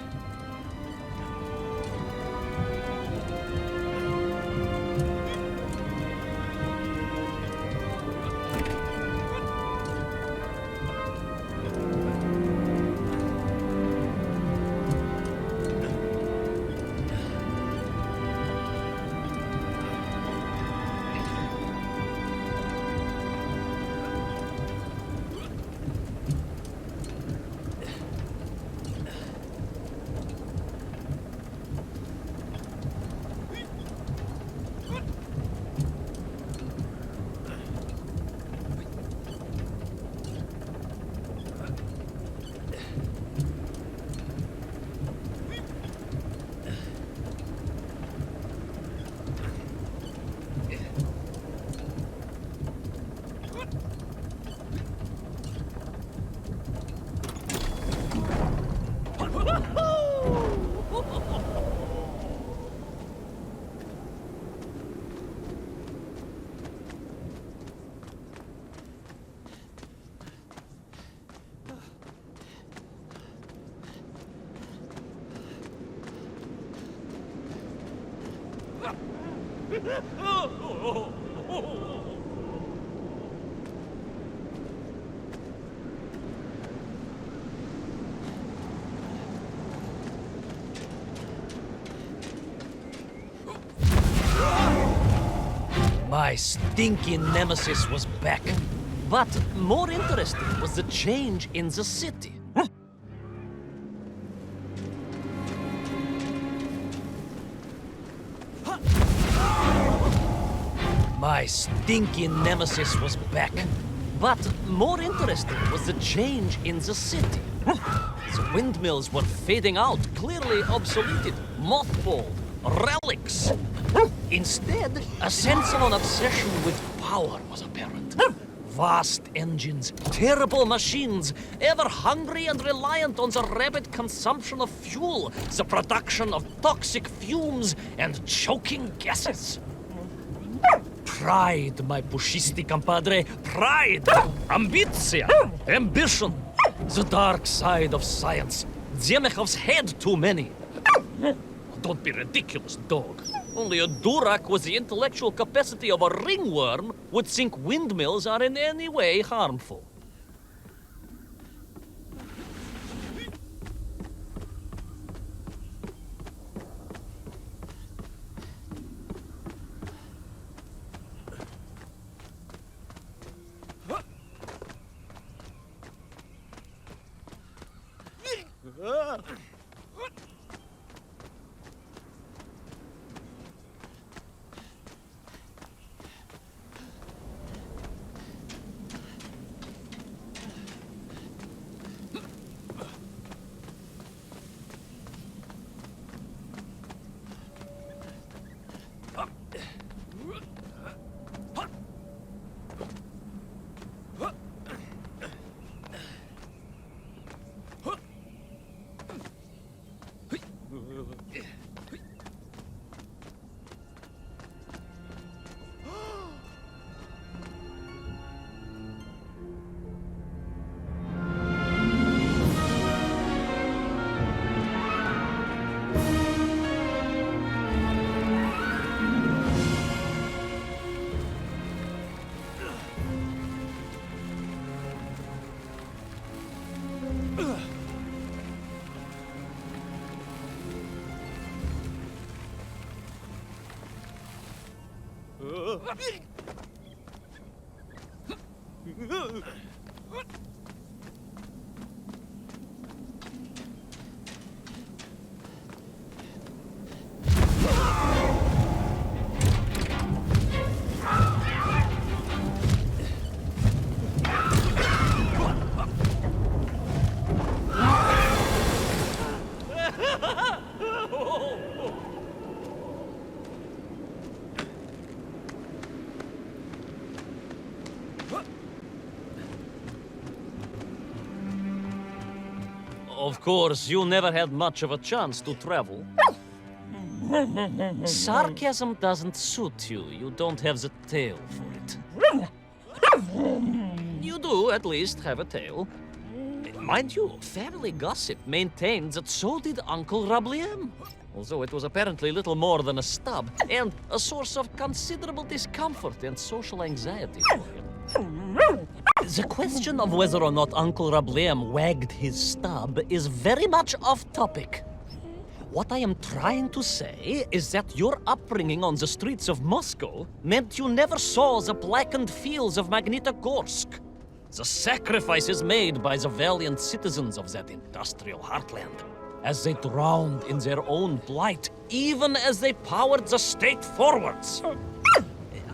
My stinky nemesis was back. But more interesting was the change in the city. My stinky nemesis was back. But more interesting was the change in the city. The windmills were fading out, clearly obsoleted, mothballed, relics. Instead, a sense of an obsession with power was apparent. Vast engines, terrible machines, ever hungry and reliant on the rapid consumption of fuel, the production of toxic fumes and choking gases. Pride, my pushisti compadre. Pride! Ambitia! Ambition! The dark side of science. Zemechov's had too many. Don't be ridiculous, dog. Only a durak with the intellectual capacity of a ringworm would think windmills are in any way harmful. Of course, you never had much of a chance to travel. Sarcasm doesn't suit you. You don't have the tail for it. You do, at least, have a tail. Mind you, family gossip maintained that so did Uncle Rabliem, although it was apparently little more than a stub, and a source of considerable discomfort and social anxiety for him. The question of whether or not Uncle Rabliem wagged his stub is very much off topic. What I am trying to say is that your upbringing on the streets of Moscow meant you never saw the blackened fields of Magnitogorsk, the sacrifices made by the valiant citizens of that industrial heartland, as they drowned in their own blight, even as they powered the state forwards.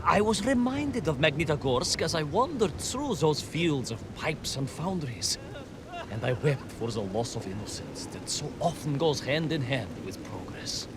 I was reminded of Magnitogorsk as I wandered through those fields of pipes and foundries, and I wept for the loss of innocence that so often goes hand in hand with progress.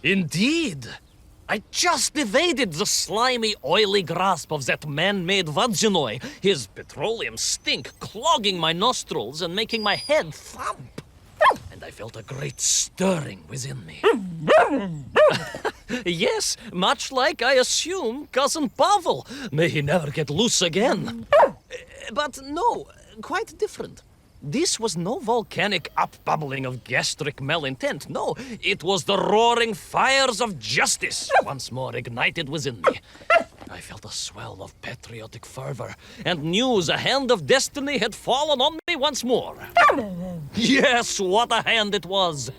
Indeed. I just evaded the slimy, oily grasp of that man-made Vadzinoi, his petroleum stink clogging my nostrils and making my head thump. And I felt a great stirring within me. Yes, much like, I assume, Cousin Pavel. May he never get loose again. But no, quite different. This was no volcanic upbubbling of gastric malintent. No, it was the roaring fires of justice once more ignited within me. I felt a swell of patriotic fervor and knew the hand of destiny had fallen on me once more. Yes, what a hand it was!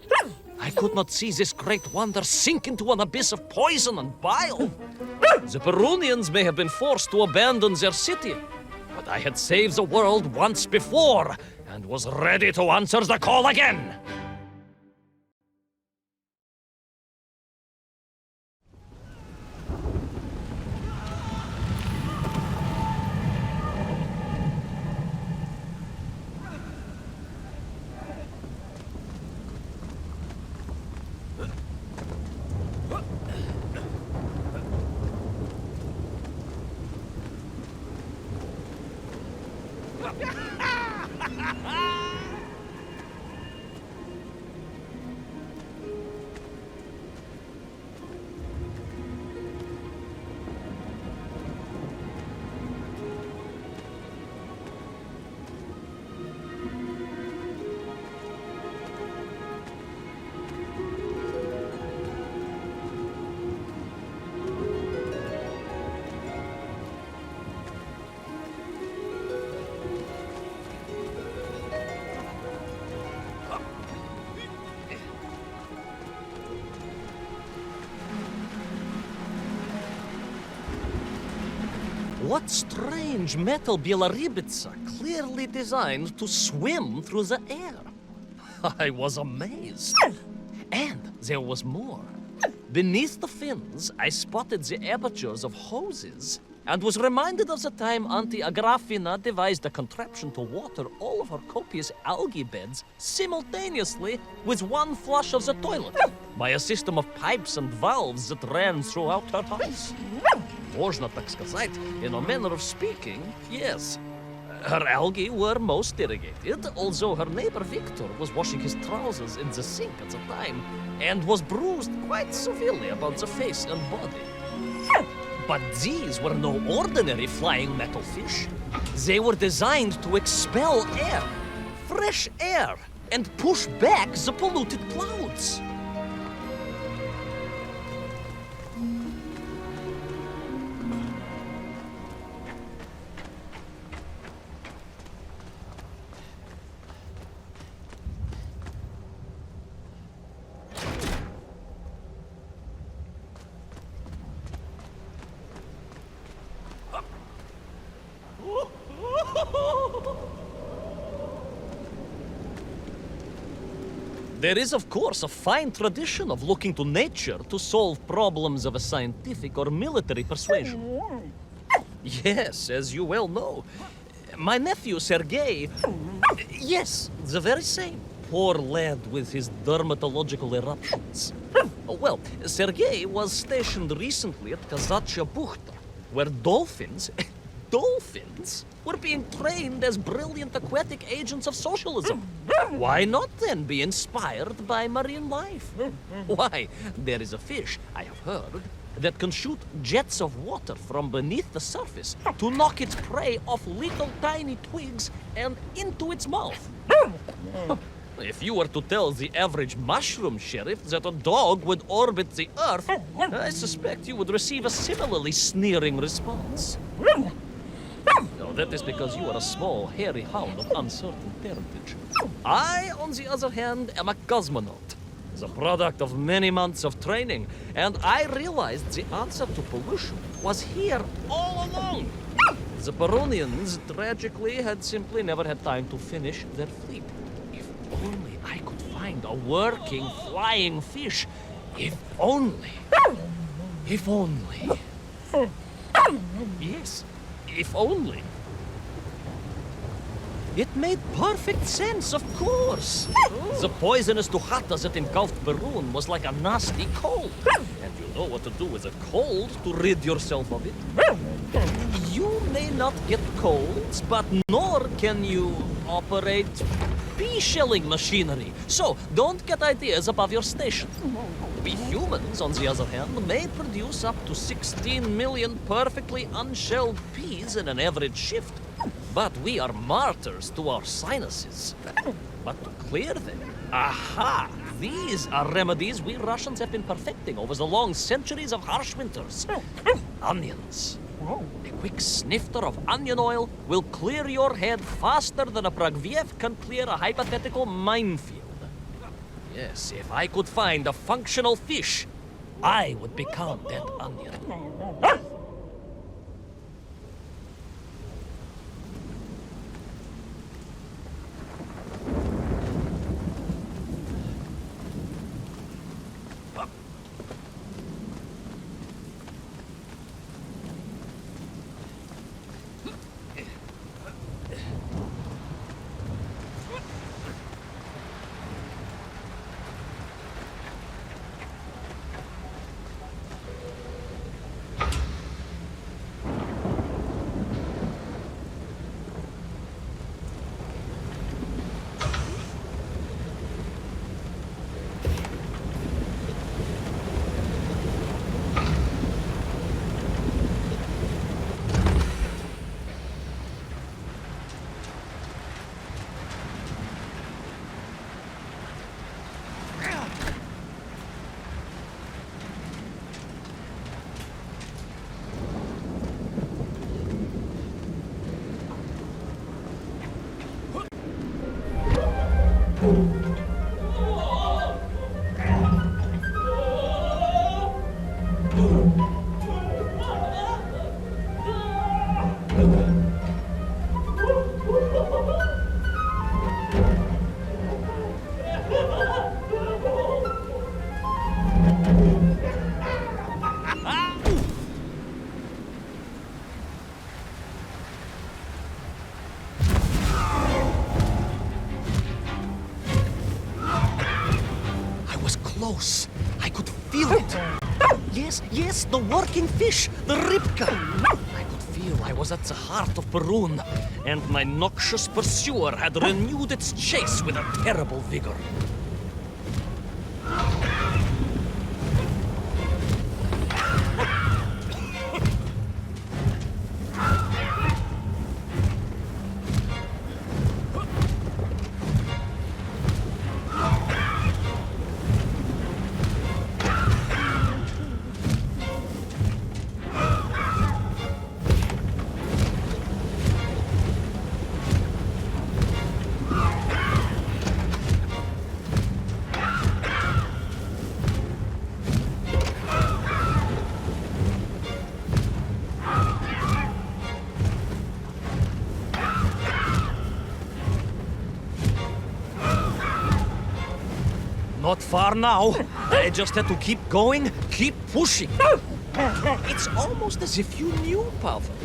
I could not see this great wonder sink into an abyss of poison and bile. The Perunians may have been forced to abandon their city, but I had saved the world once before and was ready to answer the call again. What strange metal Bielaribitsa clearly designed to swim through the air? I was amazed. And there was more. Beneath the fins, I spotted the apertures of hoses and was reminded of the time Auntie Agrafina devised a contraption to water all of her copious algae beds simultaneously with one flush of the toilet by a system of pipes and valves that ran throughout her house. Можно так сказать, in a manner of speaking, yes. Her algae were most irrigated, although her neighbor Victor was washing his trousers in the sink at the time and was bruised quite severely about the face and body. But these were no ordinary flying metal fish. They were designed to expel air, fresh air, and push back the polluted clouds. There is, of course, a fine tradition of looking to nature to solve problems of a scientific or military persuasion. Yes, as you well know. My nephew, Sergei... Yes, the very same. Poor lad with his dermatological eruptions. Well, Sergei was stationed recently at Kazachya Bukhta, where dolphins... dolphins were being trained as brilliant aquatic agents of socialism. Why not then be inspired by marine life? Why, there is a fish, I have heard, that can shoot jets of water from beneath the surface to knock its prey off little tiny twigs and into its mouth. If you were to tell the average mushroom sheriff that a dog would orbit the Earth, I suspect you would receive a similarly sneering response. No, that is because you are a small, hairy hound of uncertain parentage. I, on the other hand, am a cosmonaut, the product of many months of training, and I realized the answer to pollution was here all along. The Perunians, tragically, had simply never had time to finish their fleet. If only I could find a working, flying fish. If only. If only. Yes. If only. It made perfect sense, of course. The poisonous tuhatas that engulfed Barun was like a nasty cold. And you know what to do with a cold to rid yourself of it. You may not get colds, but nor can you operate pea-shelling machinery. So, don't get ideas above your station. We humans, on the other hand, may produce up to 16 million perfectly unshelled peas in an average shift. But we are martyrs to our sinuses. But to clear them, aha! These are remedies we Russians have been perfecting over the long centuries of harsh winters. Onions. A quick snifter of onion oil will clear your head faster than a Pragviev can clear a hypothetical minefield. Yes, if I could find a functional fish, I would become that onion. I could feel it. Yes, the working fish, the ribka. I could feel I was at the heart of Perun, and my noxious pursuer had renewed its chase with a terrible vigor. Not far now. I just had to keep going, keep pushing. It's almost as if you knew, Pavel.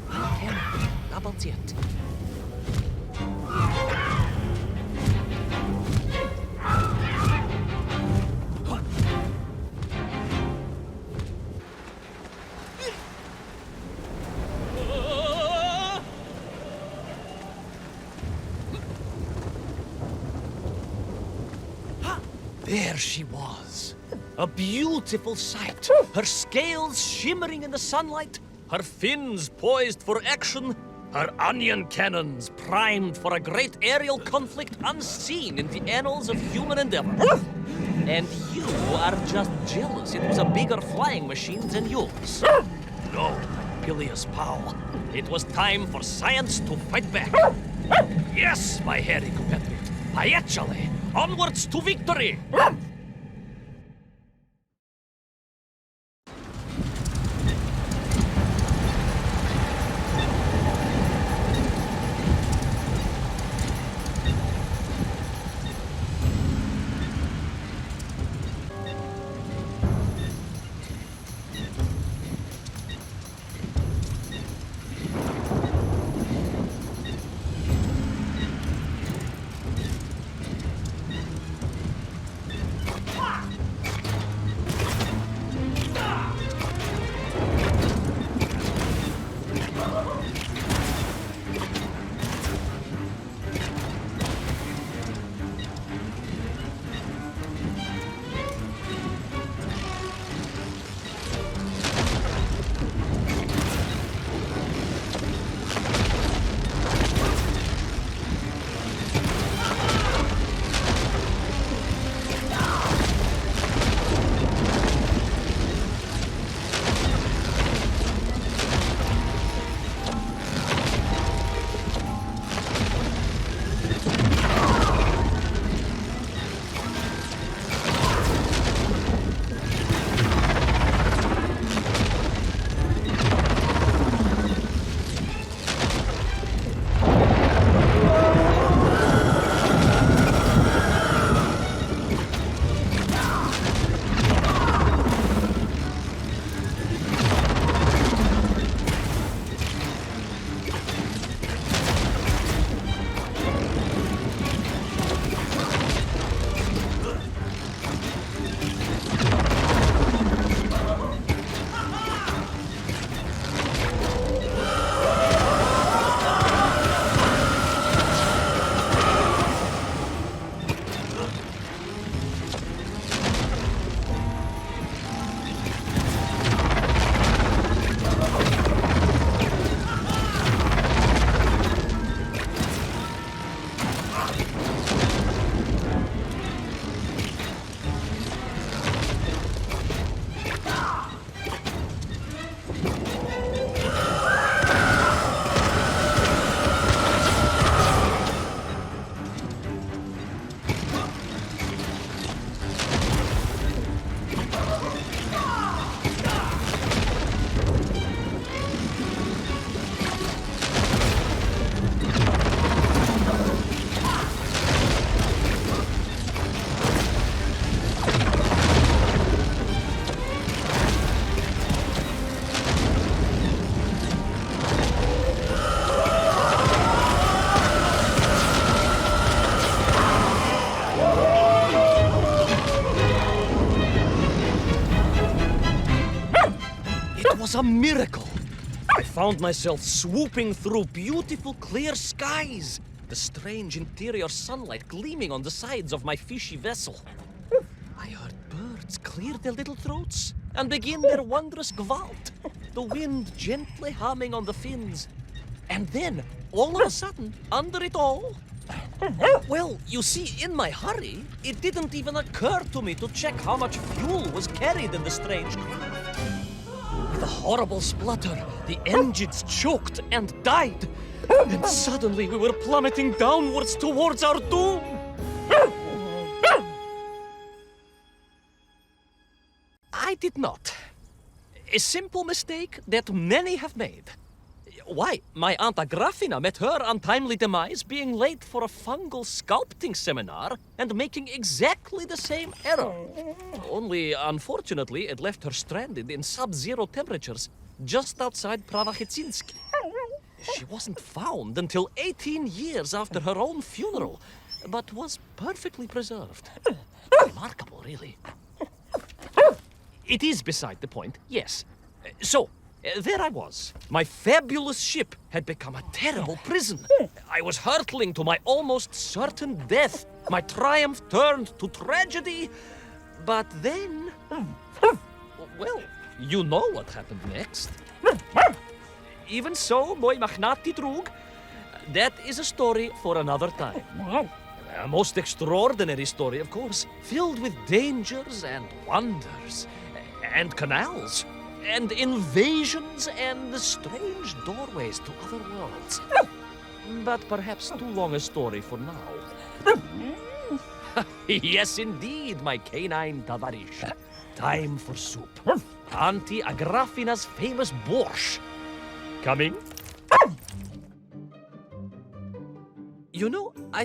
Uncanny. Обалдеть. There she was, a beautiful sight, her scales shimmering in the sunlight, her fins poised for action, her onion cannons primed for a great aerial conflict unseen in the annals of human endeavor. And you are just jealous it was a bigger flying machine than yours. No, bilious pal, it was time for science to fight back. Yes, my hairy compatriot, Поехали! Onwards to victory! was a miracle. I found myself swooping through beautiful, clear skies, the strange interior sunlight gleaming on the sides of my fishy vessel. I heard birds clear their little throats and begin their wondrous gvalt, the wind gently humming on the fins. And then, all of a sudden, under it all, well, you see, in my hurry, it didn't even occur to me to check how much fuel was carried in the strange craft. With a horrible splutter, the engines choked and died. And suddenly we were plummeting downwards towards our doom. I did not. A simple mistake that many have made. Why, my Aunt Agrafina met her untimely demise being late for a fungal sculpting seminar and making exactly the same error. Only, unfortunately, it left her stranded in sub-zero temperatures just outside Pravachitsinsk. She wasn't found until 18 years after her own funeral, but was perfectly preserved. Remarkable, really. It is beside the point, yes. So, there I was. My fabulous ship had become a terrible prison. I was hurtling to my almost certain death. My triumph turned to tragedy. But then... well, you know what happened next. Even so, moi magnati drug, that is a story for another time. A most extraordinary story, of course, filled with dangers and wonders, and canals, and invasions, and strange doorways to other worlds. But perhaps too long a story for now. Yes, indeed, my canine tavarish. Time for soup. Auntie Agrafina's famous borscht. Coming? You know, I